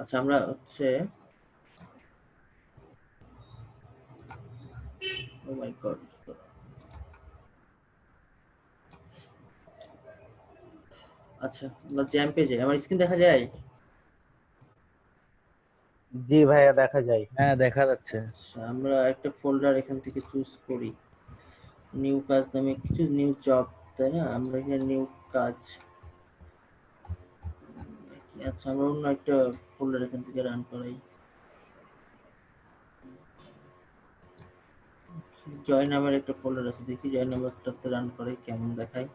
আচ্ছা আমরা হচ্ছে ও মাই গড, আচ্ছা আমরা জ্যাম পেজে, আমার স্ক্রিন দেখা যায়? জি ভাইয়া দেখা যায়। হ্যাঁ দেখা যাচ্ছে। আচ্ছা আমরা একটা ফোল্ডার এখান থেকে চুজ করি, নিউ কাজ নামে কিছু, নিউ জব, তাই না? আমরা এখানে নিউ কাজ, আচ্ছা আমরা অন্য একটা ফোল্ডার এখান থেকে রান করাই, জয় নামের একটা ফোল্ডার আছে, দেখি জয় নাম্বারটাতে রান করে কেমন দেখায়।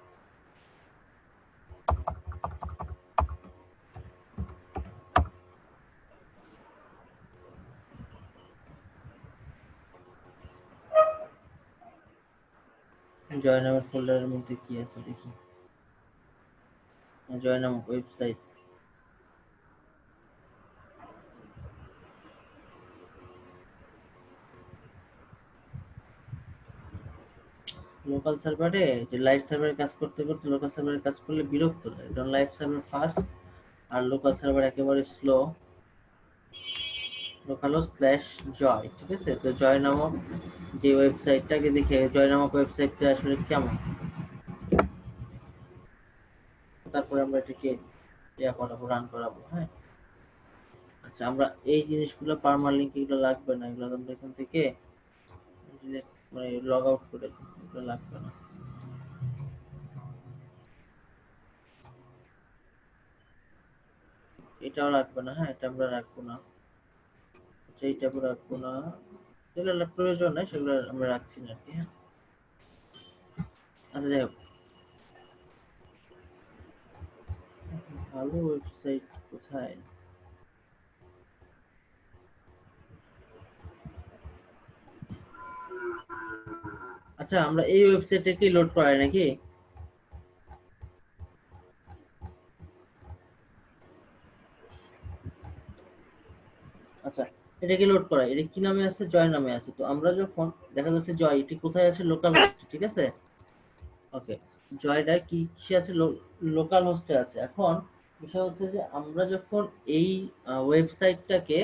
জয় নামের ফোল্ডারের মধ্যে কি আছে দেখি, জয় নামক ওয়েবসাইট, লোকাল সার্ভারে যে লাইভ সার্ভারে কাজ করতে করতে লোকাল সার্ভারে কাজ করলে বিরক্ত লাগে, কারণ লাইভ সার্ভার ফাস্ট আর লোকাল সার্ভার একেবারে স্লো। লোকালো স্ল্যাশ জয়, ঠিক আছে? তো জয় নামক যে ওয়েবসাইটটাকে দেখে, জয় নামক ওয়েবসাইটটা আসলে কেমন, তারপরে আমরা এটাকে ইয়া করাবো, রান করাবো। হ্যাঁ আচ্ছা আমরা এই জিনিসগুলো পারমালিঙ্ক এগুলো লাগবে না, এগুলো আমরা এখান থেকে মানে লগ আউট করে দিই, এগুলো লাগবে না। এটাও রাখবে না, হ্যাঁ এটা আমরা রাখবো না, এইটা রাখবো না, যেগুলো প্রয়োজন নাই সেগুলো আমরা রাখছি না আর কি। হ্যাঁ আচ্ছা যাই হোক, ভালো ওয়েবসাইট কোথায়? আচ্ছা আমরা এই ওয়েবসাইটে কি লোড করাই নাকি? আচ্ছা এটাকে লোড করাই, এটা কি নামে আছে? জয় নামে আছে। তো আমরা যখন দেখা যাচ্ছে জয়, এটি কোথায় আছে? লোকাল হোস্টে, ঠিক আছে? ওকে, জয়টা কি কিসে আছে? লোকাল হোস্টে আছে। এখন বিষয় হচ্ছে যে আমরা যখন এই ওয়েবসাইটটাকে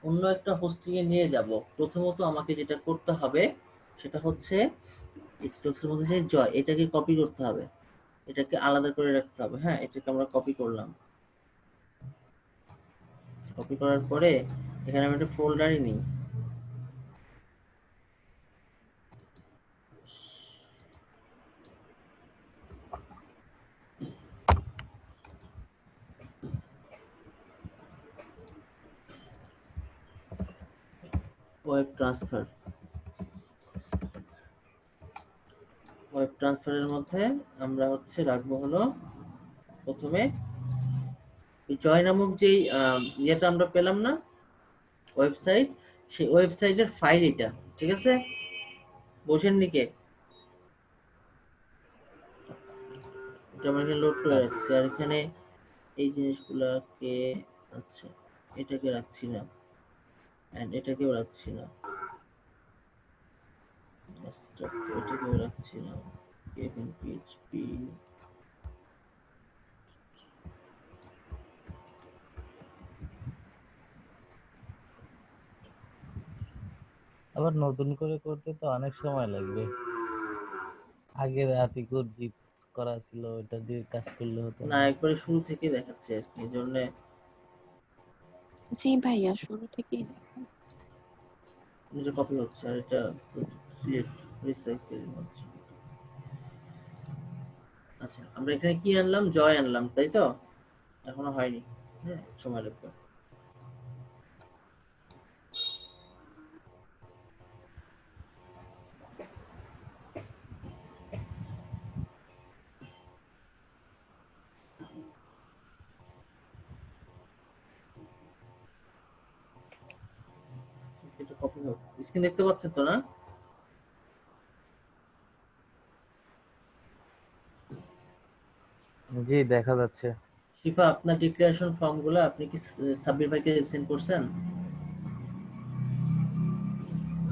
অন্য একটা হোস্টিং এ নিয়ে যাব, প্রথমত আমাকে যেটা করতে হবে সেটা হচ্ছে স্টকসের মধ্যে সেই জয় এটাকে কপি করতে হবে, এটাকে আলাদা করে রাখতে হবে। হ্যাঁ এটাকে আমরা কপি করলাম, কপি করার পরে এখানে আমি একটা ফোল্ডারই নিই, ওয়েব ট্রান্সফার। ওয়েব ট্রান্সফারের মধ্যে আমরা হচ্ছে রাখবো হলো প্রথমে জয় নামক যেই ইয়েটা আমরা পেলাম না ওয়েবসাইট, সেই ওয়েবসাইটের ফাইল এটা, ঠিক আছে? বোঝেন নিকে? এটা আমরা এখানে লোড করে রাখছি, আর এখানে এই জিনিসগুলোকে, আচ্ছা এটাকে রাখছি না, এন্ড এটাকেও রাখছি না, এটাকেও রাখছি না, কেভিন পিএইচপি, আবার নতুন করে করতে তো অনেক সময় লাগবে, আগের আতিকুর জিপ করা ছিল ওটা দিয়ে কাজ করলে হতো না না? একবারে শুরু থেকে দেখাচ্ছে আর কি, এই জন্য জি ভাইয়া, শুরু থেকেই দেখান। এটা কপি হচ্ছে আর এটা রিসাইকেল হচ্ছে। আচ্ছা আমরা এখানে কি আনলাম? জয় আনলাম, তাই তো? এখনো হয়নি, হ্যাঁ সময় লাগবে। এটা কপি হোক, স্ক্রিন দেখতে পাচ্ছেন তো না? জি দেখা যাচ্ছে। শিফা আপনার ডিক্লারেশন ফর্মগুলো আপনি কি সাব্বির ভাইকে সেন্ড করছেন?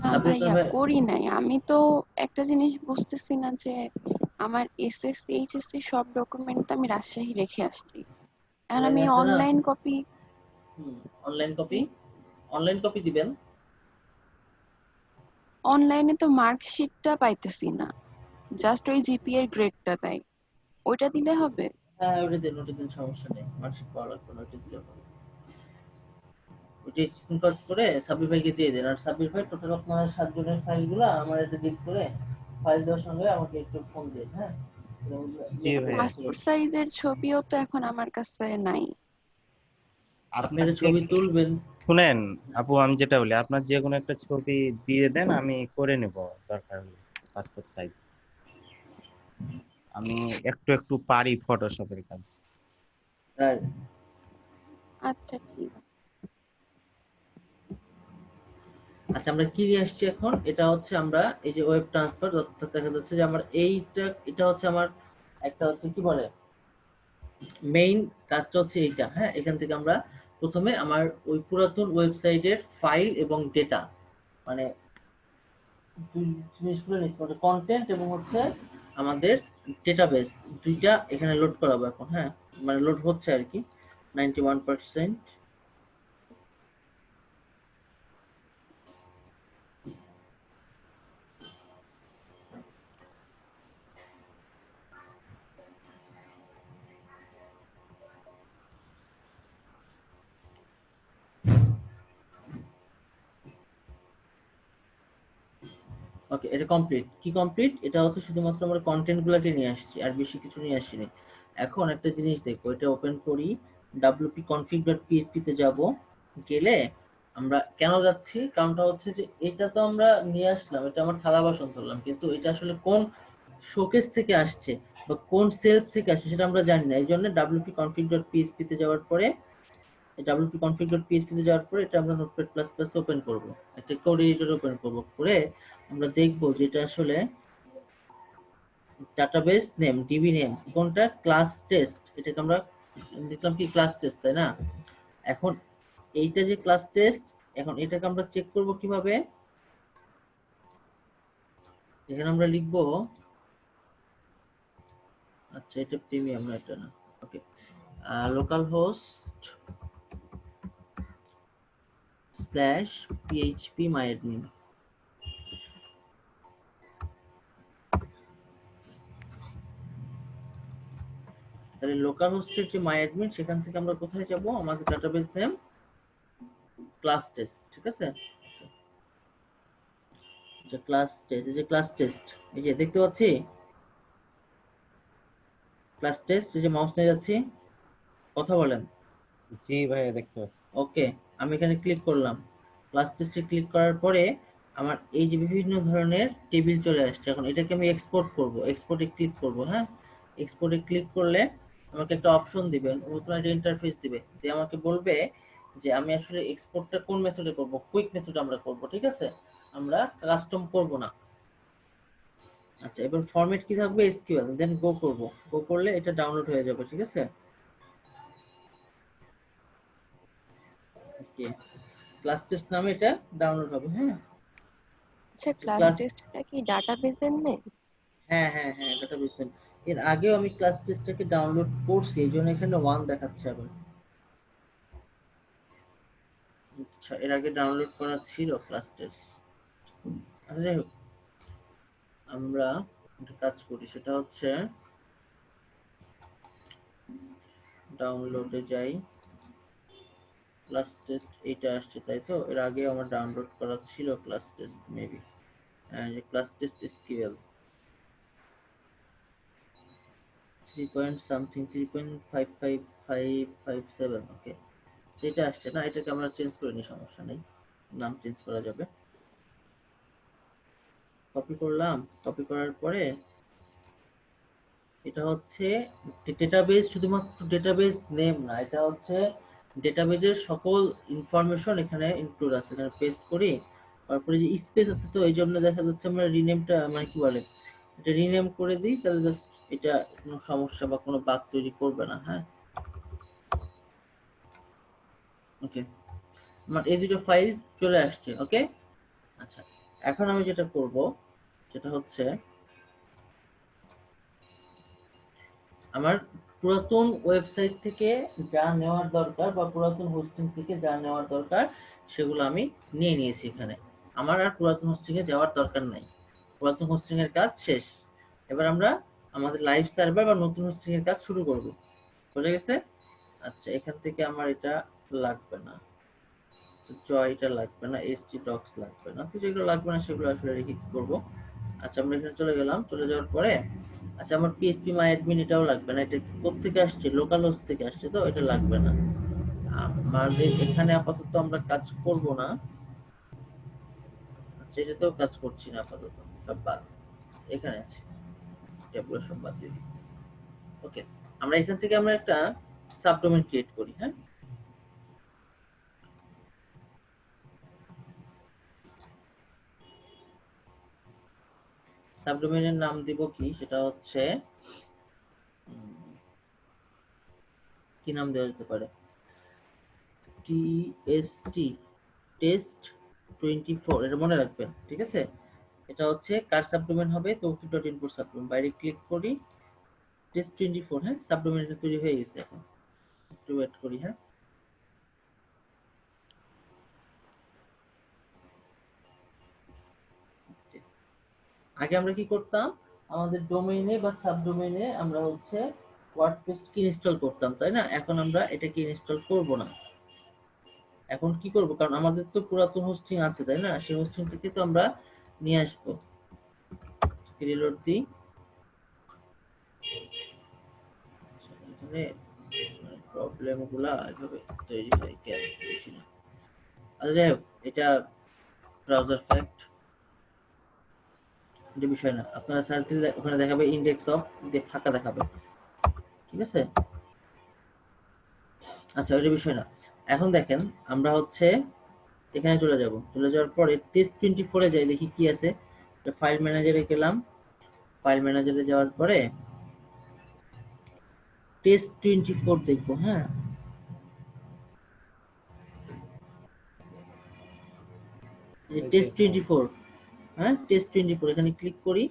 না সাব্বির ভাইয়া, ভাই করি নাই। আমি তো একটা জিনিস বুঝতেছি না যে আমার এসএসসি এইচএসসি সব ডকুমেন্ট তো আমি রাজশাহী রেখে আসছি, আর আমি অনলাইনে আছে না? Online copy. অনলাইন কপি দিবেন। অনলাইনে তো মার্কশিটটা পাইতেছি না, জাস্ট ওই জিপিএ এর গ্রেডটা দেয়, ওইটা দিলে হবে? হ্যাঁ, ওটা দিন, সমস্যা নেই, মার্কশিট পাওয়া লাগবে না, ওটা দিলে হবে। ওইটা স্ক্রিনশট করে সাব্বির ভাইকে দিয়ে দেন। আর সাব্বির ভাই টোটাল আপনার 7 জনের ফাইলগুলো আমার এটা জিপ করে ফাইল দেওয়ার সঙ্গে আমাকে একটু ফোন দিন, হ্যাঁ? জি ভাইয়া। পাসপোর্ট সাইজের ছবিও তো এখন আমার কাছে নাই। আপনি আপনার একটা যে, ছবি তুলবেন। শুনেন আপু, আমি যেটা বলি, আপনার যে কোনো একটা ছবি দিয়ে দেন, আমি করে নেব দরকার হলে পাসপোর্ট সাইজ। আমি একটু একটু পারি ফটোশপের কাজ। তাই? আচ্ছা ঠিক আছে। আচ্ছা, আমরা কি নিয়ে আসছি এখন? এটা হচ্ছে আমরা এই যে ওয়েব ট্রান্সফার, অর্থাৎ দেখা যাচ্ছে যে আমার এটা হচ্ছে আমার একটা হচ্ছে কি বলে মেইন কাজটা হচ্ছে এইটা, হ্যাঁ? এখান থেকে আমরা প্রথমে আমার ওই পুরাতন ওয়েবসাইটের ফাইল এবং ডেটা, মানে দুই জিনিসগুলো নিচ্ছি, মানে কন্টেন্ট এবং হচ্ছে আমাদের ডেটাবেস, দুইটা এখানে লোড করাবো এখন, হ্যাঁ? মানে লোড হচ্ছে আর কি 91%। ওকে, এটা কমপ্লিট। কি কমপ্লিট? এটা হচ্ছে শুধুমাত্র আমরা কন্টেন্ট গুলাকে নিয়ে আসছি, আর বেশি কিছু নিয়ে আসিনি। এখন একটা জিনিস দেখবো, এটা ওপেন করি, wp-config.php তে যাব। গেলে আমরা কেন যাচ্ছি, কারণটা হচ্ছে যে এটা তো আমরা নিয়ে আসলাম, এটা আমার থালা বাসন ধরলাম, কিন্তু এটা আসলে কোন শোকেস থেকে আসছে বা কোন সেলফ থেকে আসছে সেটা আমরা জানি না। এই জন্য wp-config.php তে যাওয়ার পরে, wp-config.php তে যাওয়ার পরে এটা আমরা নোটপ্যাড প্লাস প্লাস ওপেন করব, একটা কোড এডিটর ওপেন করব, করে আমরা দেখব যে এটা আসলে ডাটাবেস নেম, ডিবি নেম কোনটা, ক্লাস টেস্ট, এটাকে আমরা দেখলাম কি ক্লাস টেস্ট, তাই না? এখন এইটা যে ক্লাস টেস্ট, এখন এটাকে আমরা চেক করব কিভাবে? এখানে আমরা লিখব, আচ্ছা এটা প্রিমিয়াম না, এটা না, ওকে, local host slash PHP MyAdmin. তাহলে লোকাল হোস্টের যে মাই অ্যাডমিন, সেখান থেকে আমরা কোথায় যাব? আমাদের ডাটাবেস নেম ক্লাস টেস্ট, ঠিক আছে? যে ক্লাস টেস্ট, এই যে ক্লাস টেস্ট, এই যে দেখতে পাচ্ছি ক্লাস টেস্ট, এই যে মাউস নিয়ে যাচ্ছি, কথা বলেন। জি ভাইয়া, দেখতে পাচ্ছি। ওকে, আমি এখানে ক্লিক করলাম। ক্লাস টেস্টে ক্লিক করার পরে আমার এই যে বিভিন্ন ধরনের টেবিল চলে আসছে। এখন এটাকে আমি এক্সপোর্ট করব, এক্সপোর্টে ক্লিক করব, হ্যাঁ? এক্সপোর্টে ক্লিক করলে আমাকে একটা অপশন দিবেন, নতুন একটা ইন্টারফেস দিবে, যে আমাকে বলবে যে আমি আসলে এক্সপোর্টটা কোন মেথডে করব। কুইক মেথড আমরা করব, ঠিক আছে? আমরা কাস্টম করব না। আচ্ছা, এবার ফরম্যাট কি থাকবে? এসকিউএল, দেন গো করব। গো করলে এটা ডাউনলোড হয়ে যাবে, ঠিক আছে? ওকে, ক্লাস টেস্ট নামে এটা ডাউনলোড হবে, হ্যাঁ? আচ্ছা, ক্লাস ক্লাস, টেস্টটা কি ডাটাবেসের নেম? হ্যাঁ হ্যাঁ হ্যাঁ, এটা বুঝতেন। এর আগেও আমি ক্লাস টেস্টটাকে ডাউনলোড করছি, এই জন্য এখানে 1 দেখাচ্ছে আবার। আচ্ছা, এর আগে ডাউনলোড করা ছিল ক্লাস টেস্ট। আচ্ছা, যাই হোক, আমরা একটা কাজ করি, সেটা হচ্ছে ডাউনলোডে যাই, ক্লাস টেস্ট এইটা আসছে, তাই তো? এর আগে আমার ডাউনলোড করা ছিল ক্লাস টেস্ট মেবি, যে class test SQL 3 point something, 3.55557, ওকে, সেটা আসছে না, এটাকে আমরা চেঞ্জ করে নিই, সমস্যা নেই, নাম চেঞ্জ করা যাবে। কপি করলাম, কপি করার পরে এটা হচ্ছে ডেটাবেস, শুধুমাত্র ডেটাবেস নেম না, এটা হচ্ছে ডেটাবেজের সকল ইনফরমেশন এখানে ইনক্লুড আছে। এখানে পেস্ট করি, তারপরে যে স্পেস আছে, তো এই জন্য দেখা যাচ্ছে আমরা রিনেমটা, মানে কি বলে, এটা রিনেম করে দিই, তাহলে জাস্ট এটা কোনো সমস্যা বা কোনো বাগ তৈরি করবে না, হ্যাঁ? ওকে, আমার এই দুটো ফাইল চলে আসছে, ওকে। আচ্ছা, এখন আমি যেটা করব সেটা হচ্ছে আমার পুরাতন ওয়েবসাইট থেকে যা নেওয়ার দরকার বা পুরাতন হোস্টিং থেকে যা নেওয়ার দরকার সেগুলো আমি নিয়ে নিয়েছি এখানে। আমার আর পুরাতন হোস্টিং এ যাওয়ার দরকার নাই, পুরাতন হোস্টিং এর কাজ শেষ। এবার আমরা আমাদের লাইভ সার্ভার বা নতুন হোস্টিং এর কাজ শুরু করব। বুঝে গেছে? আচ্ছা, এখান থেকে আমার এটা লাগবে না, জয়টা লাগবে না, এসটি ডক্স লাগবে না, তো যেগুলো লাগবে না সেগুলো আসলে রেখে কি করবো। আচ্ছা, আমরা এখানে চলে গেলাম, চলে যাওয়ার পরে আচ্ছা আমার পিএসপি মাই অ্যাডমিন এটাও লাগবে না, এটা কোত্থেকে আসছে, লোকাল হোস্ট থেকে আসছে, তো এটা লাগবে না আমাদের। এখানে আপাতত আমরা কাজ করব না। আচ্ছা, এটাতেও কাজ করছি না আপাতত, সব বাদ। এখানে আছে, এটাগুলো সব বাদ দিয়ে দিই। ওকে, আমরা এখান থেকে আমরা একটা সাবডোমেইন ক্রিয়েট করি। হ্যাঁ, সাবডোমেইনের নাম দিব কি, সেটা হচ্ছে কি নাম দেওয়া যেতে পারে, টিএসটি, টেস্ট 24, এটা মনে রাখবেন, ঠিক আছে? এটা হচ্ছে কার সাবডোমেইন হবে, তৌকির.ইনপুট সাবডোমেইন। বাইরে ক্লিক করি, টেস্ট 24। হ্যাঁ, সাবডোমেইনটা তৈরি হয়ে গেছে। এখন একটু ওয়েট করি। হ্যাঁ, আগে আমরা কি করতাম, আমাদের ডোমেইনে বা সাবডোমেইনে আমরা হচ্ছে ওয়ার্ডপ্রেস কি ইনস্টল করতাম, তাই না? এখন আমরা এটা কি ইনস্টল করব না। এখন কি করব, কারণ আমাদের তো পুরাতন হোস্টিং আছে, তাই না? সেই হোস্টিং থেকে তো আমরা নিয়ে আসবো। রিলোড দিই। আচ্ছা, এখানে প্রবলেম গুলা এভাবে তৈরি হয় কেন বুঝি না। আচ্ছা, যাই হোক, এটা ব্রাউজার ফ্যাক্ট, এটা বিষয় না। আপনারা সার্চ দিলে ওখানে দেখাবে ইন্ডেক্স অফ, দিয়ে ফাঁকা দেখাবে, ঠিক আছে? আচ্ছা, ওইটা বিষয় না। এখন দেখেন, আমরা হচ্ছে এখানে চলে যাব, চলে যাওয়ার পরে টেস্ট 24 এ যাই, দেখি কি আছে। ফাইল ম্যানেজারে গেলাম, ফাইল ম্যানেজারে যাওয়ার পরে টেস্ট 24 দেখবো। হ্যাঁ, টেস্ট 24, হ্যাঁ টেস্ট 24, এখানে ক্লিক করি।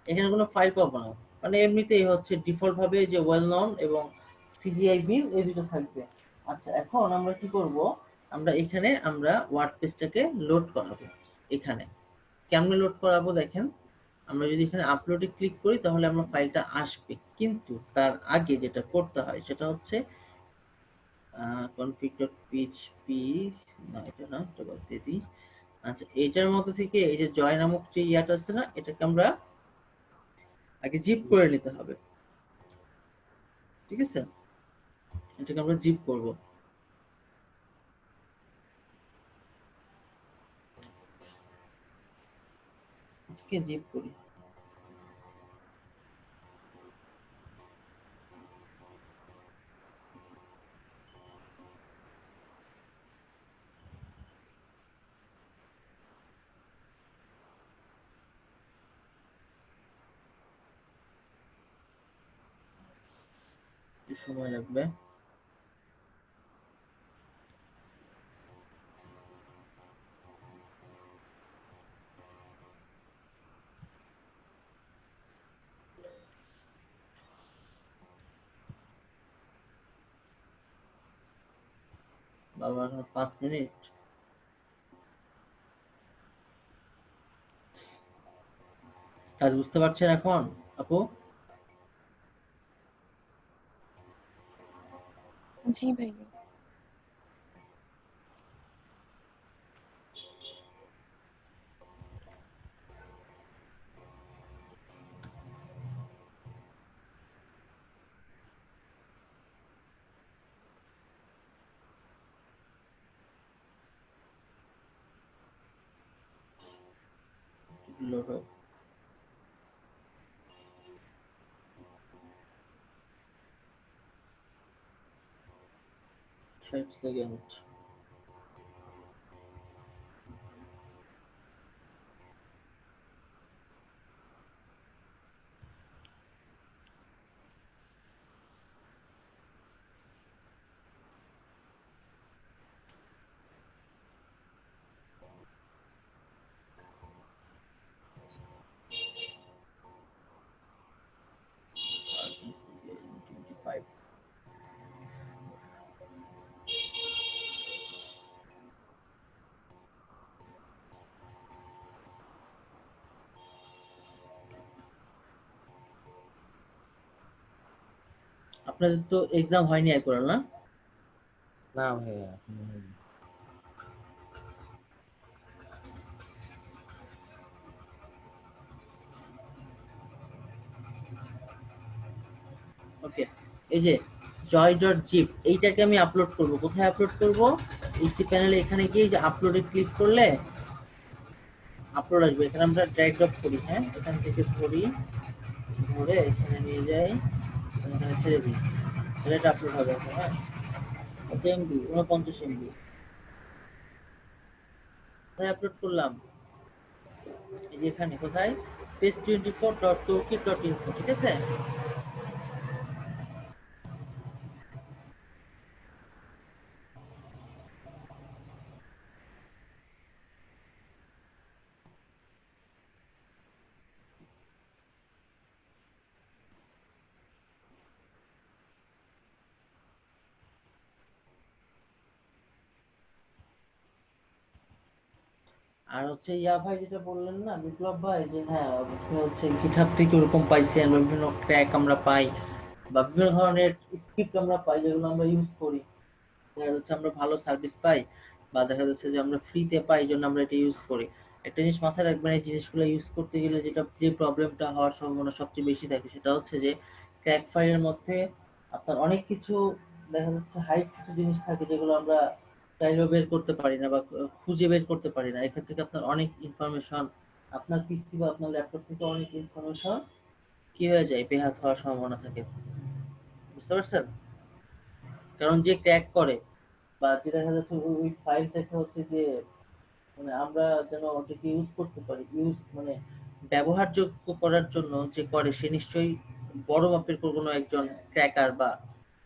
এখানে কোনো ফাইল পাবো না, মানে এমনিতেই হচ্ছে ডিফল্ট ভাবে যে ওয়েল নন এবং সিজিআই বিল এই দুটো থাকবে। আচ্ছা, এখন আমরা কি করব, আমরা এখানে আমরা ওয়ার্ডপ্রেসটাকে লোড করাবো। এখানে কেমনে লোড করাবো দেখেন, আমরা যদি এখানে আপলোডে ক্লিক করি তাহলে আমরা ফাইলটা আসবে, কিন্তু তার আগে যেটা করতে হয় সেটা হচ্ছে config.php, না এটা না, এটা বাদ দিয়ে দিই। আচ্ছা, এটার মধ্যে থেকে এই যে জয় নামক যে ইয়াটা আছে না, এটাকে আমরা আগে জিপ করে নিতে হবে, ঠিক আছে? এটাকে আমরা জিপ করব। এটাকে জিপ করি। একটু সময় লাগবে। বাবা, এখন 5 মিনিট। কাজ বুঝতে পারছেন এখন আপু? জি ভাইয়া। লোড হোক, 60 সেকেন্ড। আর 25। আপনাদের তো এক্সাম হয়নি একবার না? না ভাইয়া এখনো হয়নি। ওকে, এই যে joy.zip এইটাকে আমি আপলোড করব। কোথায় আপলোড করব? ইসি প্যানেলে এখানে গিয়ে যে আপলোডে ক্লিক করলে আপলোড আসবে। এখানে আমরা ড্র্যাগ ড্রপ করি, হ্যাঁ, এখান থেকে ধরি, ধরে এখানে নিয়ে যাই, এখানে ছেড়ে দিই, তাহলে এটা আপলোড হবে এখন। হ্যাঁ, কত এমবি? 49 এমবি। কোথায় আপলোড করলাম? এই যে এখানে। কোথায়? page24.toolkit.info, ঠিক আছে? আর হচ্ছে ইয়া ভাই যেটা বললেন না, বিপ্লব ভাই, যে হ্যাঁ আপনি হচ্ছে গিটহাব থেকে ওরকম পাইছেন, বা বিভিন্ন ট্র্যাক আমরা পাই, বা বিভিন্ন ধরনের স্ক্রিপ্ট আমরা পাই যেগুলো আমরা ইউজ করি, দেখা যাচ্ছে আমরা ভালো সার্ভিস পাই, বা দেখা যাচ্ছে যে আমরা ফ্রিতে পাই, এই জন্য আমরা এটা ইউজ করি। একটা জিনিস মাথায় রাখবেন, এই জিনিসগুলো ইউজ করতে গেলে যেটা যে প্রবলেমটা হওয়ার সম্ভাবনা সবচেয়ে বেশি থাকে সেটা হচ্ছে যে ক্র্যাক ফাইলের মধ্যে আপনার অনেক কিছু, দেখা যাচ্ছে হাইড কিছু জিনিস থাকে যেগুলো আমরা চাইলেও বের করতে পারি না, বা খুঁজে বের করতে পারি না। এখান থেকে আপনার অনেক ইনফরমেশন, আপনার পিসি বা আপনার ল্যাপটপ থেকে অনেক ইনফরমেশন কি হয়ে যায়, বেহাত হওয়ার সম্ভাবনা থাকে। বুঝতে পারছেন? কারণ যে ক্র্যাক করে, বা যে দেখা যাচ্ছে ওই ফাইলটাকে হচ্ছে যে মানে আমরা যেন ওটাকে ইউজ করতে পারি, ইউজ মানে ব্যবহারযোগ্য করার জন্য যে করে, সে নিশ্চয়ই বড় মাপের কোনো একজন ক্র্যাকার বা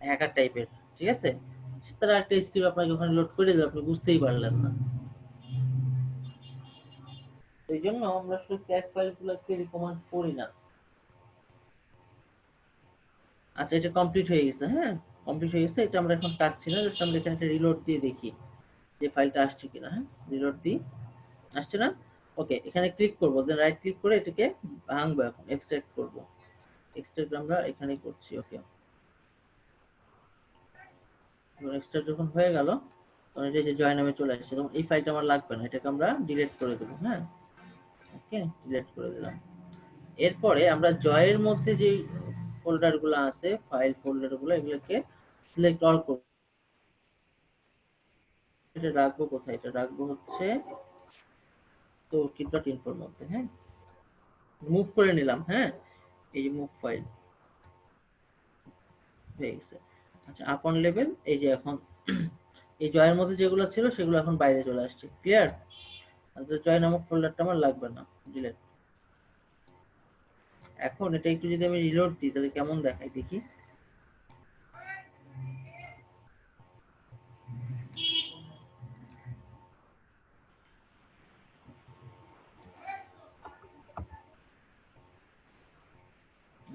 হ্যাকার টাইপের, ঠিক আছে? তারা একটা স্ক্রিপ্ট আপনাকে ওখানে লোড করে দেবে, আপনি বুঝতেই পারলেন না। এই জন্য আমরা আসলে ক্র্যাক ফাইলগুলোকে রিকমেন্ড করি না। আচ্ছা, এটা কমপ্লিট হয়ে গেছে। হ্যাঁ, কমপ্লিট হয়ে গেছে। এটা আমরা এখন কাটছি না, জাস্ট আমরা এখানে একটা রিলোড দিয়ে দেখি যে ফাইলটা আসছে কিনা। হ্যাঁ, রিলোড দিই, আসছে না? ওকে, এখানে ক্লিক করবো, দেন রাইট ক্লিক করে এটাকে ভাঙবো, এখন এক্সট্রাক্ট করব। এক্সট্রাক্ট আমরা এখানে করছি। ওকে, এক্সট্রাক্ট যখন হয়ে গেল তখন এটা যে জয় নামে চলে আসছে, তখন এই ফাইলটা আমার লাগবে না, এটাকে আমরা ডিলিট করে দেবো। হ্যাঁ, ওকে, ডিলিট করে দিলাম। এরপরে আমরা জয়ের মধ্যে যে ফোল্ডার গুলো আছে, ফাইল ফোল্ডার গুলো, এগুলোকে সিলেক্ট অল করব। এটা রাখবো কোথায়? এটা রাখবো হচ্ছে তো kit.info এর মধ্যে। হ্যাঁ, মুভ করে নিলাম। হ্যাঁ, এই যে মুভ ফাইল হয়ে গেছে। আচ্ছা, আপন লেভেল, এই যে এখন এই জয়ের মধ্যে যেগুলো ছিল সেগুলো এখন বাইরে চলে আসছে। ক্লিয়ার? আচ্ছা, জয় নামক ফোল্ডারটা আমার লাগবে না, ডিলিট। এখন এটা একটু যদি আমি রিলোড দিই তাহলে কেমন দেখায় দেখি।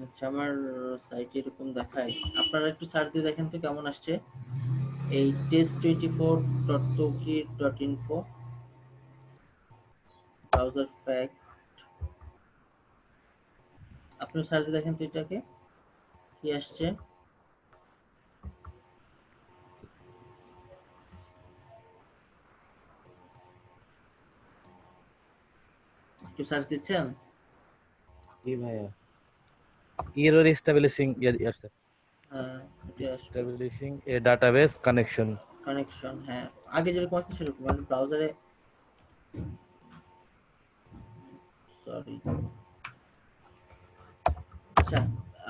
আচ্ছা, আমার সাইটে এরকম দেখায়, আপনারা একটু সার্চ দিয়ে দেখেন তো কেমন আসছে। এই test24.toolkit.info ব্রাউজার ফ্যাক্ট, আপনি সার্চ দিয়ে দেখেন তো এটাকে কি আসছে। একটু সার্চ দিচ্ছেন? জি ভাইয়া, error establishing, yes sir, হ্যাঁ, এটা আসবে establishing a database connection. Connection. হ্যাঁ, আগে যেরকম আসছে সেরকম, মানে ব্রাউজারে, সরি। আচ্ছা,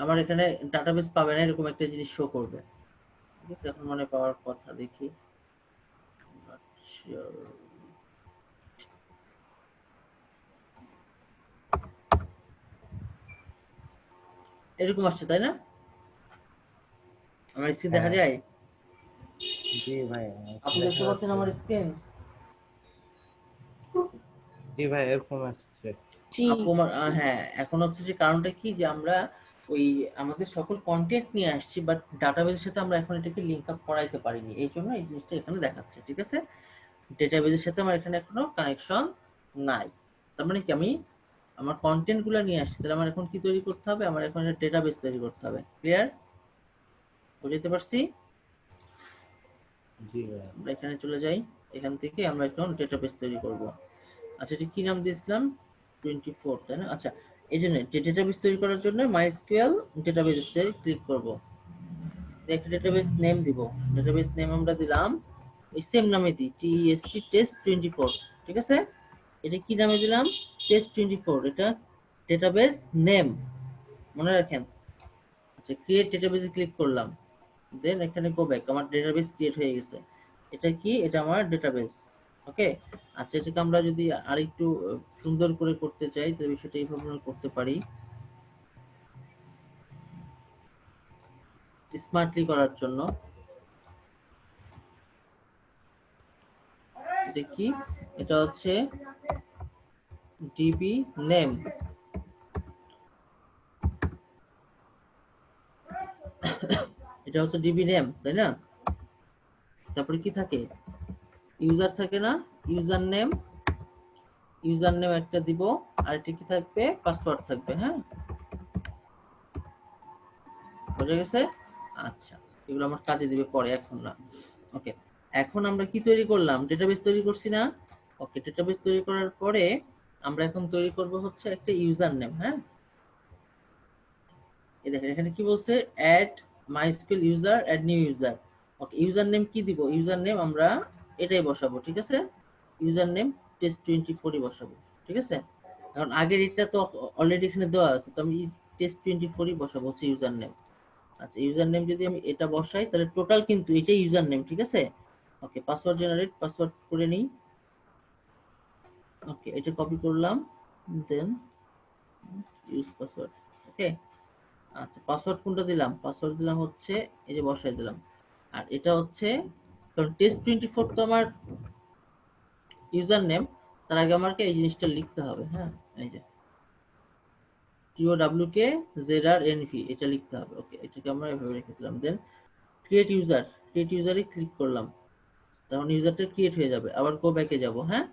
আমার এখানে ডাটাবেস পাবে না এরকম একটা জিনিস শো করবে, ঠিক আছে? এখন মনে পাওয়ার কথা, দেখি। আচ্ছা, এরকম আসছে তাই না? আমার স্ক্রিন দেখা হ্যাঁ যায়? জি ভাইয়া, আপনি দেখতে দেখা পাচ্ছেন যাচ্ছে। আমার স্ক্রিন? জি ভাই, এরকম আসছে। জি। আপু আমার হ্যাঁ, এখন হচ্ছে যে কারণটা কি, যে আমরা ওই আমাদের সকল কন্টেন্ট নিয়ে আসছি, বাট ডাটাবেসের সাথে আমরা এখন এটাকে লিংক আপ করাইতে পারিনি, এই জন্য এই জিনিসটা এখানে দেখাচ্ছে। ঠিক আছে, ডেটাবেসের সাথে আমার এখানে এখনো কানেকশন নাই। তার মানে কি, আমি আমার কন্টেন্ট গুলো নিয়ে আসছি, তাহলে আমার এখন কি তৈরি করতে হবে? আমার এখন একটা ডেটাবেস তৈরি করতে হবে। ক্লিয়ার? বুঝতে পারছি? জি ভাইয়া। আমরা এখানে চলে যাই, এখান থেকে আমরা এখন ডেটাবেস তৈরি করব। আচ্ছা, এটা কি নাম দিয়েছিলাম? 24, তাই না? আচ্ছা, এই জন্য ডেটাবেস তৈরি করার জন্য মাইএসকিউএল ডেটাবেসে ক্লিক করব। একটা ডেটাবেস নেম দিব। ডেটাবেস নেম আমরা দিলাম ওই সেম নামে দিই, টিএসটি টেস্ট 24, ঠিক আছে? এটা কি নামে দিলাম? টেস্ট 24, এটা ডেটাবেস নেম, মনে রাখেন। আচ্ছা, ক্রিয়েট ডেটাবেসে ক্লিক করলাম, দেন এখানে গো ব্যাক, আমার ডেটাবেস ক্রিয়েট হয়ে গেছে। এটা কি? এটা আমার ডেটাবেস। ওকে। আচ্ছা, এটাকে আমরা যদি আরেকটু সুন্দর করে করতে চাই তাহলে বিষয়টা এইভাবে আমরা করতে পারি, স্মার্টলি করার জন্য। এটা কি? এটা হচ্ছে ডিবি নেম। এটা হচ্ছে ডিবি নেম, তাই না? তারপরে কি থাকে? ইউজার থাকে না? ইউজার নেম, ইউজার নেম একটা দিব, আর এটা কি থাকবে? পাসওয়ার্ড থাকবে। হ্যাঁ, বোঝা গেছে? আচ্ছা, এগুলো আমার কাজে দিবে পরে, এখন না। ওকে, এখন আমরা কি তৈরি করলাম? ডেটাবেস তৈরি করছি না? ওকে, ডেটাবেস তৈরি করার পরে আমরা এখন তৈরি করব হচ্ছে একটা ইউজার নেম। হ্যাঁ, এই দেখেন এখানে কি বলছে? Add MySQL user, add new user. Okay, user name কি দিব? ইউজার নেম আমরা এটাই বসাবো, ঠিক আছে? ইউজার নেম টেস্ট 24ই বসাবো, ঠিক আছে? কারণ আগের এটা তো অলরেডি এখানে দেওয়া আছে, তো আমি টেস্ট 24ই বসাবো হচ্ছে ইউজার নেম। আচ্ছা, ইউজার নেম যদি আমি এটা বসাই তাহলে টোটাল কিন্তু এটাই ইউজার নেম, ঠিক আছে? ওকে, পাসওয়ার্ড জেনারেট, পাসওয়ার্ড করে নিই। ওকে, এটা কপি করলাম, দেন ইউজ পাসওয়ার্ড। ওকে। আচ্ছা, পাসওয়ার্ড কোনটা দিলাম? পাসওয়ার্ড দিলাম হচ্ছে এই যে বসাই দিলাম। আর এটা হচ্ছে, কারণ টেস্ট 24 তো আমার ইউজার নেম, তার আগে আমাকে এই জিনিসটা লিখতে হবে। হ্যাঁ, এই যে TOWK ZRNV এটা লিখতে হবে। ওকে, এটাকে আমরা এভাবে রেখে দিলাম। দেন ক্রিয়েট ইউজার, ক্রিয়েট ইউজারে ক্লিক করলাম, তখন ইউজারটা ক্রিয়েট হয়ে যাবে। আবার গো ব্যাকে যাব। হ্যাঁ,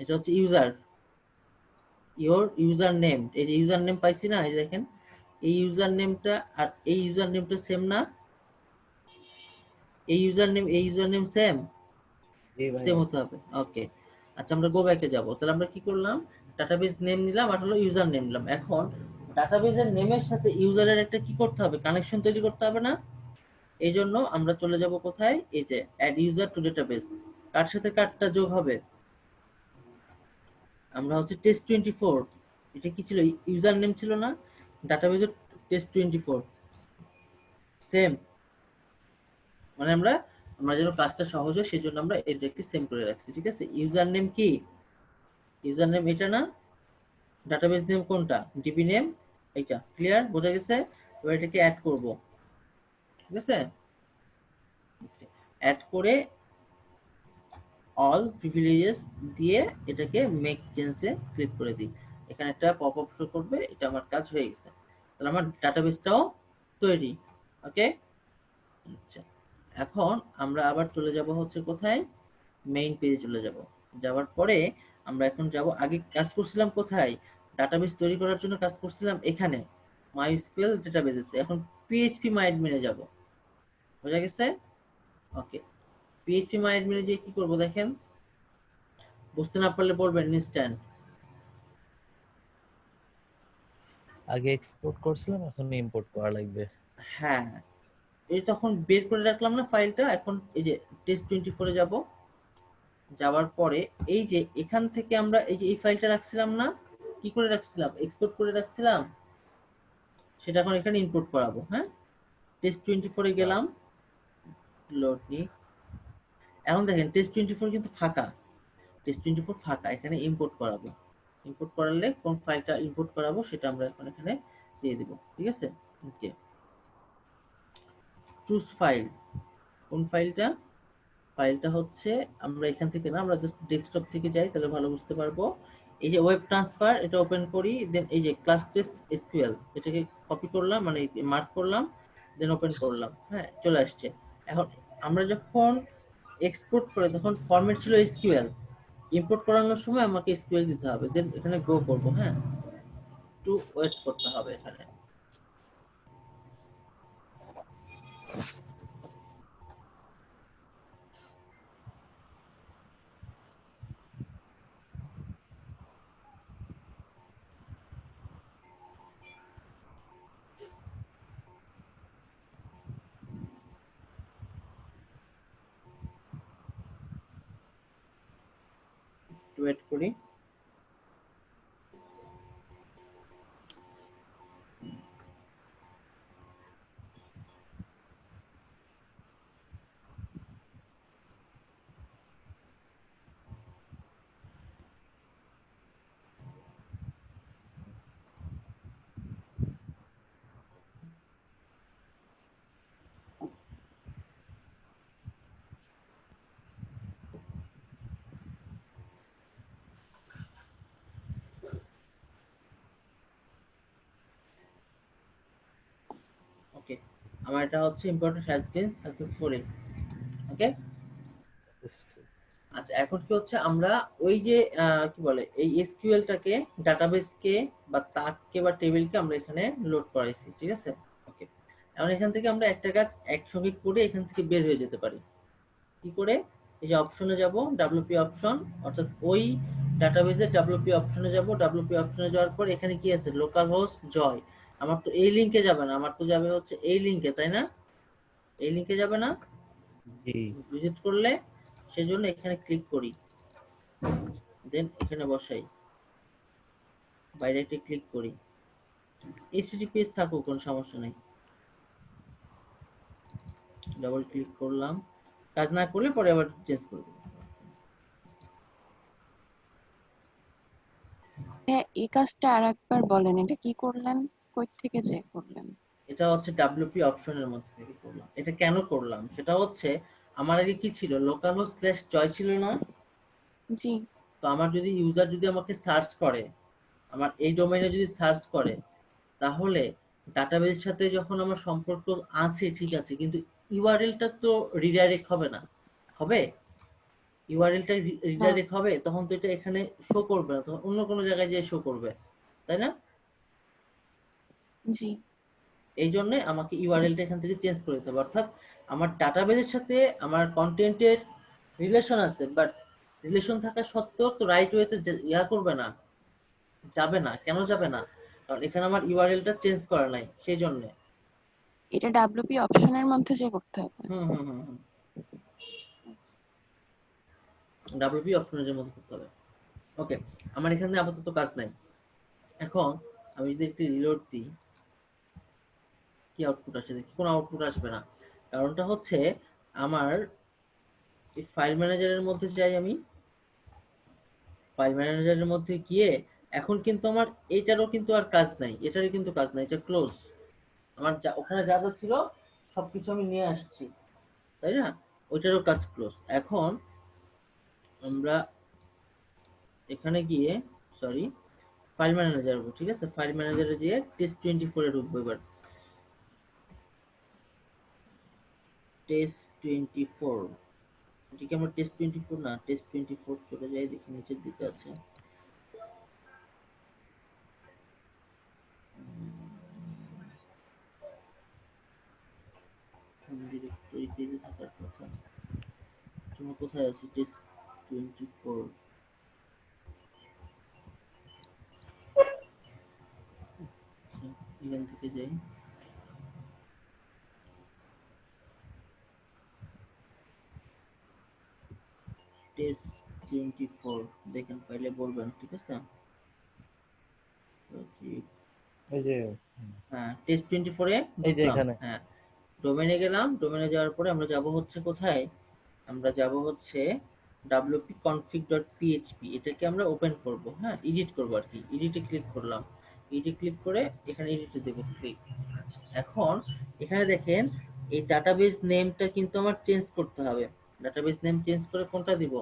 এটা হচ্ছে ইউজার, ইওর ইউজার নেম। এই যে ইউজার নেম পাইছি না, এই যে দেখেন এই ইউজার নেমটা আর এই ইউজার নেমটা সেম না? এই ইউজার নেম, এই ইউজার নেম সেম, জি সেম ভাইয়া। হতে হবে। ওকে। আচ্ছা, আমরা গো ব্যাকে যাব। তাহলে আমরা কি করলাম? ডাটাবেস নেম নিলাম আর হলো ইউজার নেম নিলাম। এখন ডাটাবেসের নেমের সাথে ইউজারের একটা কি করতে হবে? কানেকশন তৈরি করতে হবে না? এই জন্য আমরা চলে যাব কোথায়? এই যে অ্যাড ইউজার টু ডেটাবেস। কার সাথে কারটা যোগ হবে? আমরা হচ্ছে টেস্ট 24, এটা কি ছিল? ইউজার নেম ছিল না? ডাটাবেসের টেস্ট 24 সেম, মানে আমরা আমরা যেন কাজটা সহজ হয় সেজন্য আমরা এটাকে সেম করে রাখছি, ঠিক আছে? ইউজার নেম কি? ইউজার নেম এটা না? ডাটাবেস নেম কোনটা? ডিবি নেম, এইটা। ক্লিয়ার? বোঝা গেছে? এবার এটাকে অ্যাড করব, ঠিক আছে? অ্যাড করে অল প্রিভিলেজেস দিয়ে এটাকে মেক চেঞ্জে ক্লিক করে দিই। এখানে একটা পপ আপ শো করবে, এটা আমার কাজ হয়ে গেছে। তাহলে আমার ডাটাবেসটাও তৈরি। ওকে। আচ্ছা, এখন আমরা আবার চলে যাব হচ্ছে কোথায়? মেইন পেজে চলে যাব। যাওয়ার পরে আমরা এখন যাব, আগে কাজ করছিলাম কোথায়? ডাটাবেস তৈরি করার জন্য কাজ করছিলাম এখানে মাইস্কুয়েল ডেটাবেসে। এখন পিএইচপি মাইডমিনে যাব। বোঝা গেছে? ওকে, পিএইচপি মাইডমিনে যে কি করব দেখেন, বুঝতে না পারলে বলবেন ইনস্ট্যান্ট। আগে এক্সপোর্ট করছিলাম, এখন ইম্পোর্ট করা লাগবে। হ্যাঁ, এই তখন বের করে রাখলাম না ফাইলটা, এখন এই যে টেস্ট 24 এ যাব। যাওয়ার পরে এই যে এখান থেকে আমরা এই যে এই ফাইলটা রাখছিলাম না? কি করে রাখছিলাম? এক্সপোর্ট করে রাখছিলাম, সেটা এখন এখানে ইম্পোর্ট করাবো। হ্যাঁ, টেস্ট 24 এ গেলাম, লোড নি। এখন দেখেন টেস্ট 24 কিন্তু ফাঁকা, টেস্ট 24 ফাঁকা, এখানে ইম্পোর্ট করাবো। ইম্পোর্ট করালে কোন ফাইলটা ইম্পোর্ট করাবো সেটা আমরা এখন এখানে দিয়ে দিব, ঠিক আছে? ওকে, চুজ ফাইল। কোন ফাইলটা? ফাইলটা হচ্ছে, আমরা এখান থেকে না, আমরা জাস্ট ডেস্কটপ থেকে যাই, তাহলে ভালো বুঝতে পারবো। এই যে ওয়েব ট্রান্সফার, এটা ওপেন করি, দেন এই যে ক্লাস টেস্ট এসকিউএল, এটাকে কপি করলাম, মানে মার্ক করলাম, দেন ওপেন করলাম। হ্যাঁ, চলে আসছে। এখন আমরা যখন এক্সপোর্ট করে তখন ফরম্যাট ছিল এসকিউএল, ইম্পোর্ট করানোর সময় আমাকে এসকিউএল দিতে হবে। দেন এখানে গো করব। হ্যাঁ, একটু ওয়েট করতে হবে এখানে। ওয়েট করি। ওকে, আমার এটা হচ্ছে ইম্পর্টেন্ট হ্যাজ বিন সাকসেসফুলি। ওকে, আচ্ছা এখন কি হচ্ছে আমরা ওই যে কি বলে এই এসকিউএলটাকে, ডাটাবেসকে বা তাককে বা টেবিলকে আমরা এখানে লোড করাইছি, ঠিক আছে। ওকে, এখন এখান থেকে আমরা একটা কাজ একসঙ্গে করে এখান থেকে বের হয়ে যেতে পারি। কি করে? এই যে অপশনে যাব, ডাব্লিউপি অপশন, অর্থাৎ ওই ডাটাবেসের ডাব্লিউপি অপশনে যাব। ডাব্লিউপি অপশনে যাওয়ার পর এখানে কি আছে, লোকাল হোস্ট জয়। আমার তো এই লিংকে যাবে না, আমার তো যাবে হচ্ছে এই লিংকে, তাই না? এই লিংকে যাবে না জি ভিজিট করলে, সেজন্য এখানে ক্লিক করি, দেন এখানে বসাই, বাইরে একটা ক্লিক করি। এইচটিটিপিএস থাকুক, কোনো সমস্যা নেই। ডাবল ক্লিক করলাম, কাজ না করলে পরে আবার চেঞ্জ করে দেবো। হ্যাঁ, এই কাজটা আর একবার বলেন, এটা কি করলেন, কই থেকে যে করলেন? এটা হচ্ছে ডাব্লিউপি অপশনের মধ্যে থেকে করলাম। এটা কেন করলাম সেটা হচ্ছে, আমার আগে কি ছিল, লোকাল হোস্ট স্ল্যাশ জয় ছিল না? জি। তো আমার যদি ইউজার যদি আমাকে সার্চ করে, আমার এই ডোমেইনে যদি সার্চ করে, তাহলে ডাটাবেসের সাথে যখন আমার সম্পর্ক আছে ঠিক আছে, কিন্তু ইউআরএলটা তো রিডাইরেক্ট হবে না। হবে? ইউআরএলটা না। রিডাইরেক্ট হবে, তখন তো এটা এখানে শো করবে না, তখন অন্য কোনো জায়গায় যেয়ে শো করবে, তাই না? জি। এই জন্য আমাকে ইউআরএলটা এখান থেকে চেঞ্জ করে দিতে হবে। অর্থাৎ আমার ডাটাবেসের সাথে আমার কন্টেন্টের রিলেশন আছে, বাট রিলেশন থাকা সত্ত্বেও তো রাইট ওয়েতে ইয়া করবে না, যাবে না। কেন যাবে না? কারণ এখানে আমার ইউআরএলটা চেঞ্জ করা নাই, সেই জন্য। এটা ডাব্লিউপি অপশনের মধ্যে যে করতে হবে। হুম হুম হুম হুম, ডাব্লিউপি অপশনের মধ্যে করতে হবে। ওকে, আমার এখানে আপাতত কাজ নাই। এখন আমি যদি একটি রিলোড দিই, কি আউটপুট আসে দেখি? কোনো আউটপুট আসবে না। কারণটা হচ্ছে আমার এই ফাইল ম্যানেজারের মধ্যে যাই আমি, ফাইল ম্যানেজারের মধ্যে গিয়ে এখন কিন্তু আমার এইটারও কিন্তু আর কাজ নাই, এটারও কিন্তু কাজ নাই, এটা ক্লোজ। আমার যা ওখানে যা যা ছিল সবকিছু আমি নিয়ে আসছি, তাই না? ওইটারও কাজ ক্লোজ। এখন আমরা এখানে গিয়ে, সরি, ফাইল ম্যানেজার, ঠিক আছে, ফাইল ম্যানেজারে গিয়ে টেস্ট 24 এ ঢুকবো এবার। টেস্ট 24, এটি কি আমার টেস্ট 24 না? টেস্ট 24 চলে যাই, দেখি নিচের দিকে আছে। ডিরেক্টরিতে থাকার কথা, তোমার কোথায় আছে টেস্ট 24? আচ্ছা, এখান থেকে যাই, টেস্ট 24 দেখেন, পাইলে বলবেন, ঠিক আছে। এই যে হ্যাঁ, টেস্ট 24 এ এই যে ঢুকলাম। এখানে হ্যাঁ, ডোমেনে গেলাম। ডোমেনে যাওয়ার পরে আমরা যাব হচ্ছে কোথায়, আমরা যাব হচ্ছে wp-config.php, এটাকে আমরা ওপেন করব, হ্যাঁ, এডিট করব আর কি। এডিটে ক্লিক করলাম, এডিট ক্লিক করে এখানে এডিটে দেব ক্লিক। আচ্ছা, এখন এখানে দেখেন এই ডাটাবেস নেমটা কিন্তু আমার চেঞ্জ করতে হবে। ডাটাবেস নেম চেঞ্জ করে কোনটা দিব?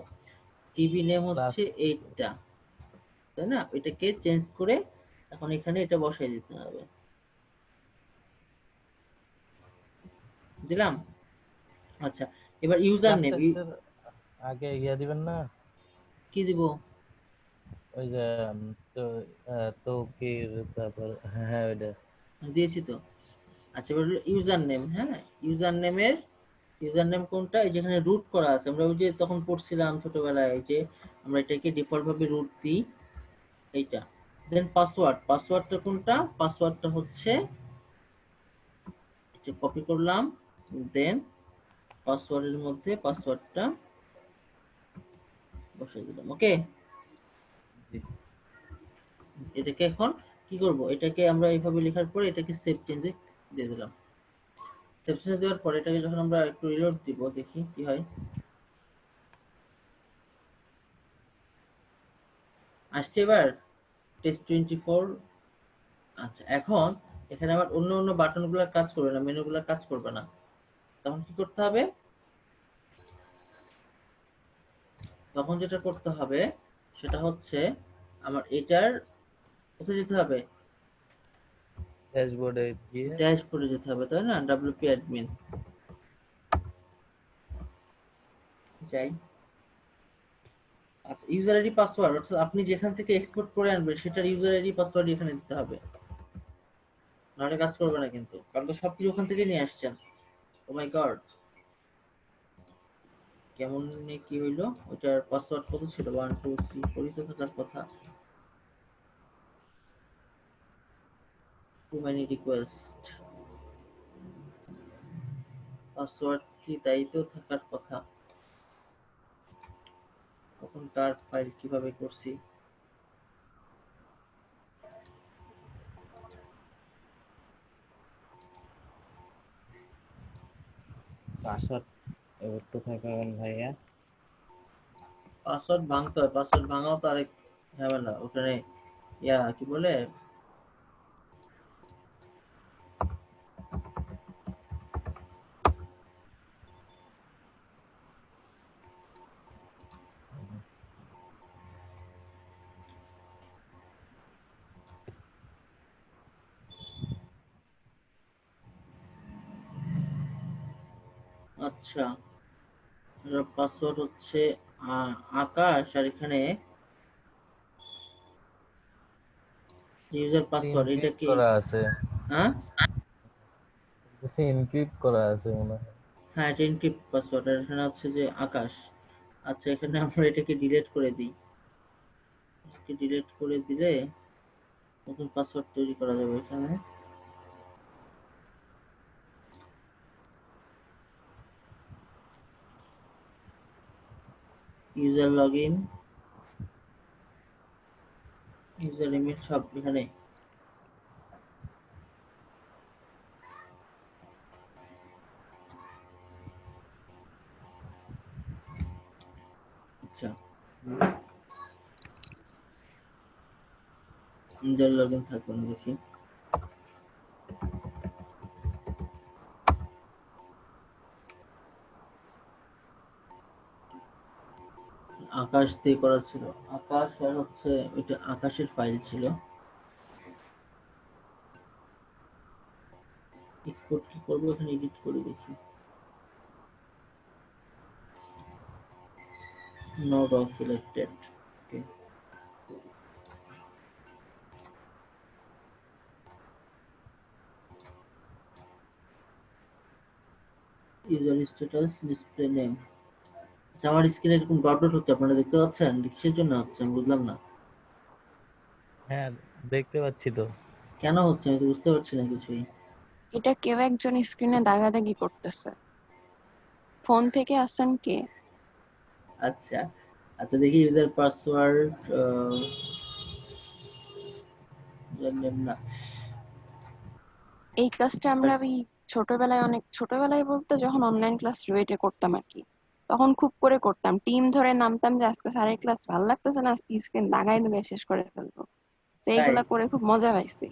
টিবি নেম ক্লাস হচ্ছে এইটা, তাই না? এটাকে চেঞ্জ করে এখন এখানে এটা বসাই দিতে হবে। দিলাম। আচ্ছা, এবার ইউজার ক্লাস নেম টেস্টের আগে ইয়া দিবেন না, কি দিব? ওই যে তো তৌকির, তারপর হ্যাঁ হ্যাঁ ওইটা দিয়েছি তো। আচ্ছা এবার হলো ইউজার নেম। হ্যাঁ, ইউজার নেম কোনটা? এই যেখানে রুট করা আছে, আমরা ওই যে তখন পড়ছিলাম ছোটবেলায়, এই যে আমরা এটাকে ডিফল্ট ভাবে রুট দিই, এইটা। দেন পাসওয়ার্ডটা কোনটা? পাসওয়ার্ডটা হচ্ছে, এটা কপি করলাম, দেন পাসওয়ার্ডের মধ্যে পাসওয়ার্ডটা বসাই দিলাম। ওকে, জি। এটাকে এখন কি করব, এটাকে আমরা এইভাবে লেখার পরে এটাকে সেভ চেঞ্জে দিয়ে দিলাম। সেভ চেঞ্জে দেওয়ার পরে এটাকে যখন আমরা একটু রিলোড দিব, দেখি কি হয়। আসছে এবার টেস্ট 24। আচ্ছা, এখন এখানে আমার অন্য অন্য বাটনগুলো কাজ করবে না, মেনুগুলো কাজ করবে না। তখন কি করতে হবে? তখন যেটা করতে হবে সেটা হচ্ছে আমার এটার কোথায় যেতে হবে? ড্যাশবোর্ডে গিয়ে ড্যাশবোর্ডে যেতে হবে, তাই না? ডব্লিউপি অ্যাডমিন যাই। আচ্ছা, ইউজার আইডি পাসওয়ার্ড, অর্থাৎ আপনি যেখান থেকে এক্সপোর্ট করে আনবেন সেটার ইউজার আইডি পাসওয়ার্ড এখানে দিতে হবে, নাহলে কাজ করবে না কিন্তু, কারণ তো সবকিছু ওখান থেকে নিয়ে আসছেন। ও মাই গড, কেমন কি হইলো? ওটার পাসওয়ার্ড কত ছিল? 1 2 3 4 তো থাকার কথা। টু মেনি রিকোয়েস্ট, পাসওয়ার্ড কি তাই তো থাকার কথা। তখন কার ফাইল কিভাবে করছি? পাসওয়ার্ড এবার কোথায় পাবেন ভাইয়া? পাসওয়ার্ড ভাঙতে হয়, পাসওয়ার্ড ভাঙাও তো আরেক ঝামেলা ওখানে। ইয়া কি বলে, আচ্ছা পাসওয়ার্ড হচ্ছে আকাশ, আর এখানে ইউজার পাসওয়ার্ড, এটা এনক্রিপ্ট কি? করা আছে, হ্যাঁ এনক্রিপ্ট করা আছে মনে হয়। হ্যাঁ, এটা এনক্রিপ্ট পাসওয়ার্ড, আর এখানে হচ্ছে যে আকাশ। আচ্ছা, এখানে আমরা এটাকে ডিলিট করে দিই। এটাকে ডিলিট করে দিলে নতুন পাসওয়ার্ড তৈরি করা যাবে এখানে। ইউজার লগইন, ইউজার ইমেল সব এখানে। আচ্ছা, ইউজার লগইন থাকুন দেখি। আকাশ দিয়ে করা ছিল, আকাশ, আর হচ্ছে এটা আকাশের ফাইল ছিল। এক্সপোর্ট কি করবো, এখানে এডিট করে দেখি। No doc selected. Okay, user status display name. আচ্ছা, আমার স্ক্রিনে এরকম ডট ডট হচ্ছে, আপনারা দেখতে পাচ্ছেন? কিসের জন্য হচ্ছে আমি বুঝলাম না। হ্যাঁ, দেখতে পাচ্ছি তো। কেন হচ্ছে আমি তো বুঝতে পারছি না কিছুই। এটা কেউ একজন স্ক্রিনে দাগাদাগি করতেছে। ফোন থেকে আসছেন কে? আচ্ছা আচ্ছা, দেখি ইউজার পাসওয়ার্ড, ইউজার নেম না। এই কাজটা আমরা ওই ছোটবেলায় বলতে যখন অনলাইন ক্লাস রুয়েটে করতাম আর কি, তখন খুব করে করতাম, টিম ধরে নামতাম যে আজকে স্যারের ক্লাস ভালো লাগতেছে না, আজকে স্ক্রিন দাগাই দাগাই শেষ করে ফেলবো। তো তাই? এইগুলা করে খুব মজা পাইছি।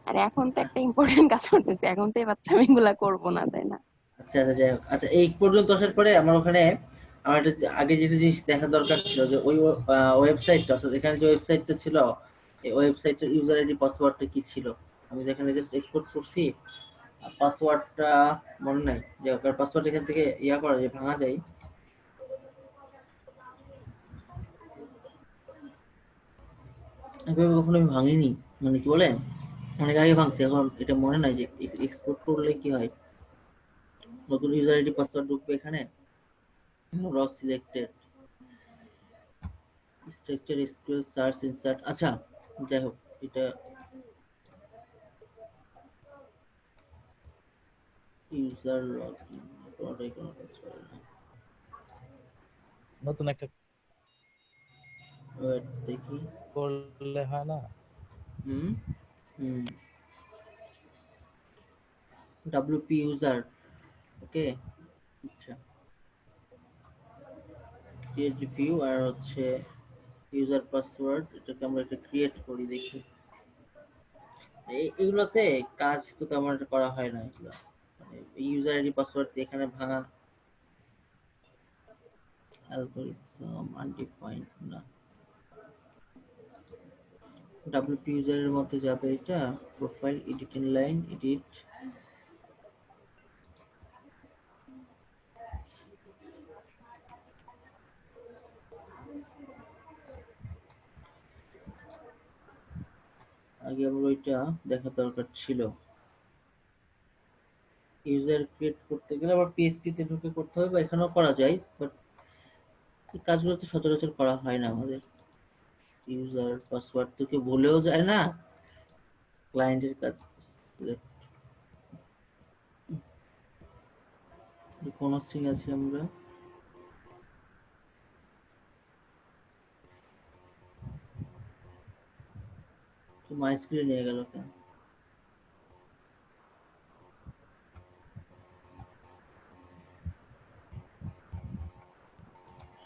আর এখন তো একটা ইম্পর্টেন্ট কাজ করতেছি, এখন তো এই বাচ্চা আমি এগুলা করবো না, তাই না? আচ্ছা আচ্ছা, যাই হোক। আচ্ছা, এই পর্যন্ত আসার পরে আমার ওখানে আমার আগে যেটা জিনিস দেখা দরকার ছিল, যে ওই ওয়েবসাইটটা, অর্থাৎ এখানে যে ওয়েবসাইটটা ছিল, এই ওয়েবসাইটের ইউজার আইডি পাসওয়ার্ডটা কি ছিল। আমি যেখানে জাস্ট এক্সপোর্ট করছি, পাসওয়ার্ডটা মনে নাই, যে ওর পাসওয়ার্ড এখান থেকে ইয়া করা যায়, ভাঙা যায়। এভাবে কখনো আমি ভাঙিনি, মানে কি বলে, অনেক আগে ভাঙছে, এখন এটা মনে নাই যে এক্সপোর্ট করলে কি হয়। নতুন ইউজার আইডি পাসওয়ার্ড ঢুকবে এখানে, র selected structure SQL search insert. আচ্ছা যাই হোক, এটা ইউজার লগইন কোনটাই কোনো কাজ করে না। নতুন একটা ওয়েট দেখি। করলে হয় না? হুম হুম ডব্লিউপি ইউজার, ওকে। আচ্ছা, ক্রিয়েট ভিউ আর হচ্ছে ইউজার পাসওয়ার্ড, এটাকে আমরা একটা ক্রিয়েট করি দেখি। এগুলোতে কাজ তো তেমন একটা করা হয় না, এগুলো মানে ইউজার আইডি পাসওয়ার্ড এখানে ভাঙা। অ্যালগরিদম আনডিফাইন্ড না, ডব্লিউপি ইউজারের মধ্যে যাবে এটা। প্রোফাইল এডিটিং লাইন এডিট, আগে আমার ওইটা দেখা দরকার ছিল। ইউজার ক্রিয়েট করতে গেলে আবার পিএইচপি তে ঢুকে করতে হবে, বা এখানেও করা যায়, বাট এই কাজগুলো তো সচরাচর করা হয় না আমাদের। ইউজার পাসওয়ার্ড তো কেউ ভুলেও যায় না, ক্লায়েন্টের কাজ। কোন স্ট্রিং আছে আমরা, তো মাইস্কুলে নিয়ে গেল কেন,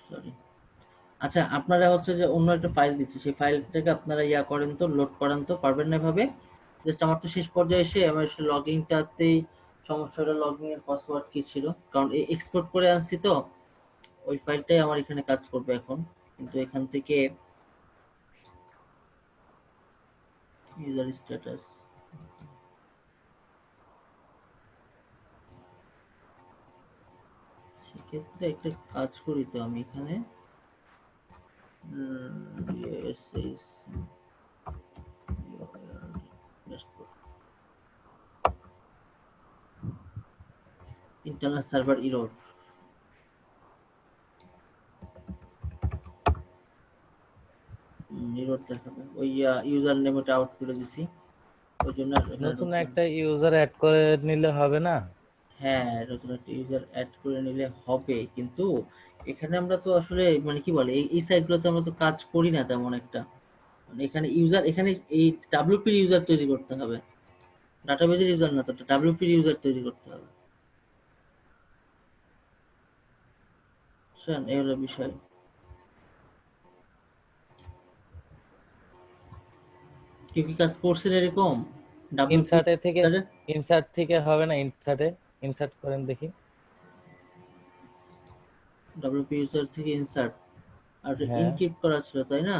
সরি। আচ্ছা, আপনারা হচ্ছে যে অন্য একটা ফাইল দিচ্ছি, সেই ফাইলটাকে আপনারা ইয়া করেন তো, লোড করান তো, পারবেন না এভাবে? জাস্ট আমার তো শেষ পর্যায়ে এসে আমার লগইনটাতেই সমস্যাটা, লগইন এর পাসওয়ার্ড কি ছিল, কারণ এক্সপোর্ট করে আনছি তো, ওই ফাইলটাই আমার এখানে কাজ করবে এখন। কিন্তু এখান থেকে ইউজার স্ট্যাটাস, সেক্ষেত্রে একটা কাজ করি তো আমি এখানে ইন্টারনাল সার্ভার ইরর, ইরর দেখাবে ওই ইউজার নেম ওটা আউট করে দিছি, ওই জন্য আর এখানে নতুন ঢুকবে না। একটা ইউজার অ্যাড করে নিলে হবে না? হ্যাঁ, নতুন একটা ইউজার অ্যাড করে নিলে হবে, কিন্তু এখানে আমরা তো আসলে মানে কি বলে এই সাইটগুলোতে আমরা তো কাজ করি না তেমন একটা। মানে এখানে ইউজার, এখানে এই ডাব্লিউপি ইউজার তৈরি করতে হবে, ডাটাবেজের ইউজার না, তো ডাব্লিউপি ইউজার তৈরি করতে হবে, বুঝছেন? এই হলো বিষয়। কেউ কি কাজ করছেন এরকম ডাব্লিউপি ইনসার্টে থেকে, ইউজারে? ইনসার্ট থেকে হবে না? ইনসার্টে ইনসার্ট করেন দেখি। ডাব্লিউপি ইউজার থেকে ইনসার্ট, আর হ্যাঁ, ইনক্রিপ্ট করা ছিল তাই না?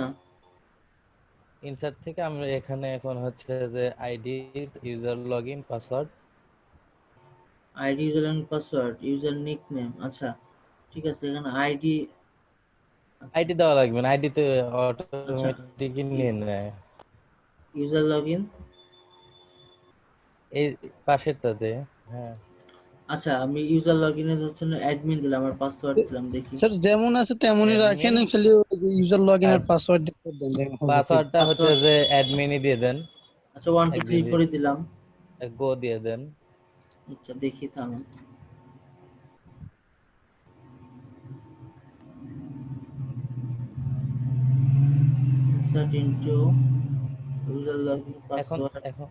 ইনসার্ট থেকে আমরা এখানে এখন হচ্ছে যে ID, user login, password. ID, user and password, user nickname. আচ্ছা ঠিক আছে, এখানে আইডি। আচ্ছা আইডি দেওয়া লাগবে না, আইডি তো আচ্ছা, অটোমেটিক নিয়ে নেয়। User login. এই পাশেরটাতে। হ্যাঁ, আচ্ছা, আমি ইউজার লগইনের জন্য অ্যাডমিন দিলাম আর পাসওয়ার্ড দিলাম, দেখি। স্যার যেমন আছে তেমনই রাখেন, অ্যাডমিন। খালি ইউজার লগইন আর আর পাসওয়ার্ড দিতে দেন, দেখেন হবে কি। পাসওয়ার্ডটা হচ্ছে পাসওয়ার্ড, যে অ্যাডমিনই দিয়ে দেন। আচ্ছা 1 2 3 একদিনই 4 দিলাম। গো দিয়ে দেন। আচ্ছা দেখি, থামেন। ইনসার্ট ইনটু ইউজার লগইন এখন পাসওয়ার্ড। এখন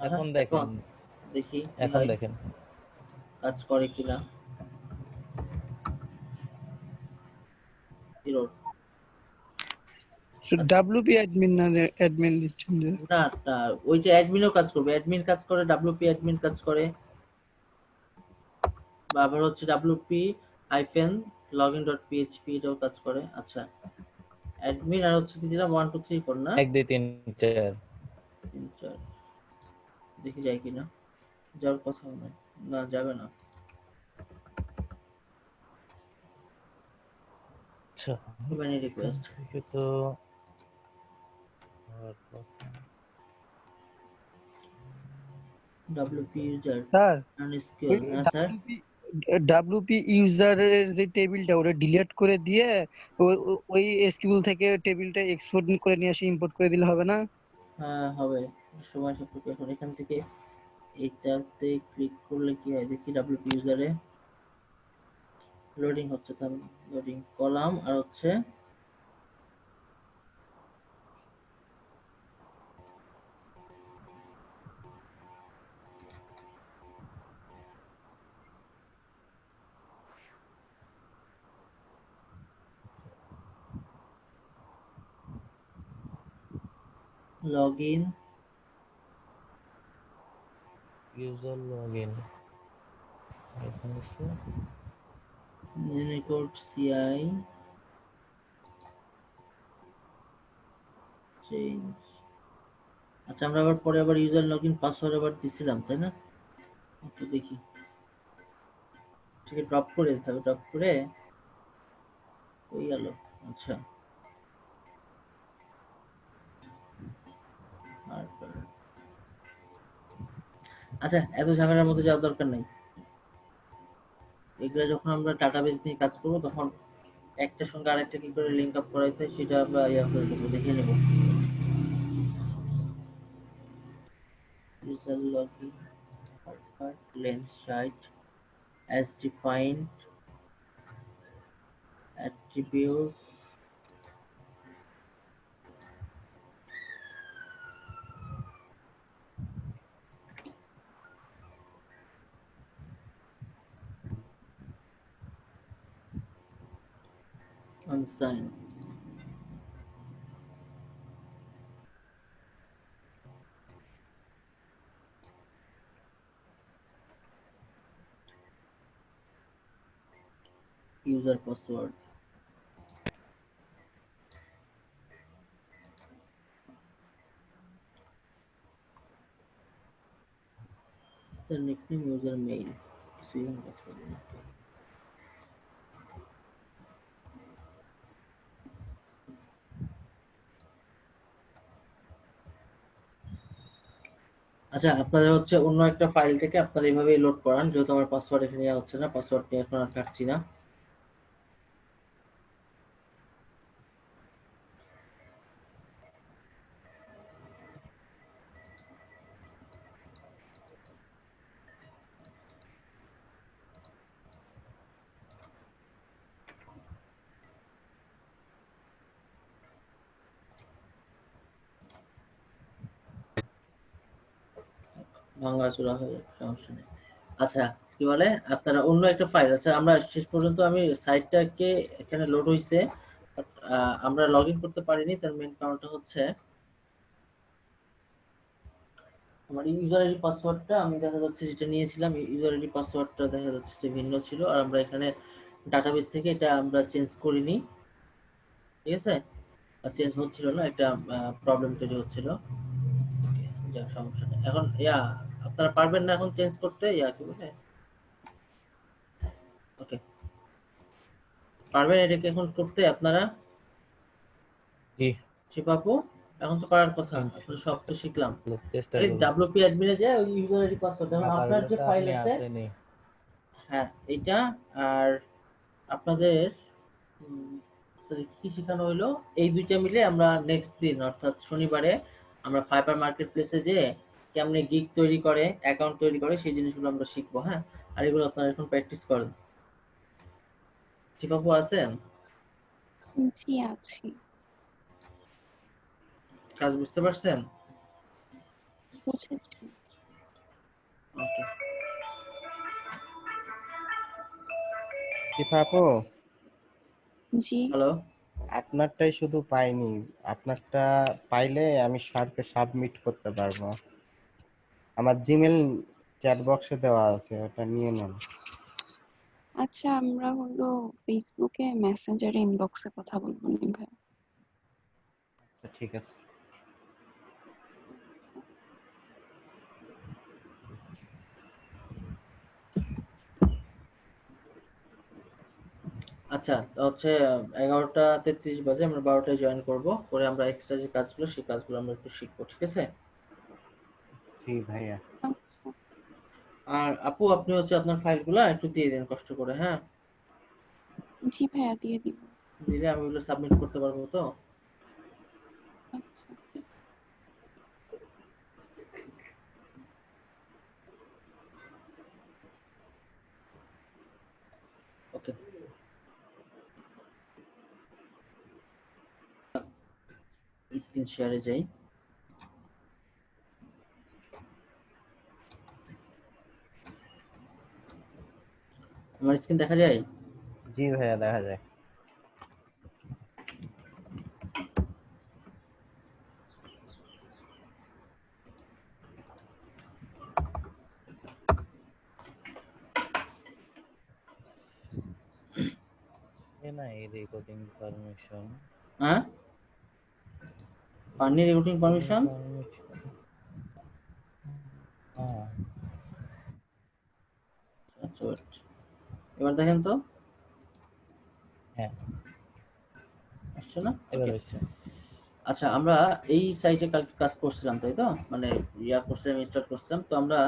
আচ্ছা এখন দেখেন, এখন দেখি কি এখন হয়, দেখেন। কাজ করে কিনা। এরর। ডাব্লিউপি অ্যাডমিন না, অ্যাডমিন দিচ্ছেন যে। না না, ওইটা অ্যাডমিনও কাজ করবে, অ্যাডমিন কাজ করে, ডাব্লিউপি অ্যাডমিন কাজ করে, বা আবার হচ্ছে WP hyphen login dot PHP এটাও কাজ করে। আচ্ছা, অ্যাডমিন আর হচ্ছে কি দিলাম 1 2 3 4 না, 1 2 3 4। 3 4, দেখি যায় কিনা। যাওয়ার কথা না, না যাবে না। আচ্ছা, ইমেল এখান রিকোয়েস্ট, থেকে তো হওয়ার কথা। WP user স্যার and ওই SQL হ্যাঁ স্যার ডাব্লিউপি ইউজারের যে টেবিলটা ওটা ডিলিট করে দিয়ে ওই এসকিউএল থেকে টেবিলটা এক্সপোর্ট করে নিয়ে এসে ইম্পোর্ট করে দিলে হবে না? হ্যাঁ হবে সময় সাপেক্ষ। এখন এখান থেকে এটাতে ক্লিক করলে কি হয় দেখি WP ইউজারে লোডিং হচ্ছে, তার লোডিং কলাম আর হচ্ছে লগইন ইউজার লগইন এখানে এসে ইউনিকোড CI চেঞ্জ। আচ্ছা আমরা আবার পরে আবার ইউজার লগইন পাসওয়ার্ড আবার দিছিলাম তাই না? ওকে দেখি ঠিক আছে, ড্রপ করে দিতে হবে, ড্রপ করে ওই গেল। আচ্ছা আর আচ্ছা এত ঝামেলার মধ্যে যাওয়ার দরকার নাই। এগুলো যখন আমরা ডাটাবেস নিয়ে কাজ করবো তখন একটার সঙ্গে আরেকটা কি করে লিঙ্ক আপ করাইতে হয় সেটা আমরা ইয়া করে দেবো, দেখে নেব। user login length site as defined attribute unsigned user password the nickname user mail কিছুই আমি কাজ করবো না। আচ্ছা আপনাদের হচ্ছে অন্য একটা ফাইল থেকে আপনারা এইভাবেই লোড করান, যেহেতু আমার পাসওয়ার্ড এখানে নেওয়া হচ্ছে না, পাসওয়ার্ড নিয়ে এখন আর কাটছি না। ভাঙাচোরা হয়ে যাবে, সমস্যা নেই। আচ্ছা কি বলে আপনারা অন্য একটা ফাইল, আচ্ছা আমরা শেষ পর্যন্ত আমি সাইটটাকে এখানে লোড হইছে, আমরা লগ ইন করতে পারিনি, তার মেইন কারণটা হচ্ছে আমার ইউজার আইডি পাসওয়ার্ডটা আমি দেখা যাচ্ছে যেটা নিয়েছিলাম ইউজার আইডি পাসওয়ার্ডটা দেখা যাচ্ছে যে ভিন্ন ছিল, আর আমরা এখানে ডাটাবেস থেকে এটা আমরা চেঞ্জ করিনি, ঠিক আছে? আর চেঞ্জ হচ্ছিল না, একটা প্রবলেম তৈরি হচ্ছিল। যাক সমস্যা নেই, এখন ইয়া আপনারা পারবেন না এখন চেঞ্জ করতে, ইয়া কি বলে ওকে পারবেন এটাকে এখন করতে আপনারা? জি শিপাপু এখন তো করার কথা, আসলে সব তো শিখলাম। চেষ্টা এই করব। WP অ্যাডমিনে যায় ওই ইউজার আইডি পাসওয়ার্ড, না এখন আপনার পারলে যে তো ফাইল আপনি আছে আসেনি। হ্যাঁ এইটা, আর আপনাদের কি শেখানো হইলো এই দুইটা মিলে আমরা নেক্সট দিন অর্থাৎ শনিবারে আমরা ফাইবার মার্কেট প্লেসে যে কেমনে গিগ তৈরি করে অ্যাকাউন্ট তৈরি করে সেই জিনিসগুলো আমরা শিখবো। হ্যাঁ আর এগুলো আপনারা এখন প্র্যাকটিস করেন। শিপাপু আছেন? জি আছি, কাজ বুঝতে পারছেন? বুঝেছি। ওকে শিফা আপু, জি, হ্যালো আপনারটাই শুধু পাইনি। আপনারটা পাইলে আমি স্যারকে সাবমিট করতে পারবো। আমার জিমেল চ্যাট বক্সে দেওয়া আছে, ওটা নিয়ে নেন। আচ্ছা আমরা হলো ফেসবুকে মেসেঞ্জারে ইনবক্সে কথা বলবো নি ভাই। ঠিক আছে। আচ্ছা হচ্ছে 11টা 33 বাজে, আমরা 12টায় জয়েন করব, করে আমরা এক্সট্রা যে কাজগুলো সেই কাজগুলো আমরা একটু শিখবো, ঠিক আছে? জি ভাইয়া। আচ্ছা আর আপু আপনি হচ্ছে আপনার ফাইলগুলো একটু দিয়ে দিন কষ্ট করে, হ্যাঁ? জি ভাইয়া, দিয়ে দিব। দিলে আমি ওগুলো সাবমিট করতে পারবো তো। আচ্ছা। ওকে, স্ক্রিন শেয়ারে যাই। আমার স্ক্রিন দেখা যায়? জি ভাইয়া, দেখা যায়। এ না এই রেকর্ডিং পারমিশন, হ্যাঁ, পানি রেকর্ডিং রেকর্ডিং পারমিশন। পারমিশন। হ্যাঁ, আচ্ছা wait, এবার দেখেন তো হ্যাঁ আসছে না? এবার ওকে। হচ্ছে। আচ্ছা, আমরা এই সাইটে কালকে কাজ করছিলাম তাই তো, মানে ইয়া করছিলাম, স্টার্ট করছিলাম তো। আমরা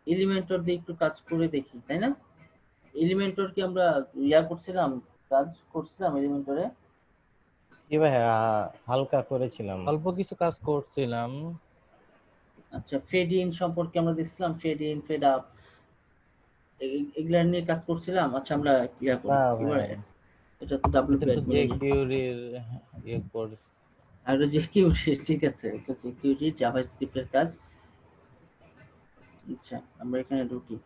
এলিমেন্টর দিয়ে একটু কাজ করে দেখি, তাই না? এলিমেন্টর কি আমরা ইয়া করছিলাম, কাজ করছিলাম এলিমেন্টরে? জি ভাইয়া, হালকা করেছিলাম। অল্প কিছু কাজ করছিলাম। আচ্ছা, ফেড ইন সম্পর্কে আমরা দেখছিলাম, ফেড ইন, ফেড আপ, এগুলা নিয়ে কাজ করছিলাম। আচ্ছা, আমরা ইয়া করি, না কি বলে, ভাইয়া, এটা তো এটা ডাব্লিউপি তো অ্যাডমিনে যাই। জেকিউরির ইয়ে করছে। আর ওটা জেকিউটি, ঠিক আছে, ওটা জেকিউটি জাভাস্ক্রিপ্টের কাজ। আচ্ছা, আমরা এখানে ঢুকি।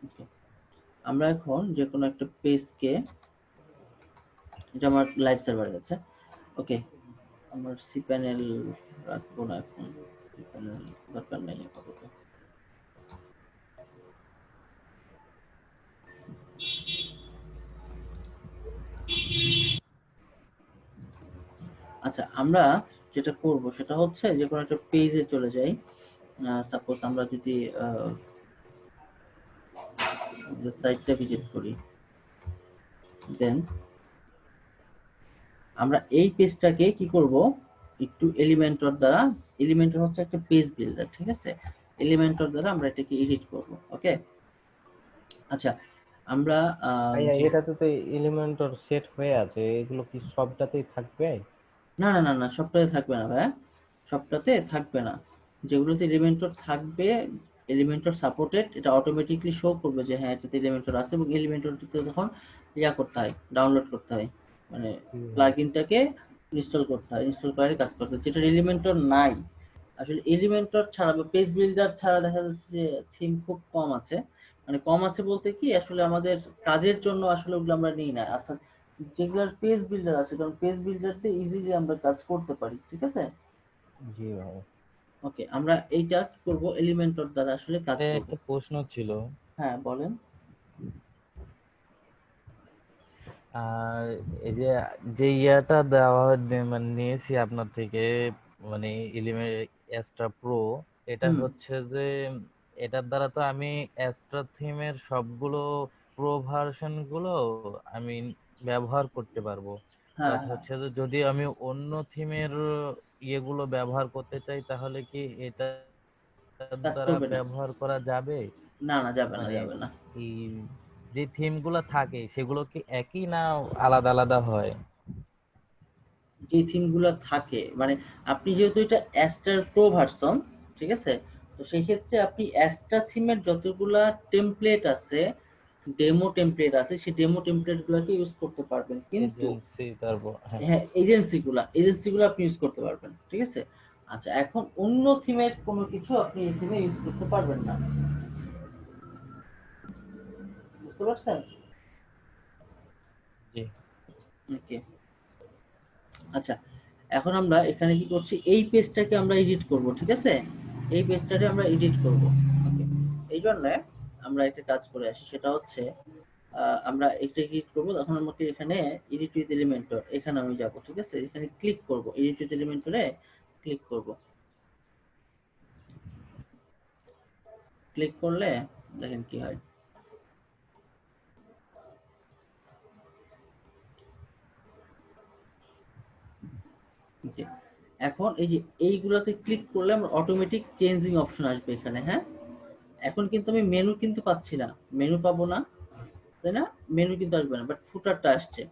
Okay, আমরা এখন যে কোনো একটা পেজকে, এটা আমার লাইভ সার্ভার আছে। ওকে, আমার সি প্যানেল রাখবো না এখন, সি প্যানেল দরকার নেই আপাতত। আচ্ছা, আমরা যেটা করব সেটা হচ্ছে যে কোনো একটা পেজে চলে যাই। সাপোজ আমরা যদি সাইটটা ভিজিট করি, দেন আমরা এই পেজটাকে কি করব, একটু এলিমেন্টর দ্বারা, এলিমেন্টর হচ্ছে একটা পেজ বিল্ডার, ঠিক আছে? এলিমেন্টর দ্বারা আমরা এটাকে এডিট করব। ওকে, আচ্ছা, আমরা ভাইয়া যে, এটাতে তো এলিমেন্টর সেট হয়ে আছে, এগুলো কি সবটাতেই থাকবে? না না না না, সবটাতে থাকবে না ভাইয়া, সবটাতে থাকবে না। যেগুলোতে এলিমেন্টর থাকবে, এলিমেন্টর সাপোর্টেড, এটা অটোমেটিকলি শো করবে যে হ্যাঁ এটাতে এলিমেন্টর আছে, এবং এলিমেন্টরটিতে তখন ইয়া করতে হয়, ডাউনলোড করতে হয়, মানে জি ভাইয়া। প্লাগইনটাকে ইনস্টল করতে হয়, ইনস্টল করে কাজ করতে হয়। যেটা এলিমেন্টর নাই, আসলে এলিমেন্টর ছাড়া বা পেজ বিল্ডার ছাড়া দেখা যাচ্ছে যে থিম খুব কম আছে। মানে কম আছে বলতে কি, আসলে আমাদের কাজের জন্য আসলে ওগুলো আমরা নিই না, অর্থাৎ যেগুলোর পেজ বিল্ডার আছে, কারণ পেজ বিল্ডার দিয়ে ইজিলি আমরা কাজ করতে পারি, ঠিক আছে? জি ভাইয়া। ওকে, আমরা এইটা কি করব, এলিমেন্টর দ্বারা আসলে কাজ করব। একটা প্রশ্ন ছিল, হ্যাঁ বলেন। আর এই যে যে ইয়াটা দেওয়া মানে নিয়েছি আপনার থেকে, মানে অ্যাস্ট্রা প্রো, এটা হুম, হচ্ছে যে এটার দ্বারা তো আমি অ্যাস্ট্রা থিমের সবগুলো প্রো ভার্সন গুলো আমি ব্যবহার করতে পারবো। হ্যাঁ বাট হ্যাঁ, হচ্ছে যে যদি আমি অন্য থিমের ইয়েগুলো ব্যবহার করতে চাই, তাহলে কি এটা কাজ দ্বারা করবে না। ব্যবহার করা যাবে? না না, যাবে না, মানে যাবে না। এই যে থিম গুলা থাকে সেগুলো কি একই না আলাদা আলাদা হয়? যে থিমগুলো থাকে, মানে আপনি যেহেতু এটা অ্যাস্টার প্রো ভার্সন, ঠিক আছে, তো সেই ক্ষেত্রে আপনি অ্যাস্টা থিমের যতগুলা টেমপ্লেট আছে, ডেমো টেমপ্লেট আছে, সেই ডেমো টেমপ্লেট গুলোকে ইউজ করতে পারবেন, কিন্তু এজেন্সি, তারপর হ্যাঁ। হ্যাঁ এজেন্সিগুলো আপনি ইউজ করতে পারবেন, ঠিক আছে? আচ্ছা, এখন অন্য থিমের কোনো কিছু আপনি এই থিমে ইউজ করতে পারবেন না, বুঝতে পারছেন? জি। ওকে, আচ্ছা, এখন আমরা এখানে কি করছি, এই পেজটাকে আমরা এডিট করব, ঠিক আছে? এই পেজটাকে আমরা এডিট করব। ওকে, এই জন্য আমরা একটা কাজ করে আসি, সেটা হচ্ছে আমরা এটা এডিট করব, তখন আমাকে এখানে এডিট উইথ এলিমেন্টর, এখানে আমি যাব, ঠিক আছে? এখানে ক্লিক করব, এডিট উইথ এলিমেন্টরে ক্লিক করব। ক্লিক করলে দেখেন কি হয়। এখন এই যে এইগুলাতে ক্লিক করলে আমরা অটোমেটিক চেঞ্জিং অপশন আসবে এখানে, হ্যাঁ। এখন কিন্তু আমি মেনু কিন্তু পাচ্ছি না, মেনু পাবো না, তাই না? মেনু কিন্তু আসবে না, বাট ফুটারটা আসছে।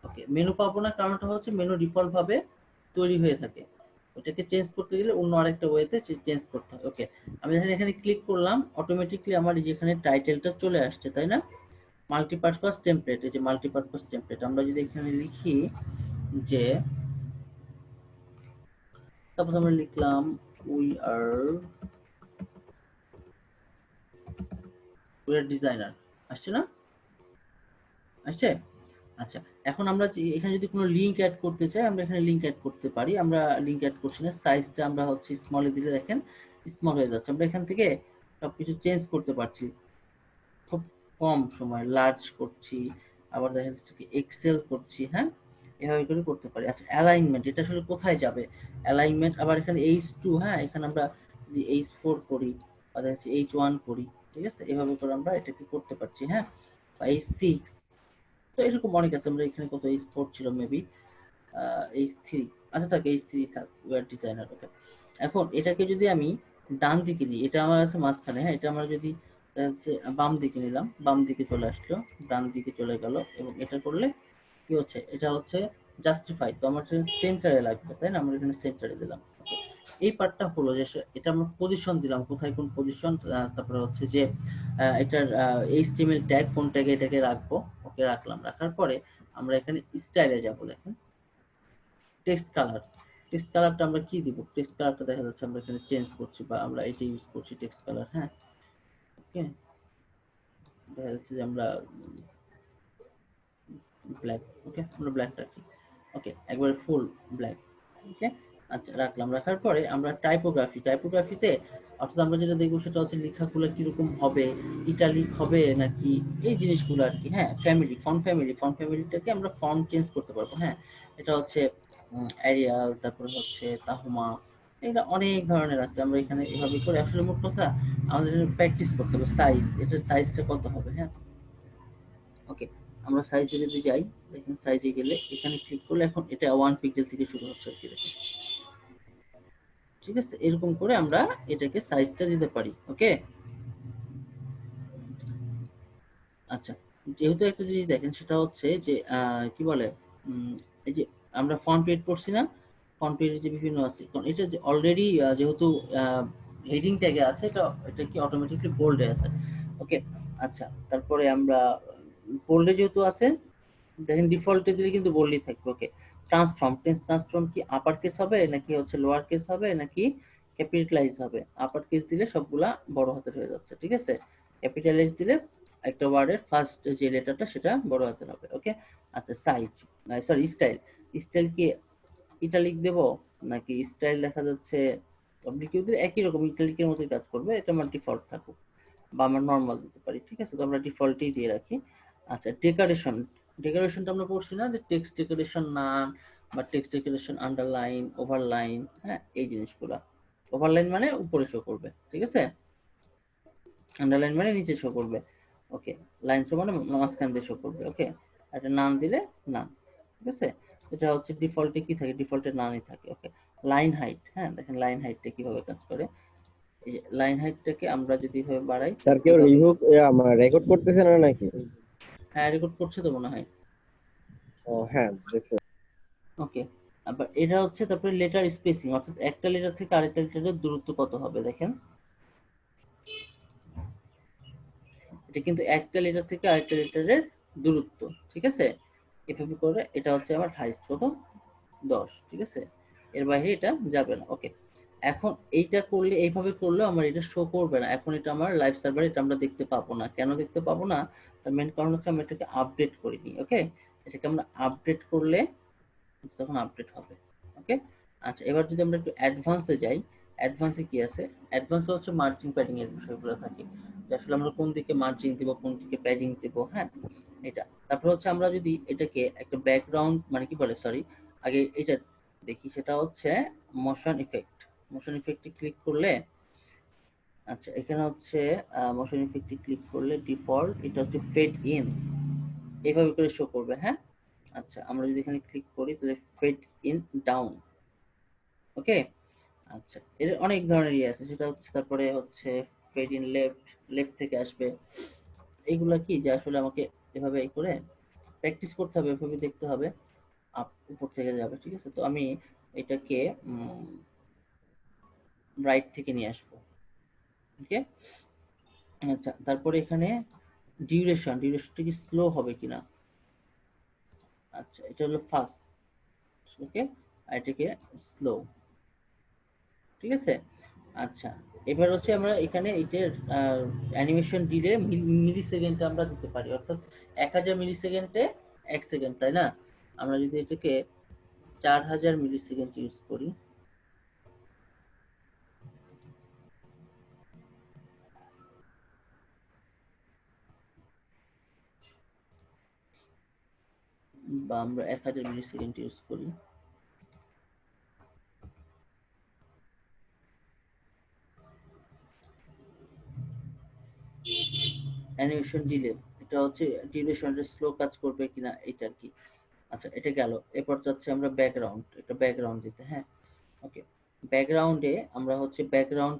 ওকে, মেনু পাবো না কারণটা হচ্ছে মেনু ডিফল্ট ভাবে তৈরি হয়ে থাকে, ওটাকে চেঞ্জ করতে গেলে অন্য আরেকটা ওয়েতে চেঞ্জ করতে হয়। ওকে, আমি যখন এখানে ক্লিক করলাম অটোমেটিকলি আমার যেখানে টাইটেলটা চলে আসছে, তাই না? মাল্টিপারপাস টেমপ্লেট, এই যে মাল্টিপারপাস টেমপ্লেট আমরা যদি এখানে লিখি যে, তারপর আমরা লিখলাম উই আর ডিজাইনার, আসছে না? আসছে। আচ্ছা, এখন আমরা এখানে যদি কোনো লিঙ্ক অ্যাড করতে চাই আমরা এখানে লিঙ্ক অ্যাড করতে পারি। আমরা লিঙ্ক অ্যাড করছি না, সাইজটা আমরা হচ্ছে স্মলে দিলে দেখেন স্মল হয়ে যাচ্ছে। আমরা এখান থেকে সবকিছু চেঞ্জ করতে পারছি খুব কম সময়, লার্জ করছি, আবার দেখা যাচ্ছে কি এক্সেল করছি, হ্যাঁ, এভাবে করে করতে পারি। আচ্ছা, অ্যালাইনমেন্ট, এটা আসলে কোথায় যাবে অ্যালাইনমেন্ট? আবার এখানে H2, হ্যাঁ, এখানে আমরা যদি H4 করি বা দেখা যাচ্ছে H1 করি, ঠিক আছে, এভাবে করে আমরা এটাকে করতে পারছি, হ্যাঁ, বা H6, তো এরকম অনেক আছে। আমরা এখানে কত H4 ছিল মেবি, H3, আচ্ছা থাক H3 থাক, ওয়েব ডিজাইনার। ওকে, এখন এটাকে যদি আমি ডান দিকে নিই, এটা আমার আছে মাঝখানে, হ্যাঁ, এটা আমরা যদি হচ্ছে বাম দিকে নিলাম, বাম দিকে চলে আসলো, ডান দিকে চলে গেল, এবং এটা করলে কি হচ্ছে, এটা হচ্ছে জাস্টিফাই, তো আমার সেন্টারে লাগবে, তাই না? আমরা এখানে সেন্টারে দিলাম। Okay, এই পার্টটা হলো যে এটা আমরা পজিশন দিলাম, কোথায় কোন পজিশন, তারপরে হচ্ছে যে এটার HTML ট্যাগ কোন ট্যাগে এটাকে রাখবো। ওকে, রাখলাম, রাখার পরে আমরা এখানে স্টাইলে যাব, দেখেন টেক্সট কালার, টেক্সট কালারটা আমরা কি দিব? টেক্সট কালারটা দেখা যাচ্ছে আমরা এখানে চেঞ্জ করছি, বা আমরা এটা ইউজ করছি টেক্সট কালার, হ্যাঁ। ওকে, দেখা যাচ্ছে যে আমরা ব্ল্যাক, ওকে, আমরা ব্ল্যাক রাখি। ওকে, একবারে ফুল ব্ল্যাক। ওকে, আচ্ছা, রাখলাম। রাখার পরে আমরা টাইপোগ্রাফিতে অর্থাৎ আমরা যেটা দেখবো সেটা হচ্ছে লেখাগুলো কিরকম হবে, ইটালিক হবে নাকি এই জিনিসগুলো আর কি, হ্যাঁ। ফন্ট ফ্যামিলিটাকে আমরা ফন্ট চেঞ্জ করতে পারবো, হ্যাঁ। এটা হচ্ছে অ্যারিয়াল, তারপরে হচ্ছে তাহুমা, এটা অনেক ধরনের আছে। আমরা এখানে এভাবে করে আসলে মোট কথা আমাদের প্র্যাকটিস করতে হবে। সাইজ, এটার সাইজটা কত হবে, হ্যাঁ। ওকে, আমরা সাইজে যদি যাই, দেখেন সাইজে গেলে এখানে ক্লিক করলে এখন এটা 1 পিক্সেল থেকে শুরু হচ্ছে আর কি, দেখেন, ঠিক আছে। এরকম করে আমরা এটাকে সাইজটা দিতে পারি। ওকে, আচ্ছা, যেহেতু একটা জিনিস দেখেন সেটা হচ্ছে যে কি বলে, এই যে আমরা ফন্ট পেড করছি না, ফন্ট পেডের যে বিভিন্ন আছে, কারণ এটা যে অলরেডি যেহেতু হেডিং ট্যাগে আছে, এটা এটা কি অটোমেটিকলি বোল্ডে আছে। ওকে, আচ্ছা, তারপরে আমরা বোল্ডে যেহেতু আছে, দেখেন ডিফল্টে দিলে কিন্তু বোল্ডই থাকবে। ওকে, ট্রান্সফর্ম কি আপার কেস হবে নাকি হচ্ছে লোয়ার কেস হবে নাকি ক্যাপিটালাইজ হবে? আপার কেস দিলে সবগুলা বড় হাতের হয়ে যাচ্ছে, ঠিক আছে। ক্যাপিটালাইজ দিলে একটা ওয়ার্ডের ফার্স্ট যে লেটারটা সেটা বড় হাতের হবে। ওকে, আচ্ছা, সাইজ, সরি স্টাইল, স্টাইল কি ইটালিক দেব নাকি স্টাইল দেখা যাচ্ছে কেউ দিলে একই রকম ইটালিকের মতোই কাজ করবে, এটা আমার ডিফল্ট থাকুক, বা আমরা নর্মাল দিতে পারি, ঠিক আছে। তো আমরা ডিফল্টেই দিয়ে রাখি। আচ্ছা, ডেকোরেশনটা আমরা পড়ছি না যে টেক্সট ডেকোরেশন নান বা টেক্সট ডেকোরেশন আন্ডারলাইন, ওভারলাইন, হ্যাঁ, এই জিনিসগুলা। ওভারলাইন মানে উপরে শো করবে, ঠিক আছে, আন্ডারলাইন মানে নিচে শো করবে। ওকে, লাইন শো মানে মাঝখান দিয়ে শো করবে। ওকে, একটা নান দিলে নান, ঠিক আছে। এটা হচ্ছে ডিফল্টে কি থাকে, ডিফল্টে নানই থাকে। ওকে, লাইন হাইট, হ্যাঁ, দেখেন লাইন হাইটটা কিভাবে কাজ করে। এই যে লাইন হাইটটাকে আমরা যদি এভাবে বাড়াই, স্যার কেউ এইভাবে, রিভিউ আমার রেকর্ড করতেছে না নাকি? হ্যাঁ, রেকর্ড করছে তো মনে হয়। ও হ্যাঁ, দেখতে ওকে, আবার এটা হচ্ছে তারপরে লেটার স্পেসিং, অর্থাৎ একটা লেটার থেকে আরেকটা লেটারের দূরত্ব কত হবে, দেখেন এটা কিন্তু একটা লেটার থেকে আরেকটা লেটারের দূরত্ব, ঠিক আছে। এভাবে করে এটা হচ্ছে আমার হাইস্ট কত, 10, ঠিক আছে, এর বাইরে এটা যাবে না। ওকে, এখন এইটা করলে, এইভাবে করলে আমার এটা শো করবে না। এখন এটা আমার লাইভ সার্ভারে এটা আমরা দেখতে পাবো না। কেন দেখতে পাবো না? তার মেন কারণ হচ্ছে আমরা এটাকে আপডেট করিনি। ওকে, এটাকে আমরা আপডেট করলে তখন আপডেট হবে। ওকে, আচ্ছা, এবার যদি আমরা একটু অ্যাডভান্সে যাই, অ্যাডভান্সে কি আছে? অ্যাডভান্সে হচ্ছে মার্জিন প্যাডিং এর বিষয়গুলো থাকে, যে আসলে আমরা কোন দিকে মার্জিন দিব, কোন দিকে প্যাডিং দিব, হ্যাঁ, এটা। তারপর হচ্ছে আমরা যদি এটাকে একটা ব্যাকগ্রাউন্ড মানে কি বলে, সরি, আগে এটা দেখি, সেটা হচ্ছে মোশন ইফেক্ট। মোশন ইফেক্টে ক্লিক করলে, আচ্ছা, এখানে হচ্ছে মোশন ইফেক্টে ক্লিক করলে ডিফল্ট এটা হচ্ছে ফেড ইন, এইভাবে করে শো করবে, হ্যাঁ। আচ্ছা, আমরা যদি এখানে ক্লিক করি তাহলে ফেড ইন ডাউন, ওকে। আচ্ছা, এর অনেক ধরনের ইয়ে আছে, সেটা হচ্ছে তারপরে হচ্ছে ফেড ইন লেফট, লেফট থেকে আসবে। এগুলা কি যে আসলে আমাকে এভাবে করে প্র্যাকটিস করতে হবে, এভাবে দেখতে হবে, আপ উপর থেকে যাবে, ঠিক আছে? তো আমি এটাকে রাইট থেকে নিয়ে আসবো। ওকে। আচ্ছা, তারপরে এখানে ডিউরেশনটা কি স্লো হবে কিনা? আচ্ছা, এটা হলো ফাস্ট। ওকে, আর এটাকে স্লো, ঠিক আছে? আচ্ছা, এবার হচ্ছে আমরা এখানে এটার অ্যানিমেশন ডিলে মিলি সেকেন্ডে আমরা দিতে পারি, অর্থাৎ 1000 মিলি সেকেন্ডে 1 সেকেন্ড, তাই না? আমরা যদি এটাকে 4000 মিলি সেকেন্ড ইউজ করি, বা আমরা 1000 মিলি সেকেন্ড ইউজ করি, অ্যানিমেশন ডিলে, এটা হচ্ছে ডিউরেশনটা স্লো কাজ করবে কিনা এটা আর কি। আচ্ছা, এটা গেল। এরপর যাচ্ছে আমরা ব্যাকগ্রাউন্ড, একটা ব্যাকগ্রাউন্ড দিতে। হ্যাঁ, ওকে। ব্যাকগ্রাউন্ডে আমরা হচ্ছে ব্যাকগ্রাউন্ড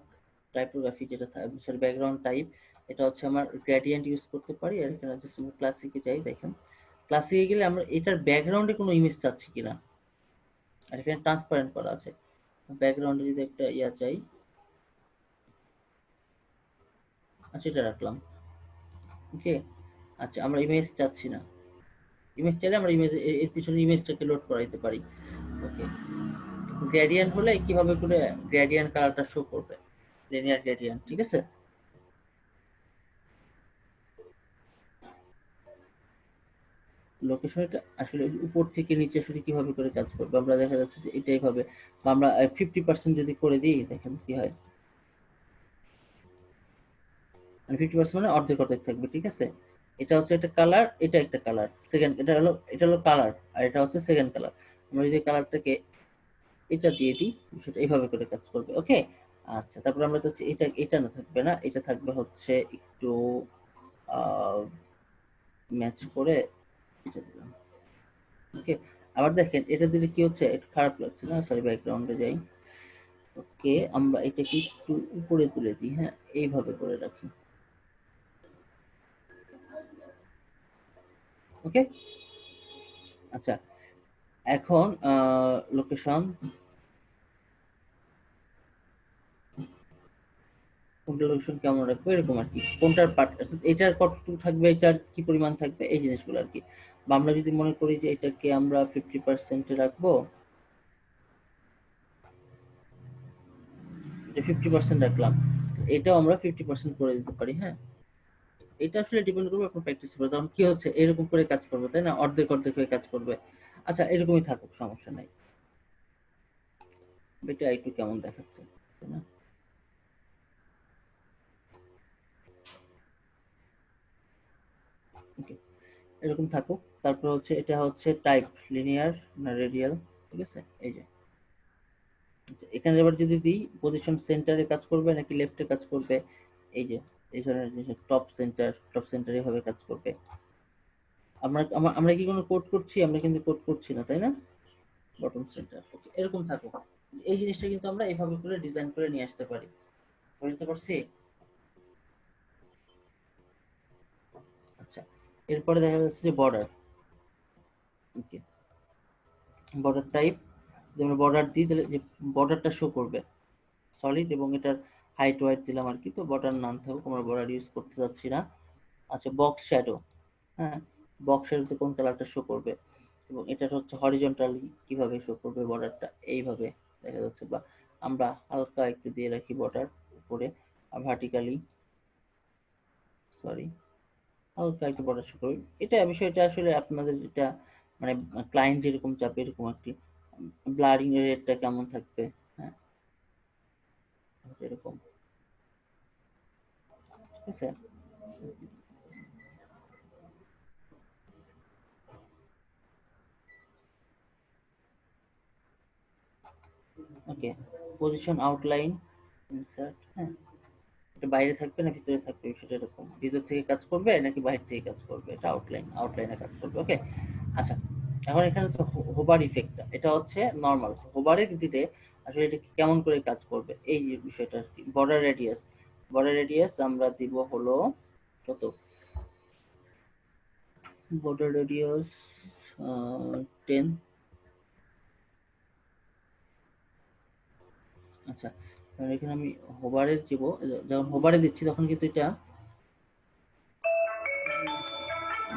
টাইপোগ্রাফি যেটা সরি ব্যাকগ্রাউন্ড টাইপ, এটা হচ্ছে আমার গ্রেডিয়েন্ট ইউজ করতে পারি। আর এখানে জাস্ট আমরা ক্লাসিকে যাই, দেখেন ক্লাসিকে গেলে আমরা এটার ব্যাকগ্রাউন্ডে কোনো ইমেজ চাচ্ছি কিনা, আর এখানে ট্রান্সপারেন্ট করা আছে। ব্যাকগ্রাউন্ডে যদি একটা ইয়া চাই, আচ্ছা এটা রাখলাম। ওকে। আচ্ছা, আমরা ইমেজ চাচ্ছি না, ইমেজ চাইলে আমরা ইমেজ এর পিছনে ইমেজটাকে লোড করাইতে পারি। ওকে। গ্রেডিয়েন্ট হলে কিভাবে করে গ্রেডিয়েন্ট কালারটা শো করবে, লিনিয়ার গ্রেডিয়েন্ট, ঠিক আছে? লোকেশনটা আসলে উপর থেকে নিচে আসলে কিভাবে করে কাজ করবে, আমরা দেখা যাচ্ছে যে এটাই ভাবে, বা আমরা 50% যদি করে দিই, দেখেন কি হয়। মানে 50% মানে অর্ধেক অর্ধেক থাকবে, ঠিক আছে? এটা হচ্ছে একটা কালার, এটা একটা কালার, সেকেন্ড এটা হলো কালার, আর এটা হচ্ছে সেকেন্ড কালার। আমরা যদি কালারটাকে এটা দিয়ে দিই, সেটা এইভাবে করে কাজ করবে। ওকে। আচ্ছা, তারপর আমরা তো এটা না থাকবে না, এটা থাকবে হচ্ছে একটু ম্যাচ করে এটা দিলাম। ওকে। আবার দেখেন এটা দিলে কি হচ্ছে, একটু খারাপ লাগছে না? সরি, ব্যাকগ্রাউন্ডে যাই। ওকে, আমরা এটাকে একটু উপরে তুলে দিই। হ্যাঁ, এইভাবে করে রাখি। ওকে। আচ্ছা, এখন লোকেশন, কোনটা লোকেশন কেমন রাখবো এরকম আর কি, কোনটার পার্ট, এটার কতটুকু থাকবে, এটার কি পরিমাণ থাকবে, এই জিনিসগুলো আর কি। বা আমরা যদি মনে করি যে এটাকে আমরা 50% রাখবো, এটা 50% রাখলাম, এটাও আমরা 50% করে দিতে পারি। হ্যাঁ, এটা আসলে ডিপেন্ড করবে আপনার প্র্যাকটিসের উপর, তখন কি হচ্ছে এরকম করে কাজ করবে, তাই না? অর্ধেক অর্ধেক হয়ে কাজ করবে। আচ্ছা, এরকমই থাকুক, সমস্যা নাই। এটা একটু কেমন দেখাচ্ছে, তাই না? ওকে, এরকম থাকুক। তারপর হচ্ছে এটা হচ্ছে টাইপ, লিনিয়ার না রেডিয়াল, ঠিক আছে? এই যে আচ্ছা, এখানে এবার যদি দিই পজিশন সেন্টারে কাজ করবে নাকি লেফটে কাজ করবে, এই যে এই ধরনের জিনিস, টপ সেন্টার এভাবে কাজ করবে। আমরা কি কোনো কোড করছি? আমরা কিন্তু কোড করছি না, তাই না? বটম সেন্টার, এরকম থাকুক। এই জিনিসটা কিন্তু আমরা এভাবে করে ডিজাইন করে নিয়ে আসতে পারি। বুঝতে পারছি? আচ্ছা, এরপরে দেখা যাচ্ছে যে বর্ডার। ওকে, বর্ডার টাইপ, যদি আমরা বর্ডার দিই তাহলে যে বর্ডারটা শো করবে সলিড, এবং এটার হাইট ওয়াইট দিলাম আর কি। তো বর্ডার নাম থাকুক, আমরা বর্ডার ইউজ করতে যাচ্ছি না। আচ্ছা, বক্স শ্যাডো। হ্যাঁ, বক্স শ্যাডোতে কোন কালারটা শো করবে, এবং এটা হচ্ছে হরিজন্টালি কিভাবে শো করবে বর্ডারটা, এইভাবে দেখা যাচ্ছে। বা আমরা হালকা একটু দিয়ে রাখি বর্ডার উপরে, আর ভার্টিক্যালি, সরি, হালকা একটু বর্ডার শো করবে। এটা বিষয়টা আসলে আপনাদের যেটা মানে ক্লায়েন্ট যেরকম চাপে এরকম একটি ব্লারিং রেটটা কেমন থাকবে। হ্যাঁ, এরকম, ঠিক আছে? ওকে, পজিশন আউটলাইন ইনসার্ট। হ্যাঁ, এটা বাইরে থাকবে না ভিতরে থাকবে, সেটা এরকম ভিতর থেকে কাজ করবে নাকি বাইরে থেকে কাজ করবে, এটা আউটলাইনে কাজ করবে। ওকে। আচ্ছা, এখন এখানে তো হোভার ইফেক্টটা, এটা হচ্ছে নরমাল। হোভারে দিলে আসলে এটা কেমন করে কাজ করবে এই যে বিষয়টা আর কি। বর্ডার রেডিয়াস আমরা দিব হলো কত, বর্ডার রেডিয়াস 10। আচ্ছা, কারণ এখানে আমি হোভারে দিব, যখন হোভারে দিচ্ছি তখন কিন্তু এটা,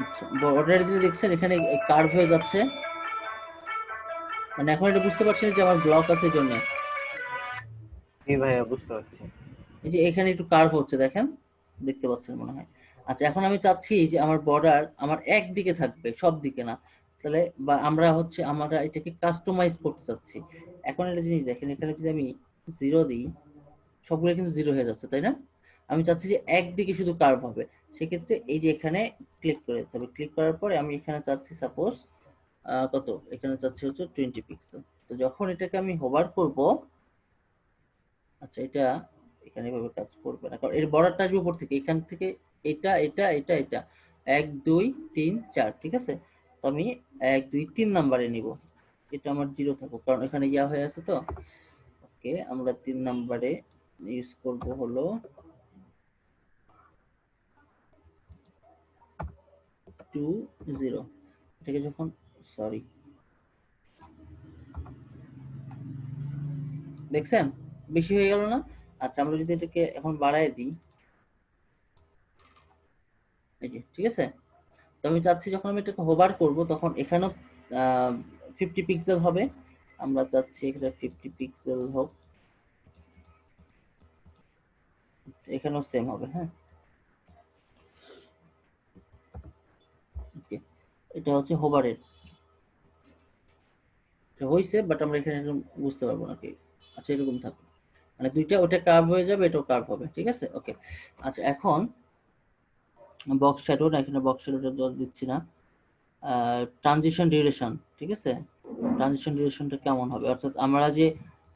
আচ্ছা বর্ডারে দিলে দেখছেন এখানে কার্ভ হয়ে যাচ্ছে, মানে এখন এটা বুঝতে পারছেন যে আমার ব্লক আছে এই জন্য। জি ভাইয়া বুঝতে পারছি। এই যে এখানে একটু কার্ভ হচ্ছে দেখেন, দেখতে পাচ্ছেন মনে হয়। আচ্ছা এখন আমি চাচ্ছি যে আমার বর্ডার আমার একদিকে থাকবে, সব দিকে না। তাহলে বা আমরা এটাকে কাস্টমাইজ করতে চাচ্ছি। এখন একটা জিনিস দেখেন, এখানে যদি আমি 0 দিই, সবগুলো কিন্তু 0 হয়ে যাচ্ছে, তাই না? আমি চাচ্ছি যে একদিকে শুধু কার্ভ হবে। সেক্ষেত্রে এই যে এখানে ক্লিক করে দিতে হবে। ক্লিক করার পরে আমি এখানে চাচ্ছি সাপোজ কত, এখানে চাচ্ছি হচ্ছে 20 পিক্সেল। তো যখন এটাকে আমি হোভার করব, আচ্ছা এটা এখানে এভাবে কাজ করবে না, কারণ এর বর্ডারটা আসবে উপর থেকে, এখান থেকে এটা 1 2 3 4, ঠিক আছে? তো আমি 1 2 3 নাম্বারে নিব, এটা আমার 0 থাকুক, কারণ এখানে ইয়া হয়ে আছে তো। ওকে, আমরা 3 নাম্বারে ইউজ করব হলো 2 0। এটাকে যখন, সরি, দেখছেন বেশি হয়ে গেল না? আচ্ছা আমরা যদি এটাকে এখন বাড়ায় দিই, এই যে ঠিক আছে। তো আমি চাচ্ছি যখন আমি এটাকে হোভার করব তখন এখানেও 50 পিক্সেল হবে। আমরা চাচ্ছি এখানে 50 পিক্সেল হোক, এখানেও সেম হবে। হ্যাঁ, ওকে, এটা হচ্ছে হোভারের হয়েছে, বাট আমরা এখানে এরকম বুঝতে পারবো না কি। আচ্ছা এরকম থাকবে, মানে দুইটা, ওটা কার্ভ হয়ে যাবে, এটাও কার্ভ হবে, ঠিক আছে? ওকে। আচ্ছা এখন বক্স শ্যাডো না, এখানে বক্স শ্যাডোটা দর দিচ্ছি না। ট্রানজিশন ডিউরেশন, ঠিক আছে? ট্রানজিশন ডিউরেশনটা কেমন হবে, অর্থাৎ আমরা যে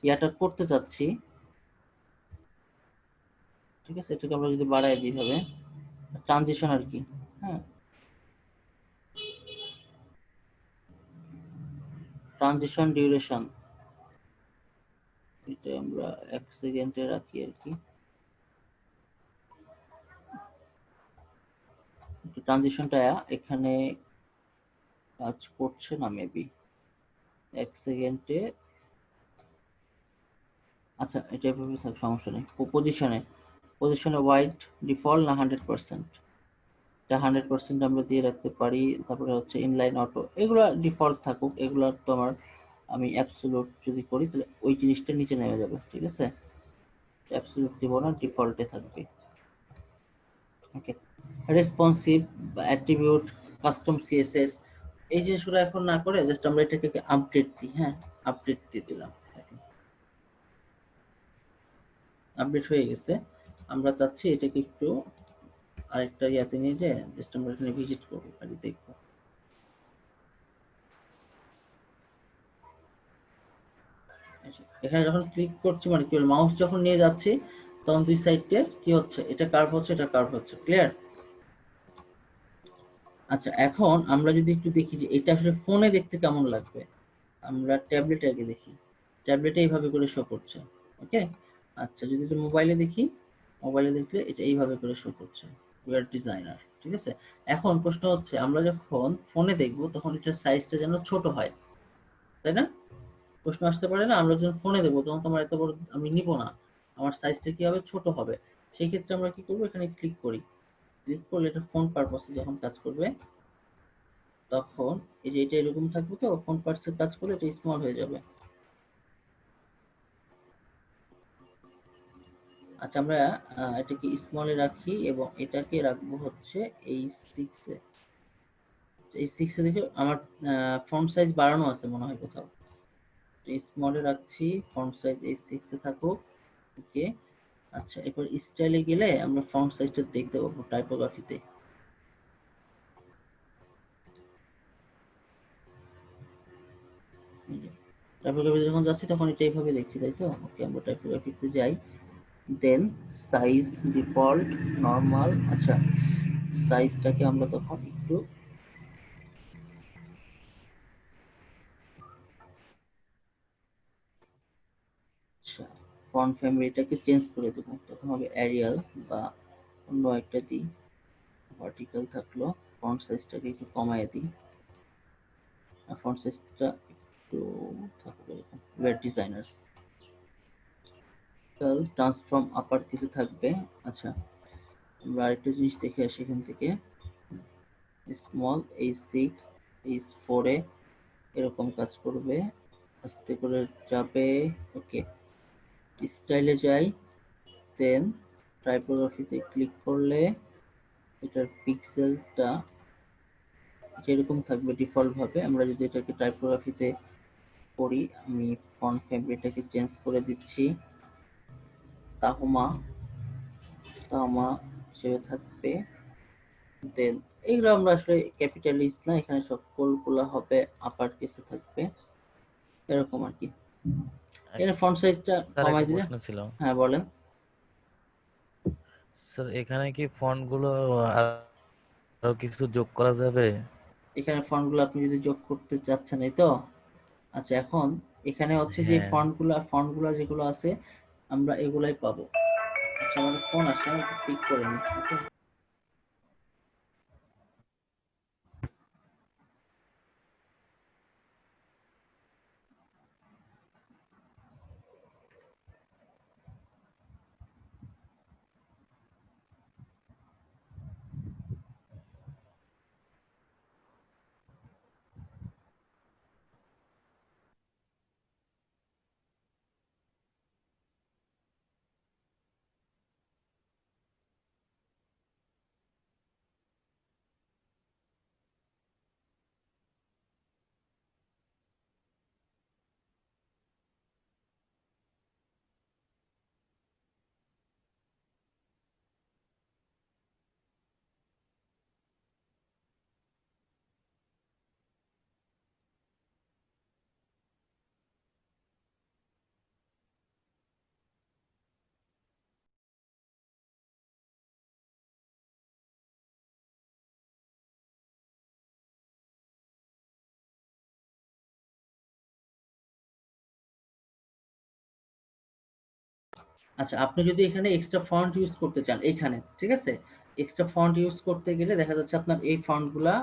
ইয়াটা করতে চাচ্ছি, ঠিক আছে, এটাকে আমরা যদি বাড়াই দিই হবে ট্রানজিশন আর কি। হ্যাঁ, ট্রানজিশন ডিউরেশন এটা আমরা 1 সেকেন্ডে রাখি আর কি। ট্রানজিশনটা এখানে কাজ করছে না মেবি, 1 সেকেন্ডে। আচ্ছা এটা এভাবে থাক, সমস্যা নেই। পজিশনে ওয়াইড ডিফল্ট না 100%, এটা 100% আমরা দিয়ে রাখতে পারি। তারপরে হচ্ছে ইনলাইন অটো, এগুলা ডিফল্ট থাকুক, এগুলা তো আমার, আমি অ্যাবসলিউট যদি করি তাহলে ওই জিনিসটা নিচে নেমে যাবে, ঠিক আছে? অ্যাবসলিউট দিব না, ডিফল্টে থাকবে। ওকে, রেসপন্সিভ বা অ্যাট্রিবিউট, কাস্টম সিএসএস, এই জিনিসগুলো এখন না করে জাস্ট আমরা এটাকে আপডেট দিই। হ্যাঁ, আপডেট দিয়ে দিলাম, আপডেট হয়ে গেছে। আমরা চাচ্ছি এটাকে একটু আরেকটা ইয়াতে নিয়ে যে জাস্ট আমরা এখানে ভিজিট করবো, খালি দেখবো। এখানে যখন ক্লিক করছি, মানে কি মাউস যখন নিয়ে যাচ্ছি তখন দুই সাইডে কি হচ্ছে, এটা কার্ভ হচ্ছে, এটা কার্ভ হচ্ছে, ক্লিয়ার? আচ্ছা এখন আমরা যদি একটু দেখি যে এটা আসলে ফোনে দেখতে কেমন লাগবে, আমরা ট্যাবলেটে আগে দেখি। ট্যাবলেটে এইভাবে করে শো করছে, ওকে। আচ্ছা যদি তো মোবাইলে দেখি, মোবাইলে দেখলে এটা এইভাবে করে শো করছে, ওয়েব ডিজাইনার, ঠিক আছে। এখন প্রশ্ন হচ্ছে আমরা যখন ফোনে দেখবো তখন এটার সাইজটা যেন ছোট হয়, তাই না? প্রশ্ন আসতে পারে না, আমরা যখন ফোনে দেবো তখন তোমার এত বড় আমি নিব না, আমার সাইজটা কি হবে, ছোট হবে। সেই ক্ষেত্রে আমরা কি করবো, এখানে ক্লিক করি। ক্লিক করলে এটা ফোন পারপাসে যখন কাজ করবে তখন এই যে এটা এরকম থাকবে, তো ফোন পার্টসে কাজ করলে এটা স্মল হয়ে যাবে। আচ্ছা আমরা এটাকে স্মলে রাখি এবং এটাকে রাখবো হচ্ছে এই 6 এ। এই 6 এ দেখে আমার ফন্ট সাইজ বাড়ানো আছে মনে হয় কোথাও, স্মলে রাখছি, ফন্ট সাইজ এই 6 এ থাকুক, ওকে। আচ্ছা এরপর স্টাইলে গেলে আমরা ফন্ট সাইজটা দেখতে পাবো টাইপোগ্রাফিতে। টাইপোগ্রাফিতে যখন যাচ্ছি তখন এটা এইভাবে দেখছি, তাই তো? ওকে, আমরা টাইপোগ্রাফিতে যাই, দেন সাইজ ডিফল্ট নরমাল। আচ্ছা সাইজটাকে আমরা তখন একটু, ফন্ট ফ্যামিলিটাকে চেঞ্জ করে দেব, তখন হবে এরিয়াল বা অন্য একটা দিই, ভার্টিক্যাল থাকলো, ফন্ট সাইজটাকে একটু কমায় দিই, আর ফন্ট সাইজটা একটু থাকবে এরকম, ওয়েব ডিজাইনার ট্রান্সফর্ম আপার কিছু থাকবে। আচ্ছা, আমরা আরেকটা জিনিস দেখে আসি এখান থেকে, স্মল H6 H4 এ এরকম কাজ করবে, আস্তে করে যাবে। ওকে, স্টাইলে যাই, দেন টাইপোগ্রাফিতে ক্লিক করলে এটার পিক্সেলটা যেরকম থাকবে ডিফল্ট ভাবে। আমরা যদি এটাকে টাইপোগ্রাফিতে করি, আমি ফন্ট ফ্যামিলিটাকে চেঞ্জ করে দিচ্ছি, তাহমা তাহমা হিসেবে থাকবে। দেন এইগুলো আমরা আসলে ক্যাপিটালিস্ট না, এখানে সকলগুলো হবে আপার কেসে থাকবে, এরকম আর কি। এখানে ফন্ট সাইজটা স্যার কমাই একটা দিলে। প্রশ্ন ছিল হ্যাঁ বলেন। স্যার, এখানে কি ফন্ট গুলো আরো কিছু যোগ করা যাবে? এখানে ফন্টগুলো আপনি যদি যোগ করতে চাচ্ছেন, এই তো। আচ্ছা, এখন এখানে হচ্ছে যে হ্যাঁ। ফন্টগুলো যেগুলো আছে আমরা এগুলাই পাবো। আচ্ছা, আমার ফোন আসছে, আমি একটু পিক করে নিই। ওকে, আচ্ছা, আপনি যদি এখানে এক্সট্রা ফন্ট ইউজ করতে চান, এখানে ঠিক আছে, এক্সট্রা ফন্ট ইউজ করতে গেলে দেখা যাচ্ছে আপনার এই ফন্টগুলা,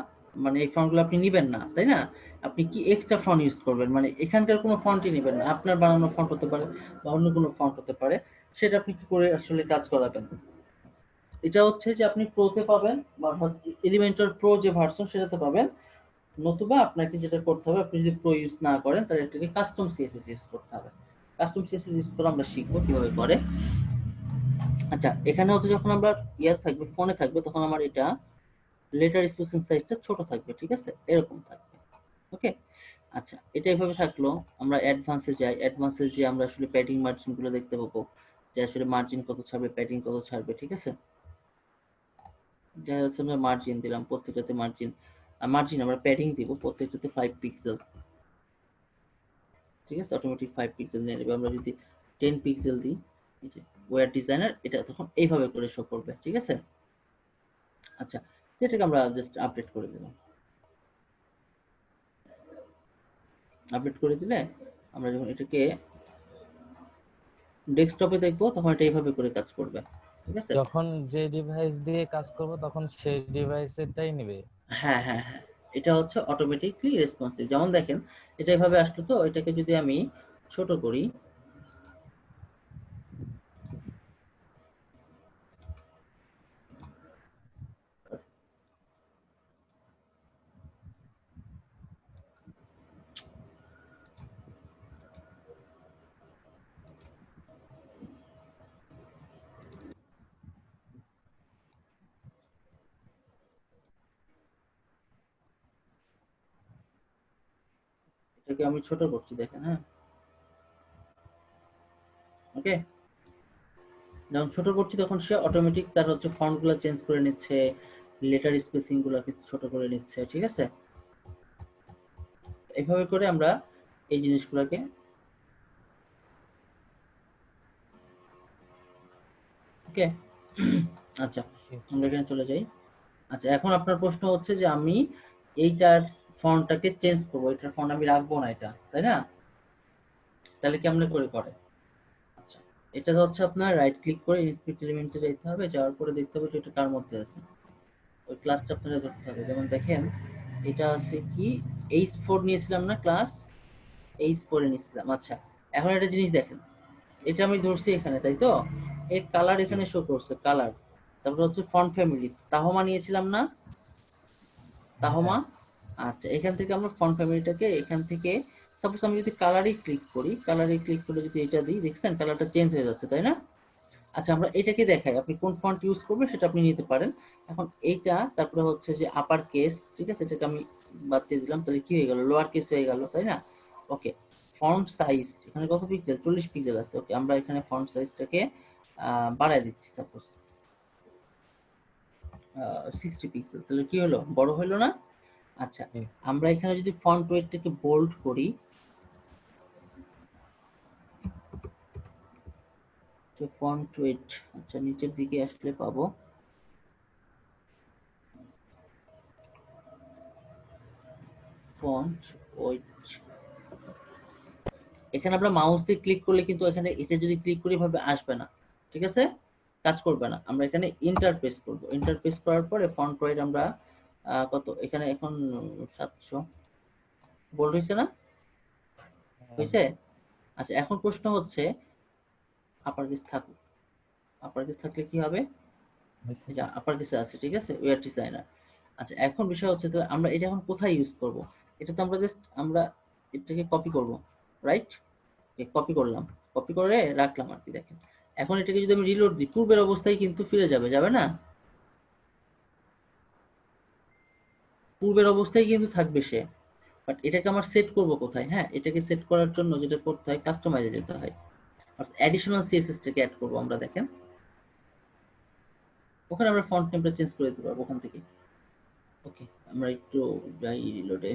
মানে এই ফন্টগুলো আপনি নিবেন না, তাই না? আপনি কি এক্সট্রা ফন্ট ইউজ করবেন, মানে এখানকার কোনো ফন্টই নেবেন না, আপনার বানানো ফন্ট হতে পারে বা অন্য কোনো ফন্ট হতে পারে, সেটা আপনি কি করে আসলে কাজ করাবেন? এটা হচ্ছে যে আপনি প্রোতে পাবেন, বা অর্থাৎ এলিমেন্টর প্রো যে ভার্সন সেটাতে পাবেন, নতুবা আপনাকে যেটা করতে হবে, আপনি যদি প্রো ইউজ না করেন তাহলে এটাকে কাস্টম সিএসএস ইউজ করতে হবে। কাস্টম সিএসএস ইউজ করে আমরা শিখবো কিভাবে করে। আচ্ছা, এখানে হচ্ছে যখন আমরা থাকবে, ফোনে থাকবে, তখন আমার এটা লেটার স্পেসিং সাইজটা ছোট থাকবে, ঠিক আছে, এরকম থাকবে। ওকে, আচ্ছা, এটা এভাবে থাকলো। আমরা অ্যাডভান্সে যাই, অ্যাডভান্সে যে আমরা আসলে প্যাডিং মার্জিন গুলো দেখতে পাবো, যে আসলে মার্জিন কত ছাড়বে, প্যাডিং কত ছাড়বে, ঠিক আছে। দেখা যাচ্ছে আমরা মার্জিন দিলাম, প্রত্যেকটাতে মার্জিন আমরা প্যাডিং দিব প্রত্যেকটাতে 5 পিক্সেল, ঠিক আছে, অটোমেটিক 5 পিক্সেল নিয়ে নেবে। আমরা যদি 10 পিক্সেল দিই, এই যে ওয়্যার ডিজাইনার, এটা তখন এইভাবে করে শো করবে, ঠিক আছে। আচ্ছা, এটাকে আমরা জাস্ট আপডেট করে দিলাম। আপডেট করে দিলে আমরা যখন এটাকে ডেস্কটপে দেখবো, তখন এটা এইভাবে করে কাজ করবে, ঠিক আছে। যখন যে ডিভাইস দিয়ে কাজ করব তখন সেই ডিভাইসেরটাই নেবে? হ্যাঁ হ্যাঁ হ্যাঁ, এটা হচ্ছে অটোমেটিকলি রেসপন্সিভ। যেমন দেখেন, এটা এইভাবে আসলো, তো এটাকে যদি আমি ছোট করি, এটাকে আমি ছোট করছি, দেখেন, হ্যাঁ, ওকে। যখন ছোট করছি তখন সে অটোমেটিক তার হচ্ছে ফন্ট গুলো চেঞ্জ করে নিচ্ছে, লেটার স্পেসিং গুলোকে ছোট করে নিচ্ছে, ঠিক আছে। এইভাবে করে আমরা এই জিনিসগুলোকে, ওকে। আচ্ছা, আমরা এখানে চলে যাই। আচ্ছা, এখন আপনার প্রশ্ন হচ্ছে যে আমি এইটার ফন্টটাকে চেঞ্জ করবো, এটার ফন্ট আমি রাখবো না, এটা তাই না? তাহলে কেমনে করে করে? আচ্ছা, এটা হচ্ছে আপনার রাইট ক্লিক করে ইনস্পেক্ট এলিমেন্টে যাইতে হবে, যাওয়ার পরে দেখতে হবে যে এটা কার মধ্যে আছে, ওই ক্লাসটা আপনারা ধরতে হবে। যেমন দেখেন এটা আছে কি H4 নিয়েছিলাম না ক্লাস, H4 এ নিয়েছিলাম। আচ্ছা এখন একটা জিনিস দেখেন, এটা আমি ধরছি এখানে, তাই তো এর কালার এখানে শো করছে কালার, তারপর হচ্ছে ফন্ট ফ্যামিলি তাহমা নিয়েছিলাম না, তাহমা। আচ্ছা এখান থেকে আমরা ফন্ট ফ্যামিলিটাকে এখান থেকে সাপোজ আমি যদি কালারে ক্লিক করি, কালারে ক্লিক করে যদি এটা দিই, দেখছেন কালারটা চেঞ্জ হয়ে যাচ্ছে তাই না? আচ্ছা আমরা এটাকে দেখাই, আপনি কোন ফন্ট ইউজ করবেন সেটা আপনি নিতে পারেন। এখন এইটা তারপরে হচ্ছে যে আপার কেস, ঠিক আছে, এটাকে আমি বাদ দিয়ে দিলাম, তাহলে কি হয়ে গেল, লোয়ার কেস হয়ে গেল তাই না? ওকে, ফন্ট সাইজ এখানে কত পিক্সেল, 40 পিক্সেল আছে। ওকে, আমরা এখানে ফন্ট সাইজটাকে বাড়ায় দিচ্ছি, সাপোজ 60 পিক্সেল, তাহলে কি হলো, বড় হলো না? আচ্ছা আমরা এখানে যদি ফন্ট ওয়েটটাকে বোল্ড করি, তো ফন্ট ওয়েট আচ্ছা নিচের দিকে আসলে পাবো, ফন্ট ওয়েট। এখানে আমরা মাউস দিয়ে ক্লিক করলে কিন্তু এখানে এটা যদি ক্লিক করি ভাবে আসবে না, ঠিক আছে, কাজ করবে না। আমরা এখানে এন্টার প্রেস করব, এন্টার প্রেস করার পরে ফন্ট ওয়েট আমরা কত এখানে এখন 700 বোল্ড হয়েছে না, হয়েছে? আচ্ছা এখন প্রশ্ন হচ্ছে আপার কেস থাকুক, আপার কেস থাকলে কি হবে, এটা আপার কেসে আছে, ঠিক আছে, ওয়্যার ডিজাইনার। আচ্ছা এখন বিষয় হচ্ছে তাহলে আমরা এটা এখন কোথায় ইউজ করব, এটা তো আমরা জাস্ট আমরা এটাকে কপি করব, রাইট? কপি করলাম, কপি করে রাখলাম আর কি। দেখেন এখন এটাকে যদি আমি রিলোড দিই, পূর্বের অবস্থায় কিন্তু ফিরে যাবে, যাবে না? পূর্বের অবস্থায় কিন্তু থাকবে সে, বাট এটাকে আমার সেট করব কোথায়? হ্যাঁ, এটাকে সেট করার জন্য যেটা করতে হয়, কাস্টমাইজে যেতে হয়, অর্থাৎ অ্যাডিশনাল সিএসএস টাকে অ্যাড করব আমরা। দেখেন ওখানে আমরা ফন্ট নেমটা চেঞ্জ করে দিতে পারবো ওখান থেকে। ওকে, আমরা একটু যাই রিলোডে,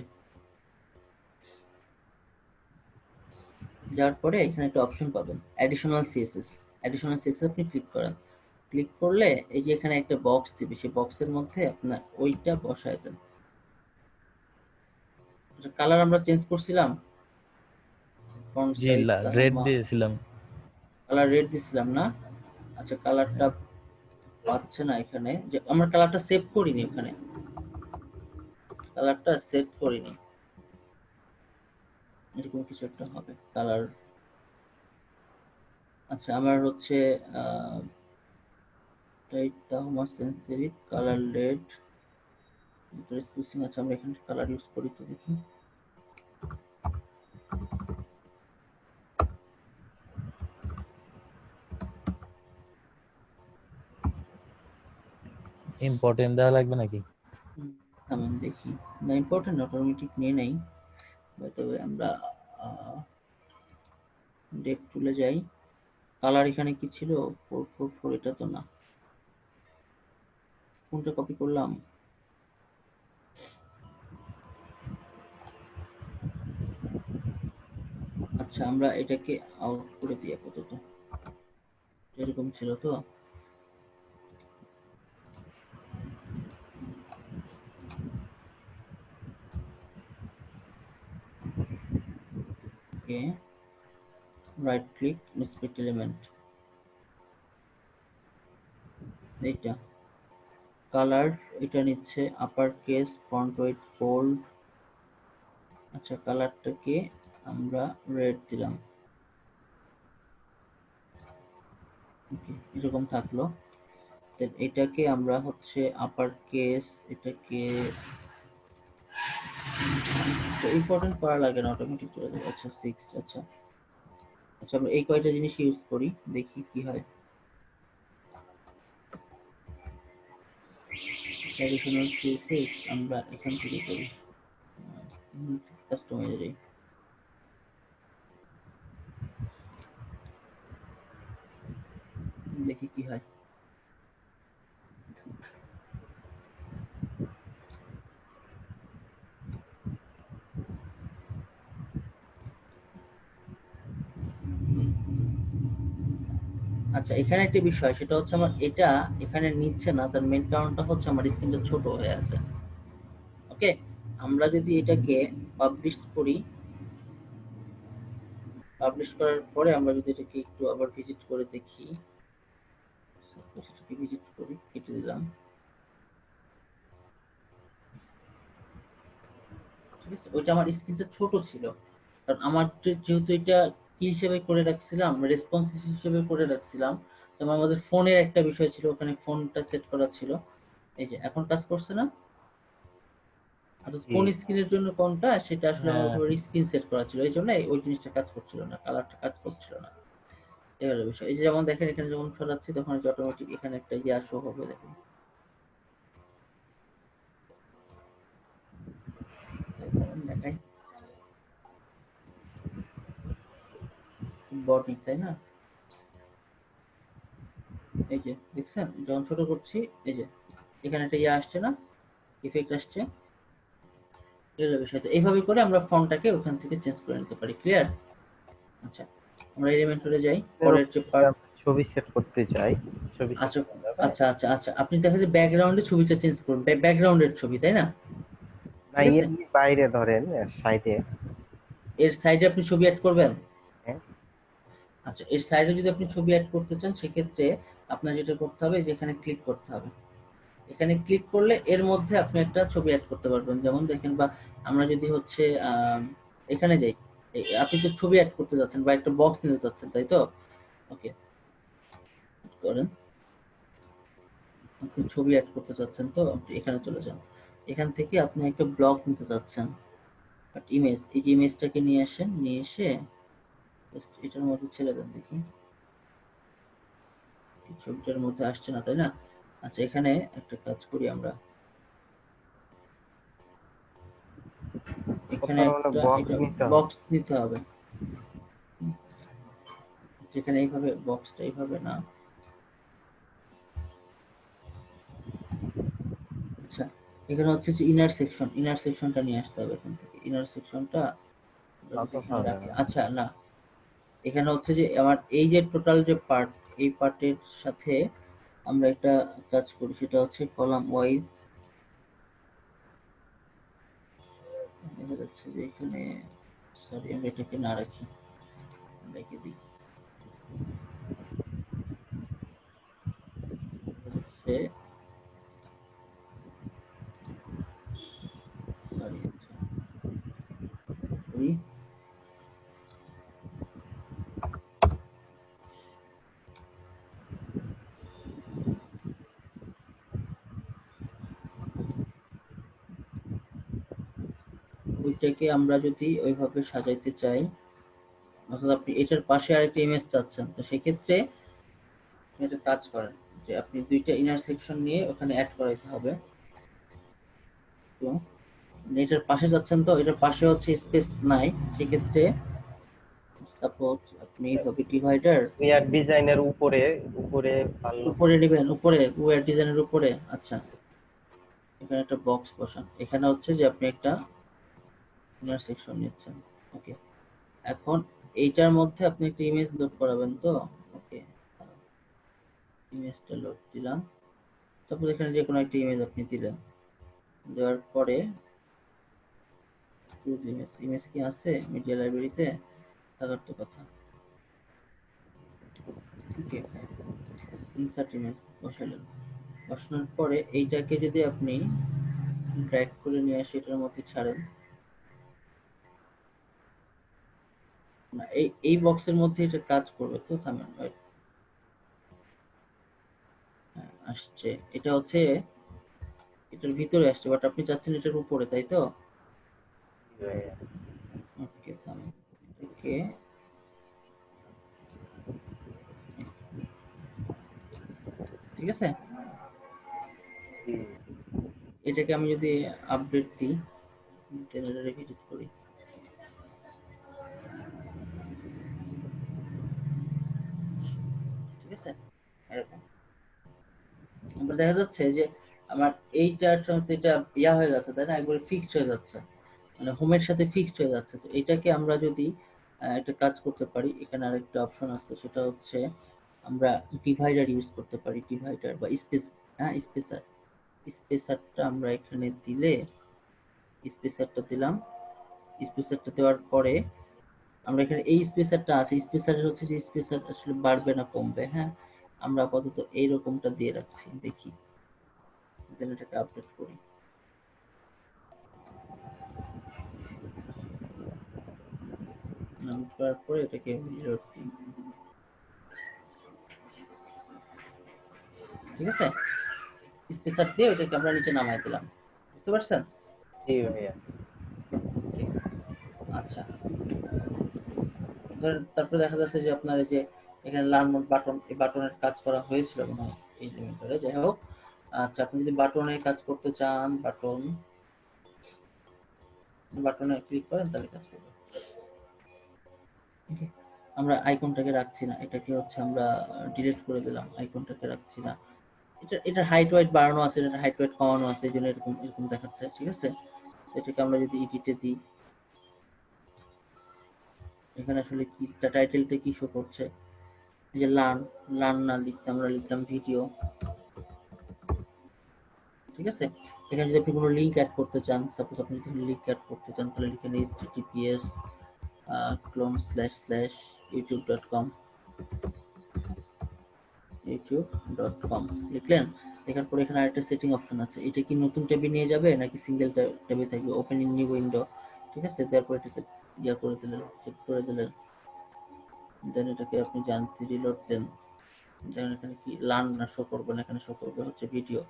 যাওয়ার পরে এখানে একটা অপশন পাবেন অ্যাডিশনাল সিএসএস। অ্যাডিশনাল সিএসএস আপনি ক্লিক করেন, ক্লিক করলে এই যে এখানে একটা বক্স দিবে, সেই বক্সের মধ্যে আপনার ওইটা বসায় দেন। কালার আমরা চেঞ্জ করছিলাম, ফন্ট জি সাইজ রেড দিয়েছিলাম। কালার রেড দিছিলাম না? আচ্ছা কালারটা পাচ্ছে না এখানে, যে আমরা কালারটা সেভ করিনি, ওখানে কালারটা সেট করিনি, এরকম কিছু একটা হবে কালার। আচ্ছা আমার হচ্ছে title Tahoma sensitive colour red spacing. আচ্ছা আমরা এখানে কালার ইউজ করি তো, দেখি ইম্পর্টেন্ট দেওয়া লাগবে নাকি? আমি দেখি না, ইম্পর্টেন্ট অটোমেটিক নিয়ে নেই, তবে আমরা ডেপ টুলে যাই। কালার এখানে কি ছিল, 444, এটা তো না, কোনটা কপি করলাম? আচ্ছা আমরা এটাকে আউট করে দিই আপাতত, এরকম ছিল তো। Okay, right click inspect element, এইটা কালার, এটা নিচ্ছে upper case font weight bold. আচ্ছা কালারটাকে আমরা রেড দিলাম, ওকে এরকম থাকলো। দেন এটাকে আমরা হচ্ছে আপার কেস, এটাকে ইম্পর্টেন্ট করা লাগে না, অটোমেটিক চলে যাবে। আচ্ছা 6, আচ্ছা আচ্ছা আমরা এই কয়টা জিনিস ইউজ করি, দেখি কি হয়। অ্যাডিশনাল সিএসএস আমরা এখান থেকে করি, কাস্টমাইজে যাই, দেখি কি হয়। আচ্ছা এখানে একটা বিষয়, সেটা হচ্ছে আমার এটা এখানে নিচ্ছে না, তার মেইন কারণটা হচ্ছে আমার স্ক্রিনটা ছোট হয়ে আছে। ওকে, আমরা যদি এটাকে পাবলিশ করি, পাবলিশ করার পরে আমরা যদি এটাকে একটু আবার ভিজিট করে দেখি, সাপোজ এটাকে ভিজিট করি, কেটে দিলাম, ঠিক আছে। ওইটা আমার স্ক্রিনটা ছোট ছিল, কারণ আমার যেহেতু এটা কি হিসেবে করে রাখছিলাম, রেসপন্স হিসেবে করে রাখছিলাম, যেমন আমাদের ফোনের একটা বিষয় ছিল, ওখানে ফোনটা সেট করা ছিল। এই যে এখন কাজ করছে না, অর্থাৎ জি। কোন স্ক্রিনের জন্য কোনটা সেটা আসলে আমার হ্যাঁ, উপরে স্ক্রিন সেট করা ছিল, এই জন্য ওই জিনিসটা কাজ করছিল না, কালারটা কাজ করছিল না। এই হলো বিষয়। এই যে যেমন দেখেন এখানে যখন সরাচ্ছি তখন অটোমেটিক এখানে একটা ইয়া শো হবে, দেখেন। যেমন দেখাই বডি, তাই না? এই যে দেখছেন যখন ছোট করছি, এই যে এখানে একটা ইয়া আসছে না, ইফেক্ট আসছে। এই হলো বিষয়। তো এইভাবে করে আমরা ফন্টটাকে ওখান থেকে চেঞ্জ করে নিতে পারি। ক্লিয়ার? আচ্ছা, আমরা এলিমেন্টরে যাই, পরের যে পার্ট। ছবি সেট করতে চাই, ছবি সেট আচ্ছা করা যাবে? আচ্ছা, আপনি দেখা যায় ব্যাকগ্রাউন্ডে ছবিটা চেঞ্জ করুন, ব্যাকগ্রাউন্ডের ছবি, তাই না? না, ঠিক আছে, এমনি বাইরে ধরেন সাইডে। এর সাইডে আপনি ছবি অ্যাড করবেন। হ্যাঁ। আচ্ছা, এর সাইডে যদি আপনি ছবি অ্যাড করতে চান, সেক্ষেত্রে আপনার যেটা করতে হবে, যে এখানে ক্লিক করতে হবে। এখানে ক্লিক করলে এর মধ্যে আপনি একটা ছবি অ্যাড করতে পারবেন, যেমন দেখেন, বা আমরা যদি হচ্ছে এখানে যাই, আপনি তো ছবি অ্যাড করতে যাচ্ছেন বা একটা বক্স নিতে চাচ্ছেন, তাই তো? ওকে, করেন। আপনি ছবি অ্যাড করতে চাচ্ছেন, তো আপনি এখানে চলে যান। এখান থেকে আপনি একটা ব্লক নিতে চাচ্ছেন, বাট ইমেজ, এই যে ইমেজটাকে নিয়ে আসেন, নিয়ে এসে just এটার মধ্যে ছেড়ে দেন, দেখি এই ছবিটার মধ্যে আসছে না, তাই না? আচ্ছা, এখানে একটা কাজ করি আমরা, এখানে তার মানে একটা বক্স এটা নিতে হবে। বক্স নিতে হবে। যেখানে এইভাবে বক্সটা এইভাবে না। আচ্ছা, এখানে হচ্ছে যে ইনার সেকশনটা নিয়ে আসতে হবে এখান থেকে, ইনার সেকশনটা আমরা তা যদি তো এখানে হবে রাখি, না। আচ্ছা না, এখানে হচ্ছে যে আমার এই যে টোটাল যে পার্ট, এই পার্টের সাথে আমরা একটা কাজ করি, সেটা হচ্ছে কলাম ওয়াইজ। দেখা যাচ্ছে যে এখানে, সরি আমরা এটাকে না রাখি, রেখে দিই, হচ্ছে সরি, আচ্ছা করি, ওইটাকে আমরা যদি ওইভাবে সাজাইতে চাই, অর্থাৎ আপনি এটার পাশে আরেকটা ইমেজ চাচ্ছেন, তো সেক্ষেত্রে আপনি একটা কাজ করেন, যে আপনি দুইটা ইনার সেকশন নিয়ে ওখানে অ্যাড করাইতে হবে। তো এটার পাশে যাচ্ছেন, তো এটার পাশে হচ্ছে স্পেস নাই, সেক্ষেত্রে সাপোজ আপনি এইভাবে ডিভাইডার ইয়ার ডিজাইনের উপরে উপরে পারলো। উপরে নেবেন, উপরে ওয়্যার ডিজাইনের উপরে। আচ্ছা, এখানে একটা বক্স বসান, এখানে হচ্ছে যে আপনি একটা ইনার সেকশন নিচ্ছেন। ওকে, এখন এইটার মধ্যে আপনি একটা ইমেজ লোড করাবেন, তো ওকে, ইমেজটা লোড দিলাম। তারপর এখানে যে কোনো একটা ইমেজ আপনি দিলেন, দেওয়ার পরে চুজ ইমেজ, ইমেজ কি আছে মিডিয়া লাইব্রেরিতে? থাকার তো কথা। ওকে, ইনসার্ট ইমেজ বসালেন, বসানোর পরে এইটাকে যদি আপনি ড্র্যাগ করে নিয়ে আসে এটার মধ্যে ছাড়েন, না এই বক্সের মধ্যে এটা কাজ করবে, তো থামেন, wait, হ্যাঁ, আসছে, এটা হচ্ছে এটার ভিতরে আসছে, বাট আপনি চাচ্ছেন এটার উপরে, তাই তো? ওকে, থামেন, এটাকে ঠিক আছে। এটাকে আমি যদি আপডেট দিই, জেনারেটরে ভিজিট করি, ঠিক আছে, এরকম আমরা দেখা যাচ্ছে যে আমার এইটার সাথে এটা ইয়া হয়ে যাচ্ছে, তাই না? একবারে ফিক্সড হয়ে যাচ্ছে, মানে হোমের সাথে ফিক্সড হয়ে যাচ্ছে। তো এটাকে আমরা যদি একটা কাজ করতে পারি, এখানে আরেকটা অপশন আছে, সেটা হচ্ছে আমরা ডিভাইডার ইউজ করতে পারি, ডিভাইডার বা স্পেস, হ্যাঁ স্পেসার, স্পেসারটা আমরা এখানে দিলে, স্পেসারটা দিলাম, স্পেসারটা দেওয়ার পরে আমরা এখানে এই স্পেসারটা আছে, স্পেসারের হচ্ছে যে স্পেসার আসলে বাড়বে না কমবে, হ্যাঁ আমরা আপাতত এইরকমটা দিয়ে রাখছি, দেখি দেন এটাকে আপডেট করি। আপডেট করার পরে এটাকে reload দিই। ঠিক আছে, স্পেসার দিয়ে ওটাকে আমরা নিচে নামাই দিলাম, বুঝতে পারছেন? জি ভাইয়া। আচ্ছা, তারপরে দেখা যাচ্ছে যে আপনার এই যে এখানে লার্ন মোড বাটন, এই বাটনের কাজ করা হয়েছিল মনে হয় এই এলিমেন্টরে, যাই হোক। আচ্ছা, আপনি যদি বাটনে কাজ করতে চান, বাটনে ক্লিক করেন তাহলে কাজ করবে। Okay, আমরা আইকনটাকে রাখছি না, এটাকে হচ্ছে আমরা ডিলিট করে দিলাম, আইকনটাকে রাখছি না। এটা হাইট ওয়েট বাড়ানো আছে, এটা হাইট ওয়েট কমানো আছে, এই জন্য এরকম এরকম দেখাচ্ছে। ঠিক আছে, এটাকে আমরা যদি এডিটে দিই, এখানে আসলে কি টাইটেলটা কি শো করছে, এই যে লার্ন, লার্ন না লিখতে আমরা লিখতাম ভিডিও। ঠিক আছে, এখানে যদি আপনি কোনো লিংক অ্যাড করতে চান, সাপোজ আপনি যদি লিংক অ্যাড করতে চান তাহলে লিখেন https //youtube.com লিখলেন। লেখার পরে এখানে আরেকটা সেটিং অপশন আছে, এটা কি নতুন ট্যাবে নিয়ে যাবে নাকি সিঙ্গেল ট্যাবে থাকবে, ওপেন ইন নিউ উইন্ডো। ঠিক আছে, তারপর এটাকে ইয়া করে দিলেন, সেট করে দিলেন, দেন এটাকে আপনি জানতে রিলোড দেন, দেন এখানে কি লার্ন না শো করবে না, এখানে শো করবে হচ্ছে ভিডিও।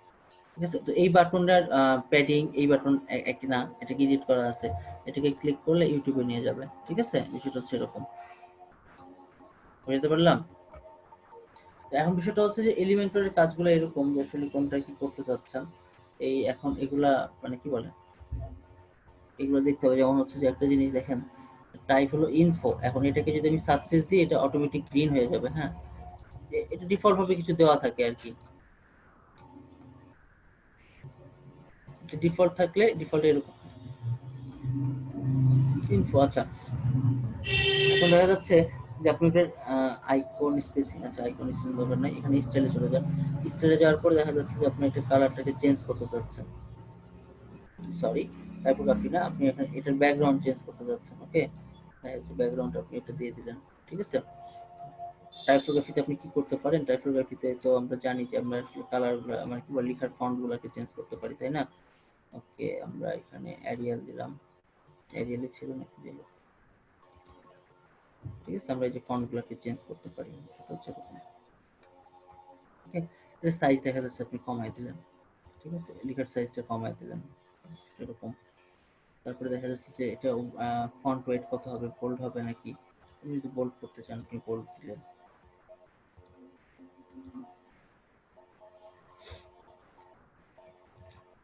ঠিক আছে, তো এই বাটনটার প্যাডিং, এই বাটন একই না, এটাকে এডিট করা আছে, এটাকে ক্লিক করলে ইউটিউবে নিয়ে যাবে। ঠিক আছে, বিষয়টা হচ্ছে এরকম, বুঝতে পারলাম? এখন বিষয়টা হচ্ছে যে এলিমেন্টরের কাজগুলো এরকম যে আসলে কোনটা কি করতে চাচ্ছেন, এই এখন এগুলা মানে কি বলে, এগুলো দেখতে হবে। যেমন হচ্ছে যে একটা জিনিস দেখেন, টাইপ হলো ইনফো, এখন এটাকে যদি আমি সাকসেস দিই এটা অটোমেটিক গ্রিন হয়ে যাবে, হ্যাঁ এটা ডিফল্ট ভাবে কিছু দেওয়া থাকে আর কি, ডিফল্ট থাকলে ডিফল্ট এরকম ইনফো। আচ্ছা, এখন দেখা যাচ্ছে যে আপনি আইকন স্পেসিং, আচ্ছা আইকন স্পেসিং দরকার নাই, এখানে স্টাইলে চলে যান। স্টাইলে যাওয়ার পরে দেখা যাচ্ছে যে আপনি একটা কালারটাকে চেঞ্জ করতে চাচ্ছেন, সরি টাইপোগ্রাফি না, আপনি এখানে এটার ব্যাকগ্রাউন্ড চেঞ্জ করতে যাচ্ছেন। ওকে, দেখা যাচ্ছে ব্যাকগ্রাউন্ড আপনি এটা দিয়ে দিলেন। ঠিক আছে, টাইপোগ্রাফিতে আপনি কি করতে পারেন, টাইপোগ্রাফিতে তো আমরা জানি যে আমরা কালারগুলো মানে কি বলে লেখার ফন্টগুলোকে চেঞ্জ করতে পারি, তাই না? ওকে, আমরা এখানে এরিয়াল দিলাম, এরিয়ালে ছিল নাকি দিল। ঠিক আছে, আমরা এই যে ফন্টগুলোকে চেঞ্জ করতে পারি, সেটা হচ্ছে এরকম। ওকে, এর সাইজ দেখা যাচ্ছে আপনি কমাই দিলেন। ঠিক আছে, লেখার সাইজটা কমাই দিলেন এরকম। তারপরে দেখা যাচ্ছে যে এটা ফন্ট ওয়েট কত হবে, বোল্ড হবে নাকি, আপনি যদি বোল্ড করতে চান আপনি বোল্ড দিলেন।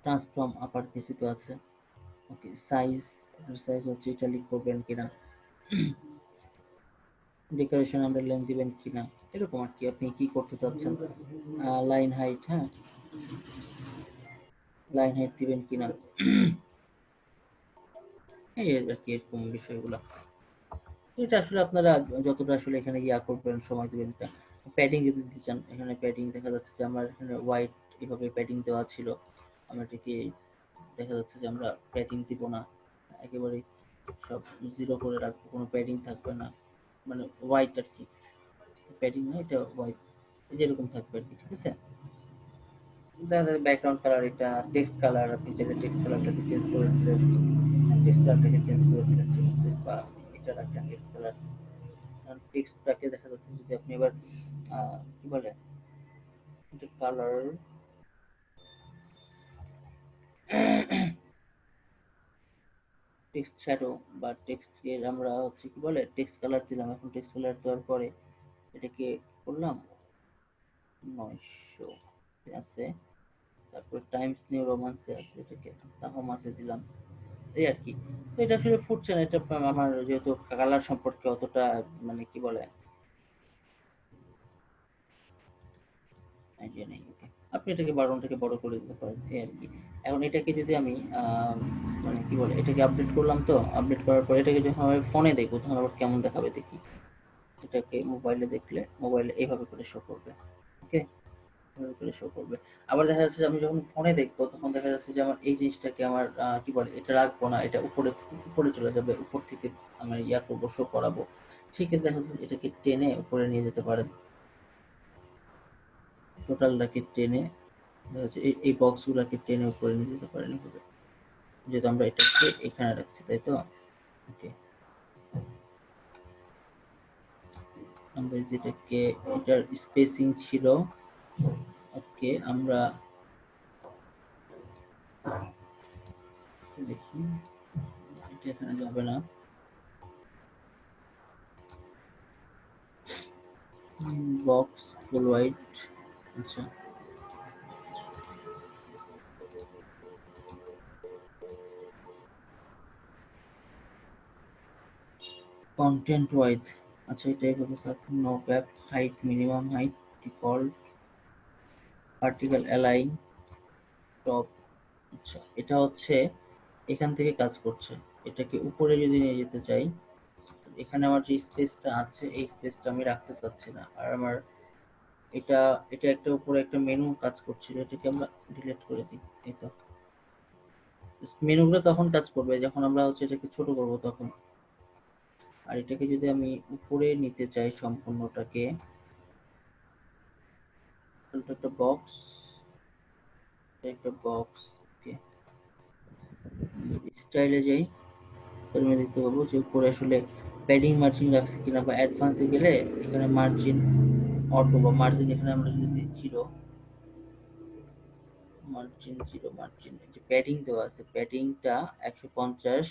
ট্রান্সফর্ম আপার কেসে তো আছে। ওকে, সাইজ, সাইজ হচ্ছে ইটালিক করবেন কিনা, ডেকোরেশন আন্ডারলাইন দিবেন কিনা, এরকম আর কি আপনি কি করতে চাচ্ছেন। লাইন হাইট, হ্যাঁ লাইন হাইট দিবেন কিনা, এই আর কি এরকম বিষয়গুলো। এটা আসলে আপনারা যতটা আসলে এখানে ইয়া করবেন সময় দিবেন। এটা প্যাডিং যদি দিতে চান, এখানে প্যাডিং দেখা যাচ্ছে যে আমার এখানে হোয়াইট এভাবে প্যাডিং দেওয়া ছিল, আমরা এটাকে দেখা যাচ্ছে যে আমরা প্যাডিং দিব না, একেবারে সব জিরো করে রাখবো, কোনো প্যাডিং থাকবে না, মানে হোয়াইট আর কি, প্যাডিং না এটা হোয়াইট, যেরকম থাকবে আর কি। ঠিক আছে, ব্যাকগ্রাউন্ড কালার, এটা টেক্সট কালার, আপনি চাইলে টেক্সট কালারটাকে চেঞ্জ করে দিলেন, টেক্সট কালারটাকে চেঞ্জ করে দিলেন। ঠিক আছে, বা এটা রাখলেন টেক্সট কালার, টেক্সটটাকে দেখা যাচ্ছে যদি আপনি এবার কি বলে এটা কালার টেক্সট শ্যাডো বা টেক্সট এর আমরা হচ্ছে কি বলে টেক্সট কালার দিলাম। এখন টেক্সট কালার দেওয়ার পরে এটাকে করলাম 900 আছে, তারপরে টাইমস নিউ রোমান্সে আছে, এটাকে তাহমাতে দিলাম, এই আর কি। তো এটা আসলে ফুটছে না, এটা আমার যেহেতু কালার সম্পর্কে অতটা মানে কি বলে আইডিয়া নেই। ওকে, আপনি এটাকে বাটনটাকে বড় করে দিতে পারেন, এই আর কি। এখন এটাকে যদি আমি মানে কি বলে এটাকে আপডেট করলাম, তো আপডেট করার পর এটাকে যখন আমি ফোনে দেখবো তখন আবার কেমন দেখাবে দেখি। এটাকে মোবাইলে দেখলে মোবাইলে এইভাবে করে শো করবে। ওকে, এভাবে করে শো করবে। আবার দেখা যাচ্ছে যে আমি যখন ফোনে দেখবো তখন দেখা যাচ্ছে যে আমার এই জিনিসটাকে আমার কি বলে এটা রাখবো না, এটা উপরে উপরে চলে যাবে, উপর থেকে আমি ইয়া করবো, শো করাবো। সেক্ষেত্রে দেখা যাচ্ছে এটাকে টেনে উপরে নিয়ে যেতে পারেন, টোটালটাকে টেনে দেখা যাচ্ছে এই বক্স গুলাকে টেনে উপরে নিয়ে যেতে পারেন এভাবে। যেহেতু আমরা এটাকে এখানে রাখছি, তাই তো? ওকে, আমরা যেটাকে এটার স্পেসিং ছিল, ওকে আমরা দেখি এটা এখানে যাবে না। বক্স ফুল হোয়াইট, আচ্ছা কন্টেন্ট ওয়াইজ, আচ্ছা এটা এভাবে থাকবে। No gap, height minimum height, default, vertical align, top. আচ্ছা এটা হচ্ছে এখান থেকে কাজ করছে। এটাকে উপরে যদি নিয়ে যেতে চাই, এখানে আমার যে স্পেসটা আছে এই স্পেসটা আমি রাখতে চাচ্ছি না। আর আমার এটা এটা একটা উপরে একটা মেনু কাজ করছিল, এটাকে আমরা ডিলিট করে দিই। এই তো মেনুগুলো তখন কাজ করবে যখন আমরা হচ্ছে এটাকে ছোট করব তখন। আর এটাকে যদি আমি উপরে নিতে চাই সম্পূর্ণটাকে, তাহলে একটা বক্স, একটা বক্স, ওকে স্টাইলে যাই, তাহলে আমি দেখতে পাবো যে উপরে আসলে প্যাডিং মার্জিন রাখছে কিনা, বা অ্যাডভান্সে গেলে এখানে মার্জিন অটো বা মার্জিন এখানে আমরা যদি দিই জিরো, মার্জিন জিরো, মার্জিন যে প্যাডিং দেওয়া আছে প্যাডিংটা 150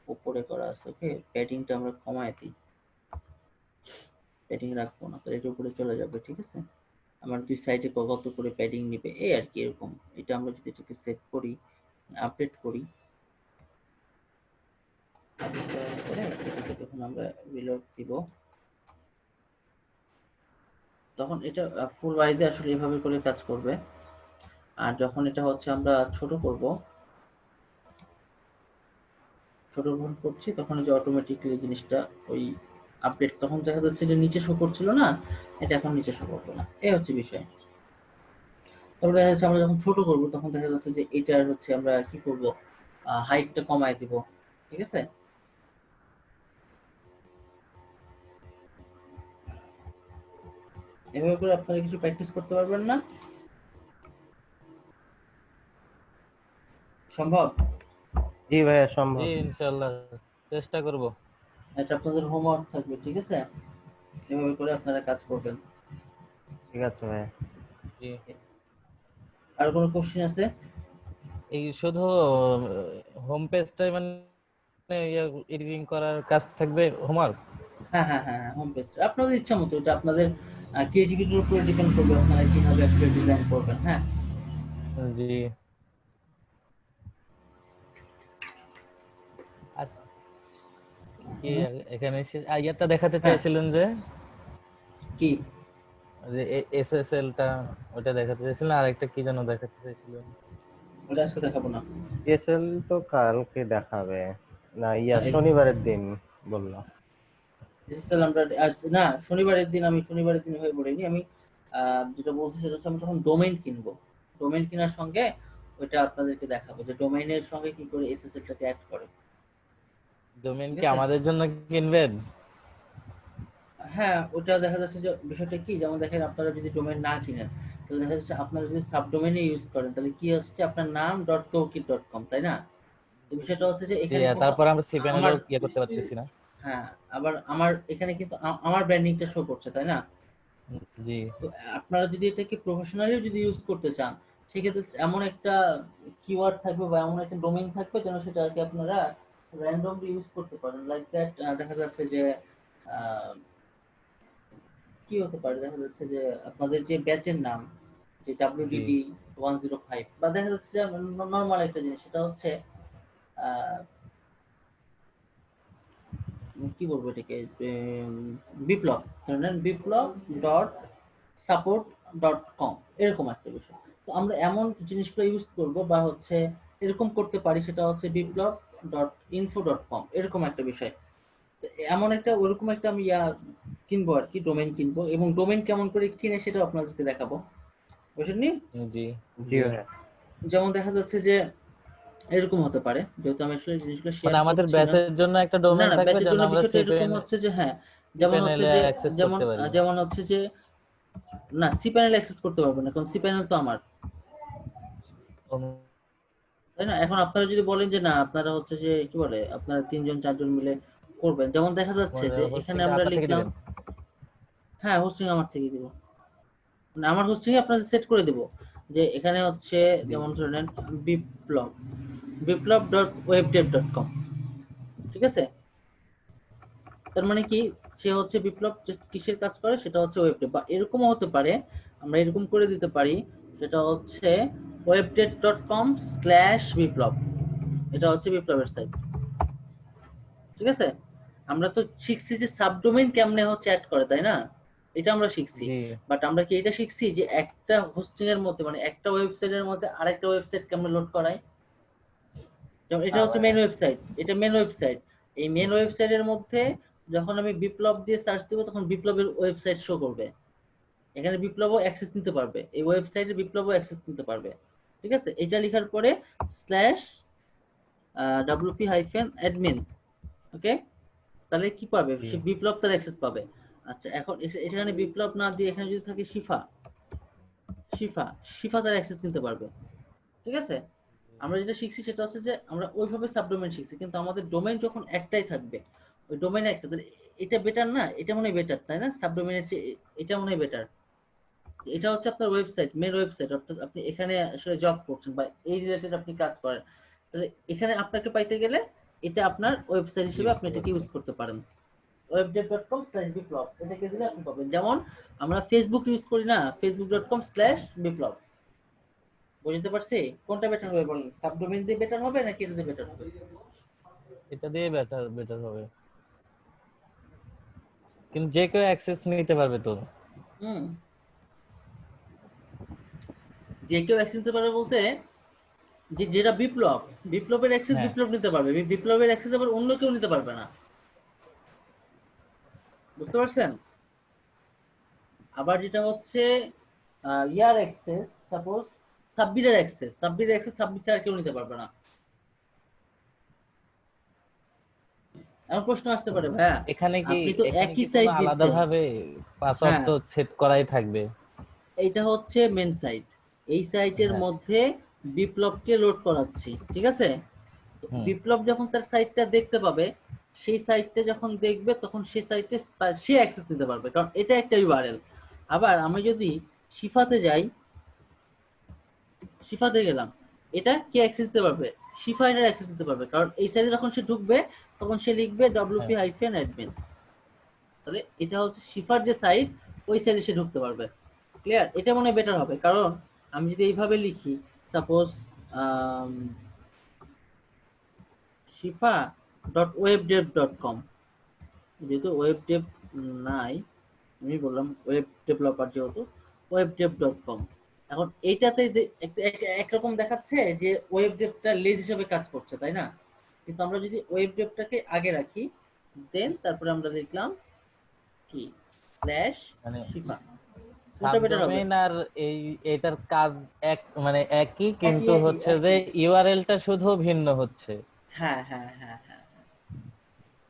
উপরে করা আছে। ওকে, প্যাডিংটা আমরা কমায় দিই, প্যাডিং রাখবো না, তাহলে এটা উপরে চলে যাবে। ঠিক আছে, আমার দুই সাইডে কত করে প্যাডিং নিবে এই আর কি এরকম। এটা আমরা যদি এটাকে সেভ করি, আপডেট করি, আপডেট করার পরে এটাকে যখন আমরা রিলোড দিব তখন এটা ফুল ওয়াইজে আসলে এভাবে করে কাজ করবে। আর যখন এটা হচ্ছে আমরা ছোট করব, ছোট যখন করছি তখন যে অটোমেটিক্যালি জিনিসটা ওই আপডেট, তখন দেখা যাচ্ছে যে নিচে শো করছিল না, এটা এখন নিচে শো করবে না, এই হচ্ছে বিষয়। তারপরে দেখা যাচ্ছে আমরা যখন ছোট করব তখন দেখা যাচ্ছে যে এটার হচ্ছে আমরা কি করব, হাইটটা কমায় দিব। ঠিক আছে, এভাবে করে আপনারা কিছু প্র্যাকটিস করতে পারবেন না? সম্ভব? জি ভাইয়া জি সম্ভব। ইনশাল্লাহ চেষ্টা করব। এটা আপনাদের হোমওয়ার্ক থাকবে, ঠিক আছে? এভাবে করে আপনারা কাজ করবেন। ঠিক আছে ভাইয়া। জি, আর কোনো কোশ্চেন আছে? এই শুধু হোম পেজটাই মানে এডিটিং করার কাজ থাকবে হোমওয়ার্ক? হ্যাঁ হ্যাঁ হ্যাঁ, হোম পেজ আপনাদের ইচ্ছা মতো, এটা আপনাদের ক্রিয়েটিভিটির উপরে ডিপেন্ড করবে আপনারা কিভাবে আসলে ডিজাইন করবেন। হ্যাঁ, জি। আজ কি এখানে ইয়েটা দেখাতে হ্যাঁ চাইছিলেন যে কি যে এসএসএল টা, ওটা দেখাতে চাইছিলেন, আর একটা কি যেন দেখাতে চাইছিলেন? ওটা আজকে দেখাবো না। এসএল তো কালকে দেখাবে, না ইয়া এই শনিবারের দিন বললো। এসএসএল আমরা না, শনিবারের দিন, আমি শনিবারের দিন হয়ে পড়িনি। আমি যেটা বলছি সেটা হচ্ছে আমি যখন ডোমেইন কিনবো, ডোমেইন কেনার সঙ্গে ওইটা আপনাদেরকে দেখাবো যে ডোমেইনের সঙ্গে কি করে এসএসএল টাকে অ্যাড করে। ডোমেইন ঠিক কি আছে, আমাদের জন্য কিনবেন? হ্যাঁ ওটা দেখা যাচ্ছে যে বিষয়টা কি, যেমন দেখেন আপনারা যদি ডোমেইন না কিনেন তাহলে দেখা যাচ্ছে আপনারা যদি সাবডোমেইনে ইউজ করেন তাহলে কি হচ্ছে আপনার নাম .tawkit.com, তাই না? তো বিষয়টা হচ্ছে যে জি, এখানে কিন্তু তারপর আমরা সিপ্যানেলও আমার, ইয়ে করতে পারতেছি না। হ্যাঁ আবার আমার এখানে কিন্তু আমার ব্র্যান্ডিংটা শো করছে, তাই না? জি, তো আপনারা যদি এটাকে প্রফেশনালি যদি ইউজ করতে চান সেক্ষেত্রে এমন একটা কিওয়ার্ড থাকবে বা এমন একটা ডোমেইন থাকবে যেন সেটাকে আপনারা র্যান্ডমলি ইউজ করতে পারেন। লাইক দ্যাট, দেখা যাচ্ছে যে আহ, কি হতে পারে, দেখা যাচ্ছে যে আপনাদের যে ব্যাচের নাম যে জি, WDD 105, বা দেখা যাচ্ছে যে নর্মাল একটা জিনিস সেটা হচ্ছে আহ, কি বলবো এটাকে, বিপ্লব, ধরেন বিপ্লব ডট সাপোর্ট ডট কম, এরকম একটা বিষয়। তো আমরা এমন জিনিসগুলো ইউজ করব বা হচ্ছে এরকম করতে পারি, সেটা হচ্ছে বিপ্লব ডট ইনফো ডট কম, এরকম একটা বিষয়। তো এমন একটা ওরকম একটা আমি কিনবো আর কি, ডোমেইন কিনবো, এবং ডোমেইন কেমন করে কিনে সেটা আপনাদেরকে দেখাবো। বুঝেননি? জি জি ভাইয়া। যেমন দেখা যাচ্ছে যে এরকম হতে পারে, যেহেতু আমি আসলে জিনিসগুলো মানে শেয়ার আমাদের করছি না। ব্যাচের জন্য একটা না ডোমেইন না, থাকবে ব্যাচের যেন জন্য আমরা বিষয়টা এরকম হচ্ছে যে হ্যাঁ, সি যেমন হচ্ছে প্যানেলে যে অ্যাক্সেস যেমন করতে পারি। যেমন হচ্ছে যে না, সি প্যানেল অ্যাক্সেস করতে পারবে না, কারণ সি প্যানেল তো আমার, তাই না? এখন আপনারা যদি বলেন যে না, আপনারা হচ্ছে যে কি বলে, আপনারা 3 জন 4 জন মিলে করবেন, যেমন দেখা যাচ্ছে যে এখানে হোস্টিংটা আমরা আপনার থেকে লিখলাম, দিবেন। হ্যাঁ হোস্টিং আমার থেকে দিব, মানে আমার হোস্টিং আপনাদের সেট করে দেব, যে এখানে হচ্ছে জি যেমন ধরে নেন বিপ্লব বিপ্লব.webdev.com, ঠিক আছে? তার মানে কি, সে হচ্ছে বিপ্লব জাস্ট কিসের কাজ করে, সেটা হচ্ছে ওয়েব ডেভ, বা এরকমও হতে পারে, আমরা এরকম করে দিতে পারি, সেটা হচ্ছে webdev.com/বিপ্লব, এটা হচ্ছে বিপ্লবের সাইট, ঠিক আছে? আমরা তো শিখছি যে সাবডোমেইন কেমনে হচ্ছে অ্যাড করে, তাই না? এটা আমরা শিখছি, জি বাট আমরা কি এটা শিখছি যে একটা হোস্টিং এর মধ্যে, মানে একটা ওয়েবসাইটের মধ্যে আরেকটা ওয়েবসাইট কেমনে লোড করায়? যেমন এটা না হচ্ছে মেন ভাইয়া। ওয়েবসাইট, এটা মেন ওয়েবসাইট, এই মেন ওয়েবসাইটের মধ্যে যখন আমি বিপ্লব দিয়ে সার্চ দেবো, তখন বিপ্লবের ওয়েবসাইট শো করবে, এখানে বিপ্লবও অ্যাক্সেস নিতে পারবে, এই ওয়েবসাইটে বিপ্লবও অ্যাক্সেস নিতে পারবে, ঠিক আছে? এটা লেখার পরে স্ল্যাশ wp-admin, ওকে, তাহলে কি পাবে, জি সে বিপ্লব তার অ্যাক্সেস পাবে। আচ্ছা, এখন এখানে বিপ্লব না দিয়ে এখানে যদি থাকে শিফা, শিফা শিফা তার অ্যাক্সেস নিতে পারবে, ঠিক আছে? আমরা যেটা শিখছি সেটা হচ্ছে যে আমরা ওইভাবে সাবডোমেইন শিখছি, কিন্তু আমাদের ডোমেইন যখন একটাই থাকবে, ওই ডোমেইন একটা, তাহলে এটা বেটার না, এটা মনে হয় বেটার, তাই না? সাবডোমেইনের চেয়ে এটা মনে হয় বেটার। এটা হচ্ছে আপনার ওয়েবসাইট, মেন ওয়েবসাইট, অর্থাৎ আপনি এখানে আসলে জব করছেন বা এই রিলেটেড আপনি কাজ করেন, তাহলে এখানে আপনাকে পাইতে গেলে এটা আপনার ওয়েবসাইট জি হিসেবে আপনি বুঝতে এটাকে পারছি। ইউজ করতে পারেন, webdev.com/বিপ্লব, এটাকে দিলে আপনি পাবেন। যেমন আমরা ফেসবুক ইউজ করি না, facebook.com/বিপ্লব, বুঝতে পারছি? কোনটা বেটার হবে বলেন, সাবডোমেইন দিয়ে বেটার হবে নাকি এটা দিয়ে বেটার হবে? এটা দিয়ে বেটার বেটার হবে, কিন্তু যে কেউ অ্যাক্সেস নিতে পারবে তো। হুম, যে কেউ অ্যাক্সেস নিতে পারবে বলতে, যে যেটা বিপ্লব, বিপ্লবের অ্যাক্সেস হ্যাঁ বিপ্লব নিতে পারবে, বিপ্লবের অ্যাক্সেস আবার অন্য কেউ নিতে পারবে না, বুঝতে পারছেন? আবার যেটা হচ্ছে ইয়ার অ্যাক্সেস, সাপোজ সাব্বিরের অ্যাক্সেস সাব্বির ছাড়া কেউ নিতে পারবে না। এমন প্রশ্ন আসতে পারে, ভাইয়া এখানে কি আপনি তো এখানে একই কি কোনো সাইট আলাদা দিচ্ছেন। ভাবে পাসওয়ার্ড হ্যাঁ, তো সেট করাই থাকবে? এইটা হচ্ছে মেন সাইট, এই সাইটের হ্যাঁ মধ্যে বিপ্লবকে লোড করাচ্ছি, ঠিক আছে? হুম বিপ্লব যখন তার সাইটটা দেখতে পাবে, সেই সাইটটা যখন দেখবে, তখন সেই সাইটে সে অ্যাক্সেস নিতে পারবে, কারণ এটা একটা ইউআরএল। আবার আমি যদি শিফাতে যাই, শিফাতে গেলাম, এটা কে অ্যাক্সেস দিতে পারবে? শিফা এটার অ্যাক্সেস দিতে পারবে, কারণ এই সাইটে যখন সে ঢুকবে, তখন সে লিখবে হ্যাঁ wp-admin, তাহলে এটা হচ্ছে শিফার যে সাইট, ওই সাইটে সে ঢুকতে পারবে। ক্লিয়ার? এটা মনে হয় বেটার হবে, কারণ আমি যদি এইভাবে লিখি, সাপোজ shifa.webdev.com, যেহেতু ওয়েব ডেভ নাই, আমি বললাম ওয়েব ডেভেলপার, যেহেতু webdev.com, এখন এইটাতে একরকম দেখাচ্ছে যে ওয়েব ডেভটা লেজ হিসেবে কাজ করছে, তাই না? কিন্তু আমরা যদি ওয়েব ডেভটাকে আগে রাখি, দেন তারপরে আমরা লিখলাম কি, স্ল্যাশ মানে শিফা, কোনটা বেটার হবে? সাবডোমেইন আর এই এটার কাজ এক মানে একই, একই কিন্তু একই হচ্ছে যে একই, ইউআরএলটা শুধু ভিন্ন হচ্ছে। হ্যাঁ হ্যাঁ হ্যাঁ হ্যাঁ,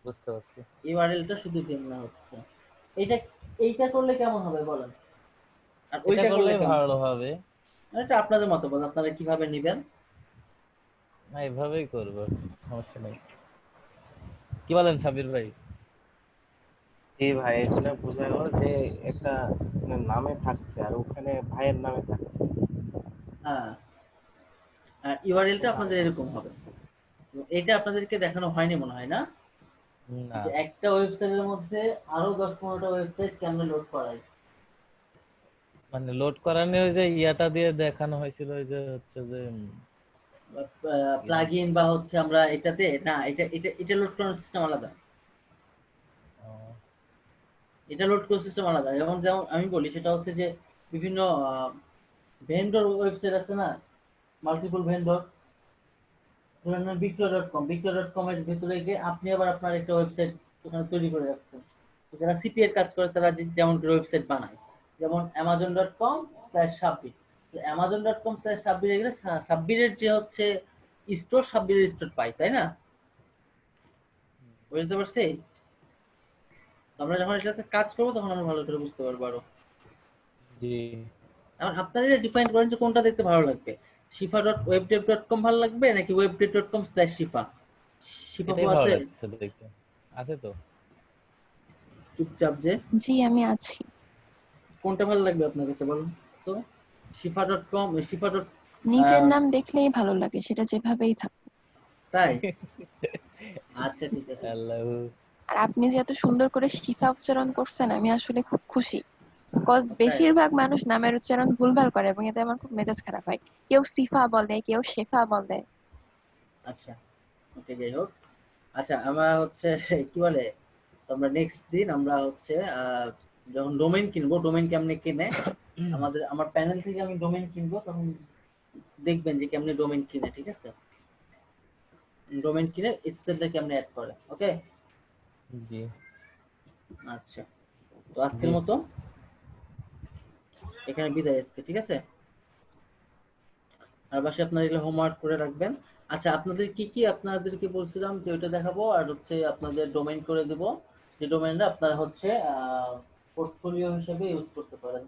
বুঝতে পারছি। ইউআরএলটা শুধু ভিন্ন হচ্ছে। এইটা, এইটা করলে কেমন হবে বলেন, আর এটা ওইটা করলে করলেই কেমন ভালো হবে? হবে। এটা আপনাদের মতামত, আপনারা কিভাবে নিবেন। না এভাবেই করবো, সমস্যা নেই। কি বলেন সাবির ভাই? জি ভাই, এখানে বোঝা গেল যে একটা নামে থাকছে আর ওখানে ভাইয়ের নামে থাকছে। হ্যাঁ, আর ইউআরএলটা ভালো। আপনাদের এরকম হবে। এটা আপনাদেরকে দেখানো হয়নি মনে হয়, না? না যে একটা ওয়েবসাইটের মধ্যে আরো 10-15টা ওয়েবসাইট কেমনে লোড করায়, মানে লোড করার নিয়ে ওই যে ইয়াটা দিয়ে দেখানো হয়েছিল, ওই যে হচ্ছে যে কি নাম? প্লাগইন বা হচ্ছে আমরা এটাতে না, এটা লোড করার সিস্টেম আলাদা, ও, এটা লোড করার সিস্টেম আলাদা। যেমন যেমন আমি বলি, সেটা হচ্ছে যে বিভিন্ন ভেন্ডর ওয়েবসাইট আছে না, মাল্টিপল ভেন্ডর, ধরেন বিক্রয়.কম এর ভেতরে গিয়ে আপনি আবার আপনার একটা ওয়েবসাইট ওখানে তৈরি করে রাখছেন। তো যারা সিপি এর কাজ করে, তারা যেমন করে ওয়েবসাইট বানায়, যেমন amazon.com/সাব্বির, amazon.com/সাব্বির এগুলো সাব্বিরের যে হচ্ছে স্টোর, সাব্বিরের স্টোর পাই, তাই না? বুঝতে পারছি? আমরা যখন এটাতে কাজ করবো তখন আমরা ভালো করে বুঝতে পারবো আরো। জি, এখন আপনারা এটা ডিফাইন করেন যে কোনটা দেখতে ভালো লাগবে, shifa.webdev.com ভালো লাগবে নাকি webdev.com/shifa? শিফা এটাই আপু ভালো আছে লাগছে দেখতে। আছে তো? চুপচাপ যে? জি আমি আছি। কোনটা ভালো লাগবে আপনার কাছে বলুন তো? shifa.com, shifa. নিজের নাম দেখলেই ভালো লাগে, সেটা যেভাবেই থাক। তাই? আচ্ছা ঠিক আছে। আল্লাহ। আর আপনি যে এত সুন্দর করে শিফা উচ্চারণ করছেন, আমি আসলে খুব খুশি। বিকজ তাই? বেশিরভাগ মানুষ নামের উচ্চারণ ভুলভাল করে এবং এতে আমার খুব মেজাজ খারাপ হয়। কেউ সিফা বলে, কেউ শেফা বলে। আচ্ছা, ওকে, যাই হোক। আচ্ছা, আমরা হচ্ছে কি বলে, আমরা নেক্সট দিন আমরা হচ্ছে যখন ডোমেইন কিনবো, ডোমেইন কেমনে কিনে, আমার প্যানেল থেকে আমি ডোমেইন কিনবো, তখন দেখবেন যে কেমনে ডোমেইন কিনে, ঠিক আছে? ডোমেইন কিনে এসএসএল কেমনে অ্যাড করে, ওকে? জি আচ্ছা, তো আজকের জি, মতো এখানে বিদায় আজকে, ঠিক আছে? আর বাসায় আপনারা এগুলো হোমওয়ার্ক করে রাখবেন। আচ্ছা, আপনাদেরকে বলছিলাম যে ওইটা দেখাবো, আর হচ্ছে আপনাদের ডোমেইন করে দেব, যে ডোমেইনটা আপনারা হচ্ছে পোর্টফোলিও হিসেবে ইউজ করতে পারেন,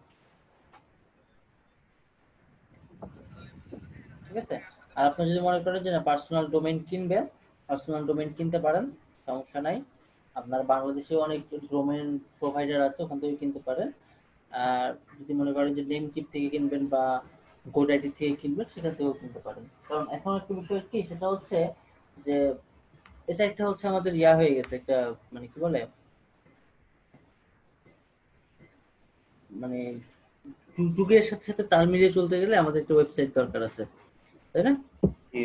ঠিক আছে? আর আপনি যদি মনে করেন যে না পার্সোনাল ডোমেইন কিনবেন, পার্সোনাল ডোমেইন কিনতে পারেন, সমস্যা নাই। আপনার বাংলাদেশে অনেক ডোমেইন প্রোভাইডার আছে, ওখান থেকে কিনতে পারেন। আর যদি মনে করেন যে নেমচিপ থেকে কিনবেন বা গোডাইটি থেকে কিনবেন, সেখান থেকেও কিনতে পারেন। কারণ এখন একটা বিষয় কি, সেটা হচ্ছে যে এটা একটা হচ্ছে আমাদের হয়ে গেছে, একটা মানে কি বলে, মানে যুগের সাথে সাথে তাল মিলিয়ে চলতে গেলে আমাদের একটা ওয়েবসাইট দরকার আছে, তাই না? জি।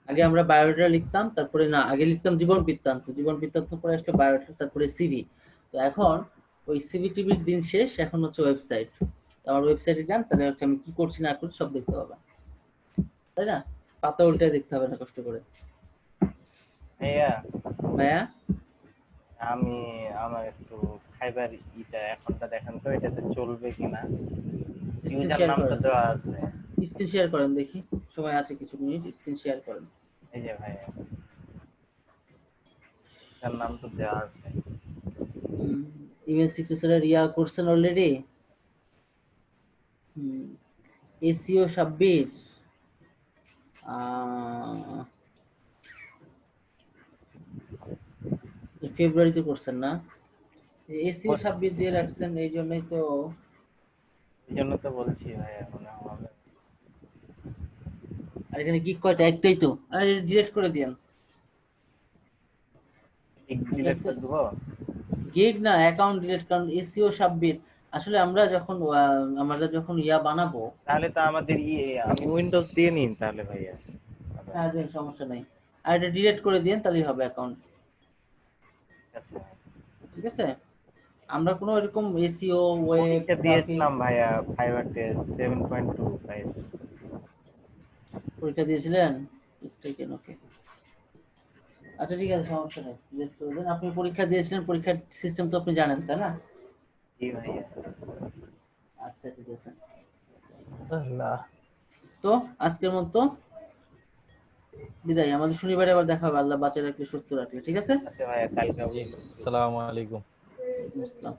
আগে আমরা বায়োডাটা লিখতাম, তারপরে না, আগে লিখতাম জীবন বৃত্তান্ত, জীবন বৃত্তান্ত পরে আসলে বায়োডাটা, তারপরে সিভি। তো এখন ওই সিভি টিভির দিন শেষ, এখন হচ্ছে ওয়েবসাইট। আমার ওয়েবসাইটে যান, তাহলে হচ্ছে আমি কি করছি না করছি সব দেখতে পাবেন, তাই না? পাতা উল্টে দেখতে হবে না কষ্ট করে। ভাইয়া ভাইয়া, আমি আমার একটু ফাইবার এখনটা দেখেন তো, এটাতে চলবে কিনা। স্ক্রিন ইউজার শেয়ার নাম তো করেন, দেওয়া আছে। স্ক্রিন শেয়ার করেন দেখি, সময় আছে কিছু মিনিট, স্ক্রিন শেয়ার করেন। এই যে ভাইয়া, ইউজার নাম তো দেওয়া আছে। ইমেল সিগনেচারে রিয়া করছেন অলরেডি। এসিও সাব্বির, ফেব্রুয়ারিতে করছেন না? এসিও সাব্বির দিয়ে রাখছেন, এই জন্যই তো। এই জন্য তো বলছি ভাইয়া, মনে হবে। আর এখানে গিগ কয়টা? একটাই তো। আর ডিলিট করে দিয়েন। ডিলেট করে দেবো। গিগ না, অ্যাকাউন্ট ডিলিট, কারণ এসিও সাব্বির আসলে আমরা যখন বানাবো। তাহলে তো আমাদের আমি উইন্ডোজ দিয়ে নিন তাহলে ভাইয়া। হ্যাঁ দিন, সমস্যা নাই। আর এটা ডিলিট করে দিন, তাহলেই হবে অ্যাকাউন্ট, ঠিক আছে ভাই। ঠিক আছে? আমরা কোনো এরকম এসিও ওয়েব পরীক্ষা গ্রাফিক দিয়েছিলাম ভাইয়া, ফাইবার টেস্ট 7.2 পাইছি। পরীক্ষা দিয়েছিলেন? ওকে, আচ্ছা ঠিক আছে, সমস্যা নেই, delete করে দিন। আপনি পরীক্ষা দিয়েছিলেন, পরীক্ষার সিস্টেম তো আপনি জানেন, তাই না? জি ভাইয়া। আচ্ছা ঠিক আছে। আল্লাহ। তো আজকের মতো বিদায়, আমাদের শনিবারে আবার দেখা হবে, আল্লাহ বাঁচিয়ে রাখলে, সুস্থ রাখলে, ঠিক আছে? আচ্ছা ভাইয়া, কালকে জি, আবার। আসসালামু আলাইকুম। ওয়ালাইকুম আসসালাম।